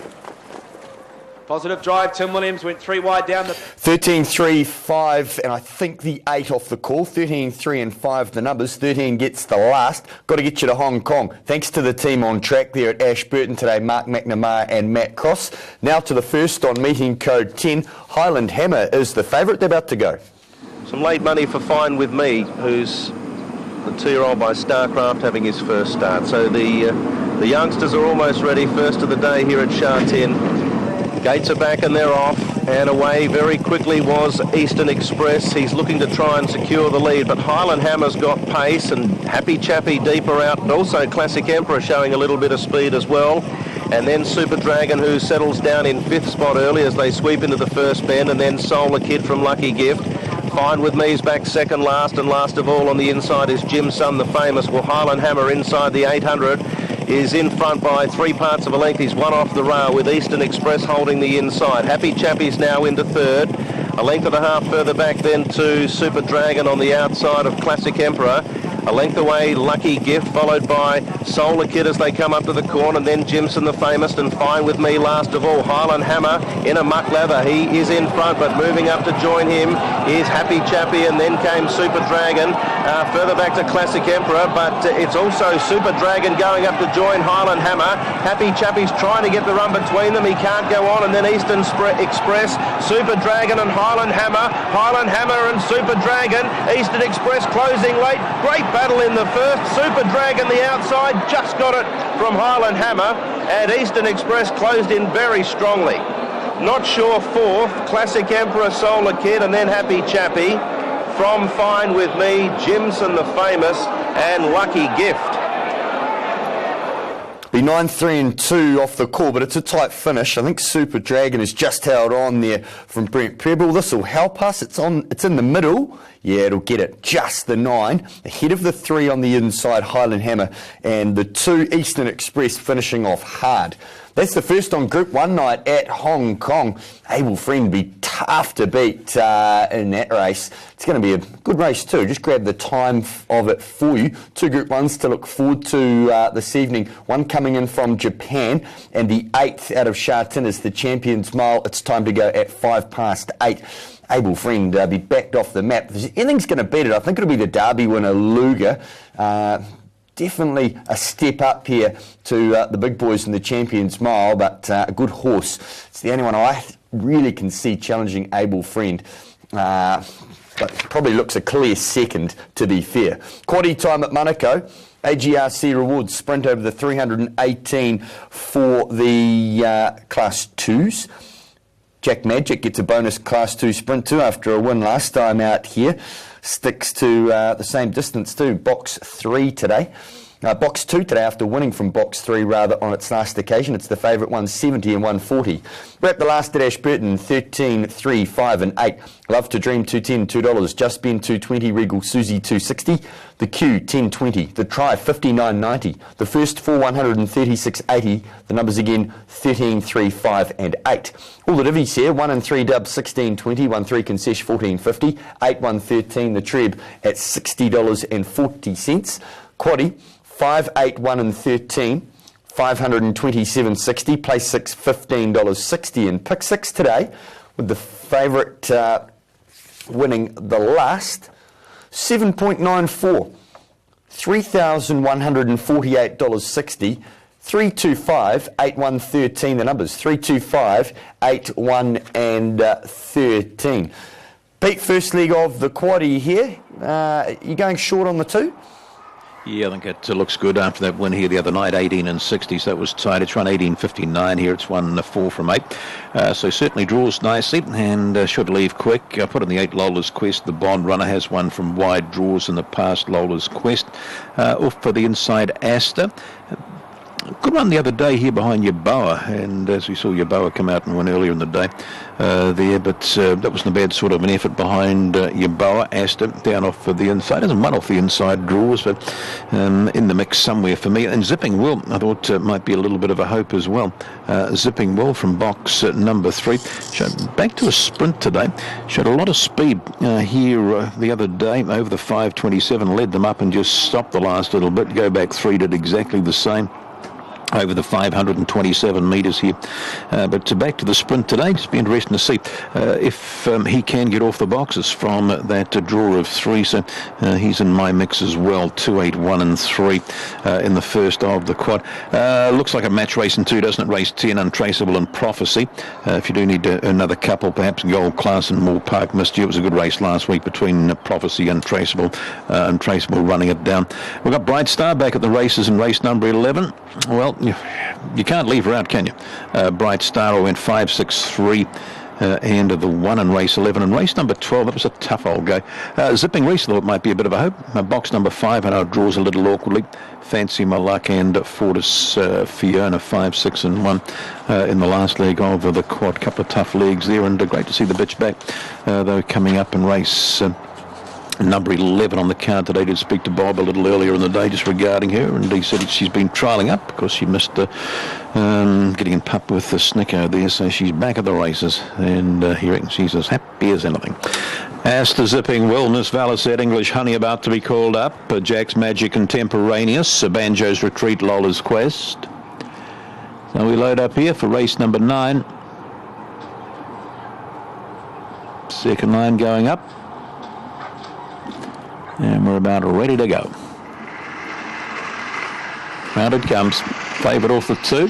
Positive drive, Tim Williams went 3 wide down the... 13, 3, 5, and I think the 8 off the call. 13, 3 and 5 the numbers. 13 gets the last. Got to get you to Hong Kong. Thanks to the team on track there at Ashburton today, Mark McNamara and Matt Cross. Now to the first on meeting code 10. Highland Hammer is the favourite. They're about to go. Some late money for Fine With Me, who's the 2-year-old by Starcraft having his first start. So the youngsters are almost ready. First of the day here at Shah 10. Gates are back and they're off, and away very quickly was Eastern Express. He's looking to try and secure the lead, but Highland Hammer's got pace, and Happy Chappy deeper out, and also Classic Emperor showing a little bit of speed as well. And then Super Dragon, who settles down in 5th spot early as they sweep into the first bend, and then Solar Kid from Lucky Gift. Fine With Me's back second last, and last of all on the inside is Jim's Son, the famous. Well, Highland Hammer inside the 800 is in front by 3 parts of a length. He's one off the rail with Eastern Express holding the inside. Happy Chappy's now into third. A length and a half further back then to Super Dragon on the outside of Classic Emperor. A length away, Lucky Gift, followed by Solar Kid as they come up to the corner, and then Jimson the famous, and Fine With Me last of all. Highland Hammer in a muck lather. He is in front, but moving up to join him is Happy Chappy, and then came Super Dragon. Further back to Classic Emperor, but it's also Super Dragon going up to join Highland Hammer. Happy Chappy's trying to get the run between them. He can't go on, and then Eastern Express, Super Dragon and Highland Hammer and Super Dragon. Eastern Express closing late. Great battle in the first. Super Dragon the outside, just got it from Highland Hammer, and Eastern Express closed in very strongly. Not Sure fourth, Classic Emperor, Solar Kid, and then Happy Chappy. From Fine With Me, Jimson the famous, and Lucky Gift. Be 9-3-2 off the call, but it's a tight finish. I think Super Dragon has just held on there from Brent Prebble. This will help us. It's in the middle. Yeah, it'll get it. Just the 9. Ahead of the 3 on the inside, Highland Hammer, and the 2 Eastern Express finishing off hard. That's the first on Group 1 night at Hong Kong. Able Friend be tough to beat in that race. It's going to be a good race too. Just grab the time of it for you. 2 Group 1s to look forward to this evening. One coming in from Japan, and the 8th out of Sha Tin is the Champions Mile. It's time to go at 8:05. Able Friend be backed off the map. If anything's going to beat it, I think it'll be the Derby winner, Luger. Definitely a step up here to the big boys in the Champions Mile, but a good horse. It's the only one I really can see challenging Able Friend, but probably looks a clear second, to be fair. Quaddy time at Monaco. AGRC Rewards sprint over the 318 for the Class 2s. Jack Magic gets a bonus Class 2 sprint too after a win last time out here. Sticks to the same distance too. Box 3 today. Box 2 today after winning from Box 3 rather on its last occasion. It's the favourite 170 and 140. We're at the last at Ashburton, 13, 3, 5 and 8. Love to Dream, $2.10, $2. Just Ben, $2.20. Regal Susie, $2.60. The Q, $10.20. The Try, $59.90. The first 4, $136.80. The numbers again, 13, 3, 5 and 8. All the divvies here, 1 and 3 dub, $16.20. 1 3 concession, $14.50. 8, 1, 13. The Treb at $60.40. Quaddy, 5, 8, 1 and 13, $527.60. Place 6, $15.60. And pick 6 today, with the favourite winning the last, 7.94, $3,148.60. 325, 8, 1, 13. The numbers 325, 8, 1 and 13. Pete, first leg of the quaddie here. You going short on the 2? Yeah, I think it looks good after that win here the other night, 18 and 60, so that was tight. It's run 18.59 here. It's won 4 from 8. So certainly draws nicely and should leave quick. I put in the 8 Lola's Quest. The Bond Runner has won from wide draws in the past, Lola's Quest. Off for the inside, Asta. Good run the other day here behind Yaboa, and as we saw Yaboa come out and win earlier in the day there, but that wasn't a bad sort of an effort behind Yaboa. Asta down off the inside, doesn't run off the inside draws, but in the mix somewhere for me. And Zipping Will, I thought might be a little bit of a hope as well. Zipping Will from box number 3, showed back to a sprint today, showed a lot of speed here the other day over the 5:27, led them up and just stopped the last little bit. Go back 3 did exactly the same over the 527 metres here. But back to the sprint today, just be interesting to see if he can get off the boxes from that draw of 3. So he's in my mix as well, 2, 8, 1 and 3 in the first of the quad. Looks like a match race in 2, doesn't it? Race 10, Untraceable and Prophecy. If you do need another couple, perhaps Gold Class and Moore Park missed you. It was a good race last week between Prophecy and Untraceable running it down. We've got Bright Star back at the races in race number 11. Well, you can't leave her out, can you? Bright Star went 5-6-3. And the 1 in race 11 and race number 12, that was a tough old go. Zipping Reese thought it might be a bit of a hope. Box number 5, I know it draws a little awkwardly. Fancy My Luck and Fortis Fiona 5, 6 and 1 in the last leg of the quad. Couple of tough legs there, and great to see the bitch back. Though coming up in race number 11 on the card today. Did speak to Bob a little earlier in the day just regarding her, and he said she's been trialling up because she missed getting in pup with the Snicko there, so she's back at the races, and he reckons she's as happy as anything. As to Zipping Will, Miss Valicette, English Honey about to be called up, Jack's Magic Contemporaneous, Banjo's Retreat, Lola's Quest. So we load up here for race number 9. Second line going up. And we're about ready to go. Round it comes. Favourite off the 2.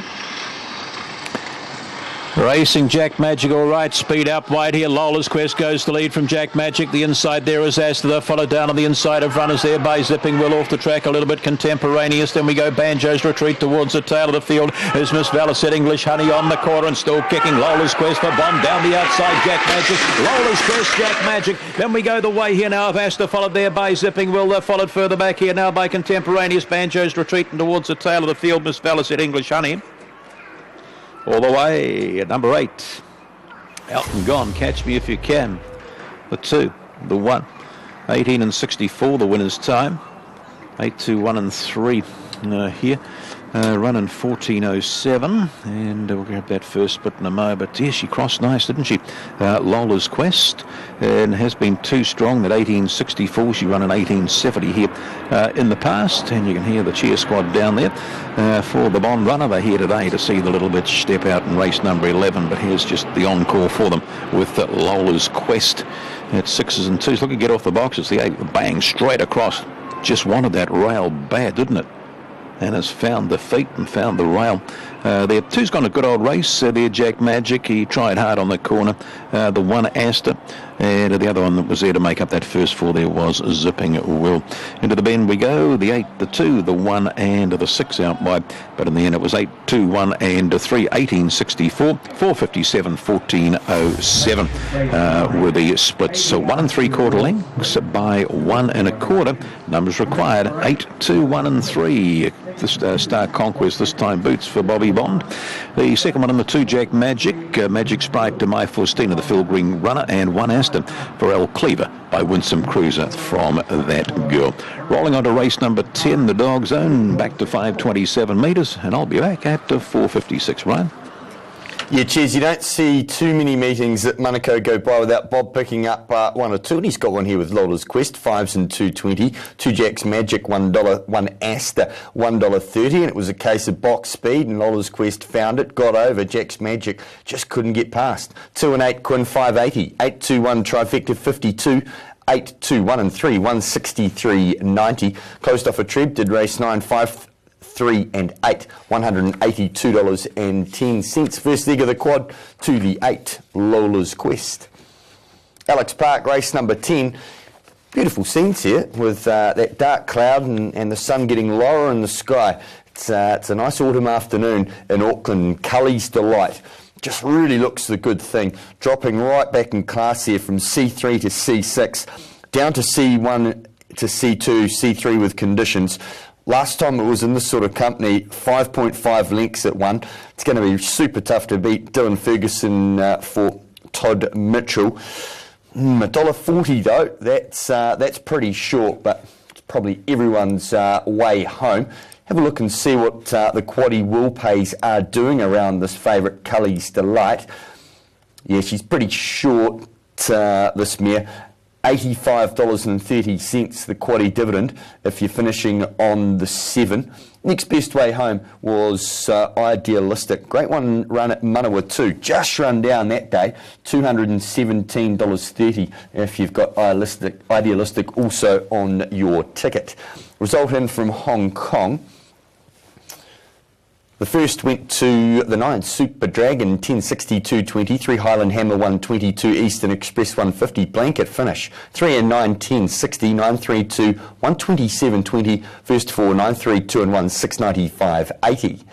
Racing Jack Magic, all right, speed up wide here. Lola's Quest goes the lead from Jack Magic. The inside there is Astor, followed down on the inside of runners there by Zipping Will off the track a little bit. Contemporaneous, then we go Banjo's Retreat towards the tail of the field. Is Miss Valicette, English Honey on the corner and still kicking. Lola's Quest for bomb down the outside. Jack Magic, Lola's Quest, Jack Magic. Then we go the way here now of Astor, followed there by Zipping Will. They're followed further back here now by Contemporaneous. Banjo's Retreat and towards the tail of the field. Miss Valicette, English Honey. All the way at number 8. Elton Gone, Catch Me If You Can. The 2, the 1. 18 and 64, the winner's time. 8, 2, 1 and 3 here. Running 14.07, and we'll grab that first split in a mo. But yeah, she crossed nice, didn't she? Lola's Quest, and has been too strong. That 18.64, she run an 18.70 here in the past, and you can hear the cheer squad down there for the Bond runner. They're here today to see the little bit step out in race number 11, but here's just the encore for them with Lola's Quest at 6s and 2s. Look at get off the boxes. The 8 bang straight across. Just wanted that rail bad, didn't it? And has found the feet and found the rail. There, 2's gone a good old race. There, Jack Magic, he tried hard on the corner. The 1, Astor, and the other one that was there to make up that first 4 there was Zipping Will. Into the bend we go. The 8, the 2, the 1, and the 6 out wide. But in the end it was 8, 2, 1, and 3. 18.64, 4.57, 14.07 were the splits. So 1 3/4 lengths by 1 1/4. Numbers required 8, 2, 1 and 3. The Star Conquest this time boots for Bobby Bond. The second one in the 2, Jack Magic. Magic Sprite to My Faustina, the Phil Green runner, and 1 Aston for El Cleaver by Winsome Cruiser from that girl. Rolling on to race number 10, the Dog Zone, back to 527 metres, and I'll be back at 4.56, Ryan. Yeah, cheers. You don't see too many meetings at Manukau go by without Bob picking up 1 or 2, and he's got one here with Lola's Quest, 5s and 2.20, 2 Jack's Magic, $1, 1 Astor, $1.30, and it was a case of box speed, and Lola's Quest found it, got over. Jack's Magic just couldn't get past. 2 and 8, Quinn, 580, 8, 2, 1, Trifecta, 52, 8, 2, 1 and 3, 163.90. Closed off a treb, did race 9, 5, 3 and 8, $182.10. First leg of the quad to the 8, Lola's Quest. Alex Park, race number 10. Beautiful scenes here with that dark cloud and the sun getting lower in the sky. It's a nice autumn afternoon in Auckland. Cully's Delight. Just really looks the good thing. Dropping right back in class here from C3 to C6, down to C1 to C2, C3 with conditions. Last time it was in this sort of company, 5.5 lengths at 1. It's going to be super tough to beat. Dylan Ferguson for Todd Mitchell. $1.40 though, that's pretty short, but it's probably everyone's way home. Have a look and see what the quaddie will pays are doing around this favourite Cully's Delight. Yeah, she's pretty short, this mare. $85.30 the quaddie dividend if you're finishing on the 7. Next best way home was Idealistic. Great one run at Manawa too. Just run down that day. $217.30 if you've got Idealistic also on your ticket. Result in from Hong Kong. The first went to the 9, Super Dragon, 10.62.20, 3 Highland Hammer, 1.22, Eastern Express, 150, blanket finish, 3 and 9, 10.60, 9.32, 1.27.20, first 4, 9.32 and 1, 6.95.80.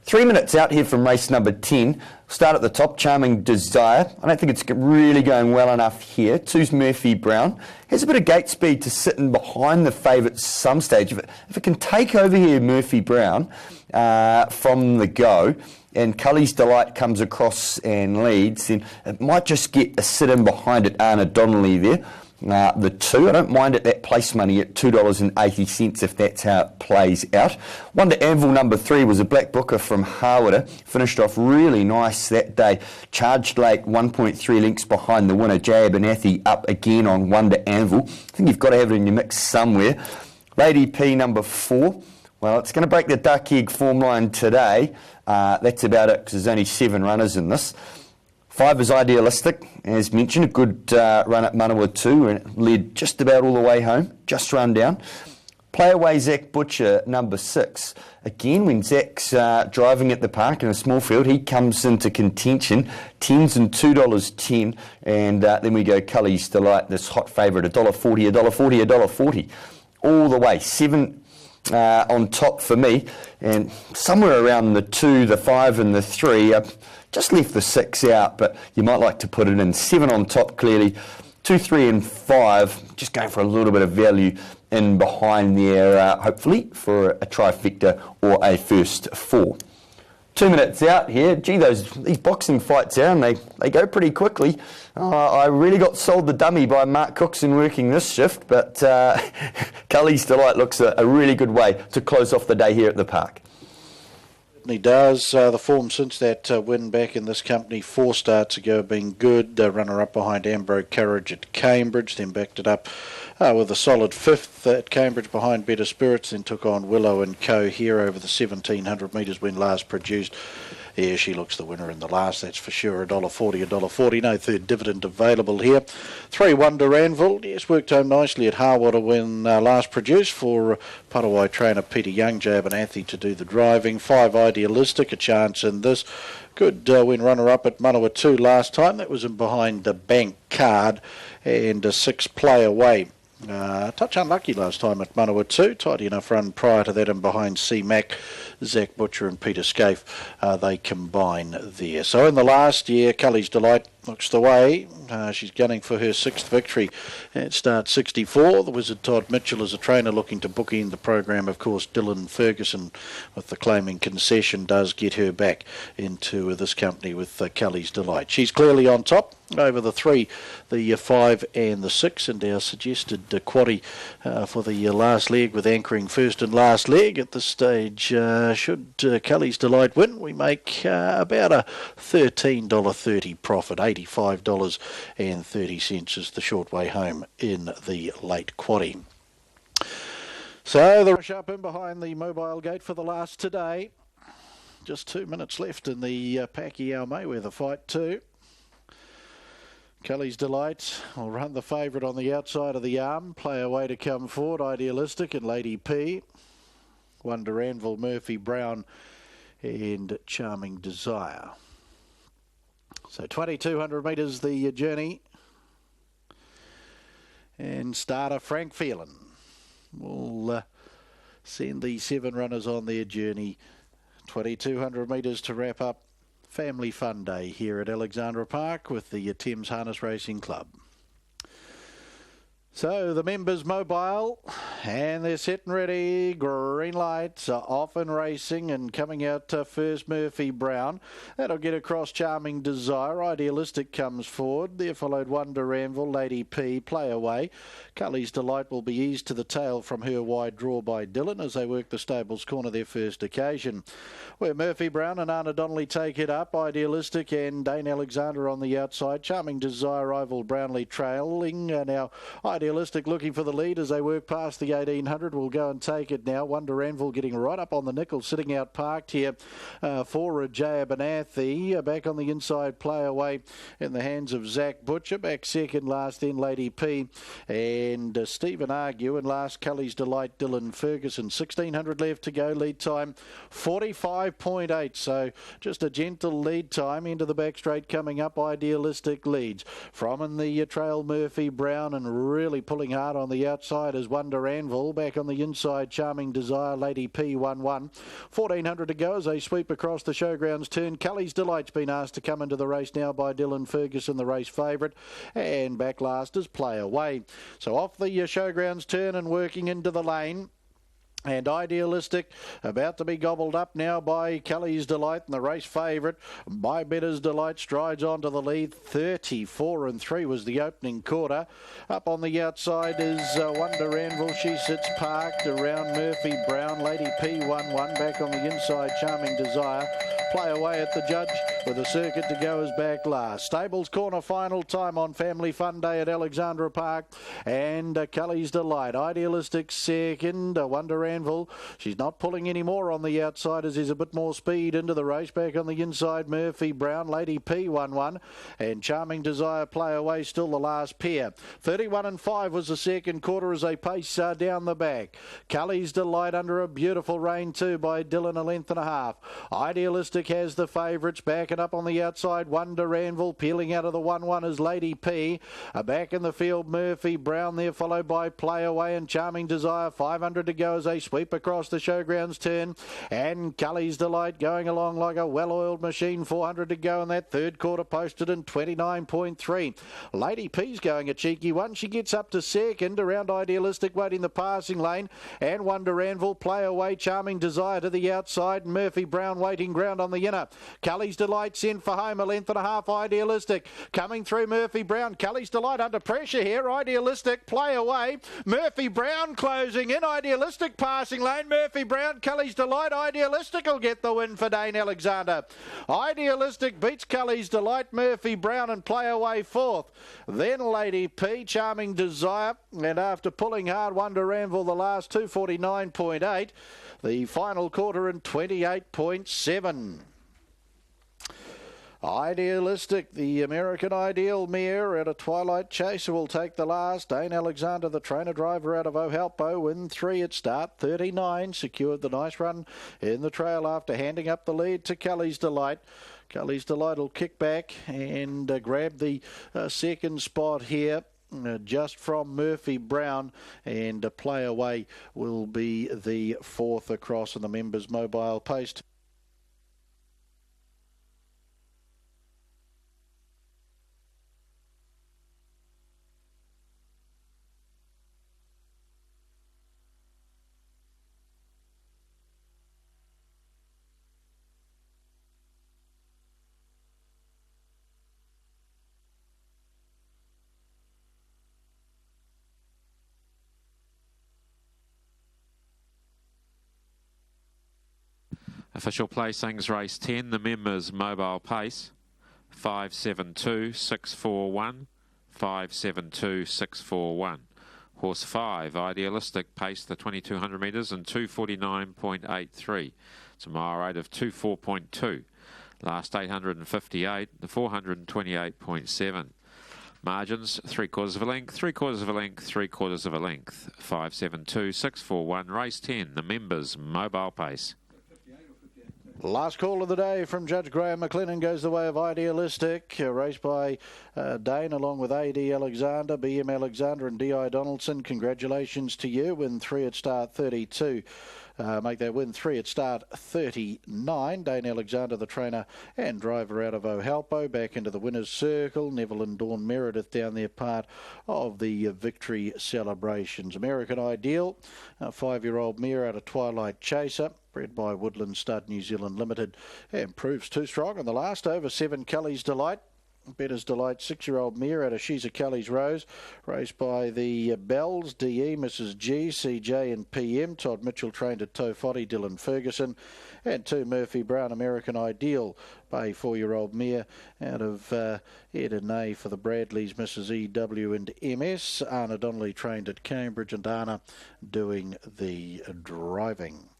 3 minutes out here from race number 10. Start at the top, Charming Desire. I don't think it's really going well enough here. 2's Murphy Brown. Has a bit of gate speed to sit in behind the favourite at some stage. If it can take over here, Murphy Brown, from the go, and Cully's Delight comes across and leads, then it might just get a sit in behind it, Anna Donnelly there. The 2, I don't mind it, that place money at $2.80 if that's how it plays out. Wonder Anvil number 3 was a black booker from Harwood. Finished off really nice that day. Charged late, 1.3 lengths behind the winner, Jay Abernathy, up again on Wonder Anvil. I think you've got to have it in your mix somewhere. Lady P number 4. Well, it's going to break the duck egg form line today. That's about it because there's only 7 runners in this. 5 is Idealistic, as mentioned, a good run at Manawa 2 and led just about all the way home, just run down. Play away Zach Butcher, number 6. Again, when Zach's driving at the park in a small field, he comes into contention. 10s and $2.10, and then we go Cully's Delight, this hot favourite, $1.40, $1.40, $1.40. All the way, 7 on top for me, and somewhere around the 2, the 5 and the 3. Just left the 6 out, but you might like to put it in. 7 on top, clearly. 2, 3 and 5, just going for a little bit of value in behind there, hopefully, for a trifecta or a first 4. 2 minutes out here. Gee, these boxing fights out, and they go pretty quickly. I really got sold the dummy by Mark Cookson working this shift, but Cully's Delight looks a really good way to close off the day here at the park. He does. The form since that win back in this company 4 starts ago being good. Runner-up behind Ambro Courage at Cambridge, then backed it up with a solid 5th at Cambridge behind Better Spirits, then took on Willow and Co. here over the 1700 metres when last produced. Yeah, she looks the winner in the last, that's for sure. $1.40, $1.40. No third dividend available here. 3 Wonder Anvil. Yes, worked home nicely at Harwater when last produced for Patawai trainer Peter Young, Jay Abernathy to do the driving. 5 Idealistic, a chance in this. Good win runner-up at Manawa 2 last time. That was in behind the Bank Card. And 6 Play Away. Touch unlucky last time at Manawa 2. Tidy enough run prior to that and behind C-Mac, Zach Butcher and Peter Scaife. They combine there. So in the last year, Cully's Delight looks the way. She's gunning for her 6th victory at start 64. The Wizard Todd Mitchell is a trainer looking to bookend the program. Of course, Dylan Ferguson, with the claiming concession, does get her back into this company with Cully's Delight. She's clearly on top over the 3, the 5 and the 6, and our suggested quaddie for the last leg, with anchoring first and last leg at this stage. Should Cully's Delight win, we make about a $13.30 profit. $85.30 is the short way home in the late quaddie. So the rush up in behind the mobile gate for the last today. Just 2 minutes left in the Pacquiao Mayweather fight too. Cully's Delight will run the favourite on the outside of the arm. Play away to come forward, Idealistic and Lady P. Wonder Anvil, Murphy Brown and Charming Desire. So 2,200 metres the journey. And starter Frank Phelan will send the 7 runners on their journey. 2,200 metres to wrap up Family Fun Day here at Alexandra Park with the Thames Harness Racing Club. So the members mobile, and they're set and ready. Green lights are off and racing, and coming out first Murphy Brown. That'll get across Charming Desire. Idealistic comes forward. There followed Wonder Anvil, Lady P, Play Away. Cully's Delight will be eased to the tail from her wide draw by Dylan as they work the stables corner their first occasion. Where Murphy Brown and Anna Donnelly take it up. Idealistic and Dane Alexandra on the outside. Charming Desire, Rival Brownlee trailing. Now Idealistic looking for the lead as they work past the 1800. Will go and take it now. Wonder Anvil getting right up on the nickel, sitting out parked here for Jay Abernathy. Back on the inside, Play Away in the hands of Zach Butcher. Back second last, then Lady P and Stephen Argue. And last, Cully's Delight, Dylan Ferguson. 1600 left to go. Lead time 45.8. So just a gentle lead time into the back straight coming up. Idealistic leads from in the trail Murphy Brown, and really really pulling hard on the outside is Wonder Anvil. Back on the inside, Charming Desire, Lady P 1-1. 1,400 to go as they sweep across the showgrounds turn. Kelly's Delight's been asked to come into the race now by Dylan Ferguson, the race favourite. And back last is Play Away. So off the showgrounds turn and working into the lane. And Idealistic about to be gobbled up now by Kelly's Delight, and the race favourite by Better's Delight strides on to the lead. 34-3 was the opening quarter. Up on the outside is Wonder Anvil. She sits parked around Murphy Brown. Lady P 1-1 back on the inside. Charming Desire. Play Away at the judge with a circuit to go as back last. Stables Corner final time on Family Fun Day at Alexandra Park. And Kelly's Delight. Idealistic second. Wonder Anvil. She's not pulling any more on the outside as there's a bit more speed into the race. Back on the inside, Murphy Brown. Lady P 1-1. And Charming Desire Play Away still the last pair. 31-5 was the second quarter as they pace down the back. Kelly's Delight under a beautiful rein too by Dylan, a length and a half. Idealistic has the favourites backing up on the outside. Wonder Anvil peeling out of the 1-1 is Lady P. Back in the field, Murphy Brown there, followed by Play Away and Charming Desire. 500 to go as they sweep across the showgrounds turn. And Kelly's Delight going along like a well-oiled machine. 400 to go in that third quarter, posted in 29.3. Lady P's going a cheeky one. She gets up to second, around Idealistic waiting the passing lane. And Wonder Anvil, Play Away, Charming Desire to the outside. Murphy Brown waiting ground on the inner. Kelly's Delight sent for home, a length and a half. Idealistic coming through Murphy Brown. Kelly's Delight under pressure here. Idealistic, Play Away. Murphy Brown closing in. Idealistic passing lane. Murphy Brown, Kelly's Delight. Idealistic will get the win for Dane Alexander. Idealistic beats Kelly's Delight. Murphy Brown and Play Away fourth. Then Lady P, Charming Desire. And after pulling hard, Wonder Anvil the last 249.8. The final quarter in 28.7. Idealistic, the American Ideal mare at a Twilight Chaser will take the last. Dane Alexander, the trainer driver out of Ohalpo, in 3 at start. 39, secured the nice run in the trail after handing up the lead to Kelly's Delight. Kelly's Delight will kick back and grab the second spot here. Just from Murphy Brown, and Play Away will be the fourth across in the members' mobile pace. Official placings, race 10, the members' mobile pace, 572-641, 572-641. Horse 5, Idealistic, paced the 2,200 metres in 249.83. It's a mile rate of 24.2. Last 858, the 428.7. Margins, 3/4 of a length, 3/4 of a length, 3/4 of a length. 572-641, race 10, the members' mobile pace. Last call of the day from Judge Graham McLennan goes the way of Idealistic, raced by Dane along with A.D. Alexander, B.M. Alexander and D.I. Donaldson. Congratulations to you. Win 3 at start 32. Make that win 3 at start 39. Dane Alexander, the trainer and driver out of Ohalpo, back into the winner's circle. Neville and Dawn Meredith down there, part of the victory celebrations. American Ideal, a 5-year-old mare out of Twilight Chaser, bred by Woodland Stud New Zealand Limited, and proves too strong in the last over 7. Kelly's Delight. Better's Delight, 6-year-old mare out of She's a Kelly's Rose, raced by the Bells, DE, Mrs. G, CJ and PM. Todd Mitchell trained at Tofoti, Dylan Ferguson, and 2 Murphy Brown, American Ideal, by 4-year-old mare out of Eden for the Bradleys, Mrs. EW and MS. Anna Donnelly trained at Cambridge, and Anna doing the driving.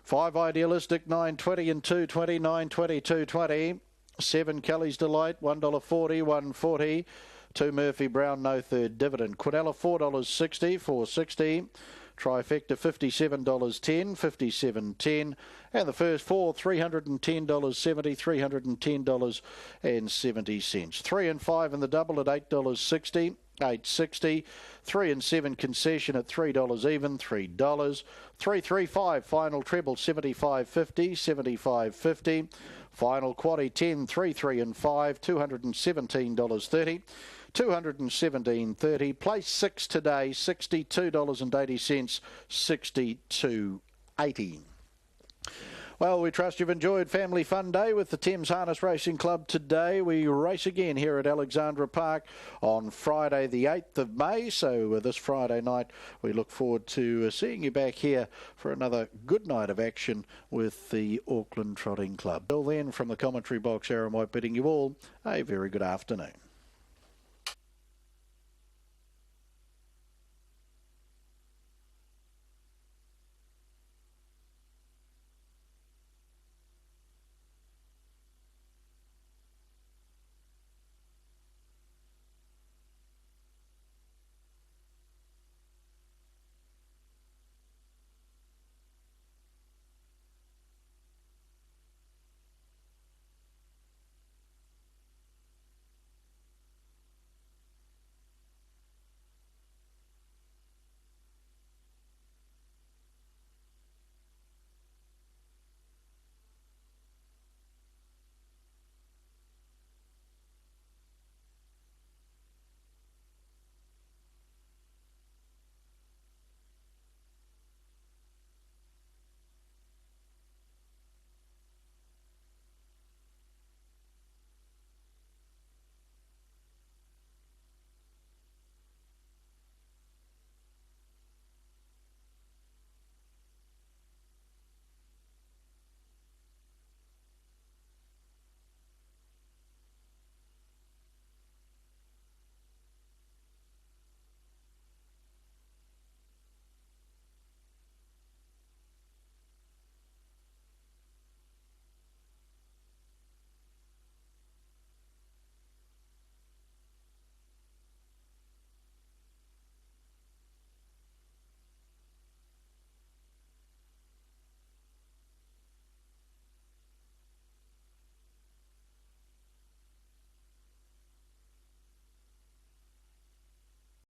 5 Idealistic, 9.20 and 2.20, 9.20, 2.20. 7 Kelly's Delight, $1.40, 1.40. 2 Murphy Brown, no third dividend. Quinella, $4.60, 4.60. Trifecta, $57.10, 57.10. And the first 4, $310.70, $310.70. 3 and 5 in the double at $8.60. $8.60. 3 and 7 concession at $3 even, $3. 335 final treble, $75.50, $75.50. Final quaddy 10, 3, 3 and 5, $217.30. $217.30. Place 6 today, $62.80, $62.80. Well, we trust you've enjoyed Family Fun Day with the Thames Harness Racing Club today. We race again here at Alexandra Park on Friday the 8th of May. So this Friday night we look forward to seeing you back here for another good night of action with the Auckland Trotting Club. Till then, from the commentary box, Aaron White bidding you all a very good afternoon.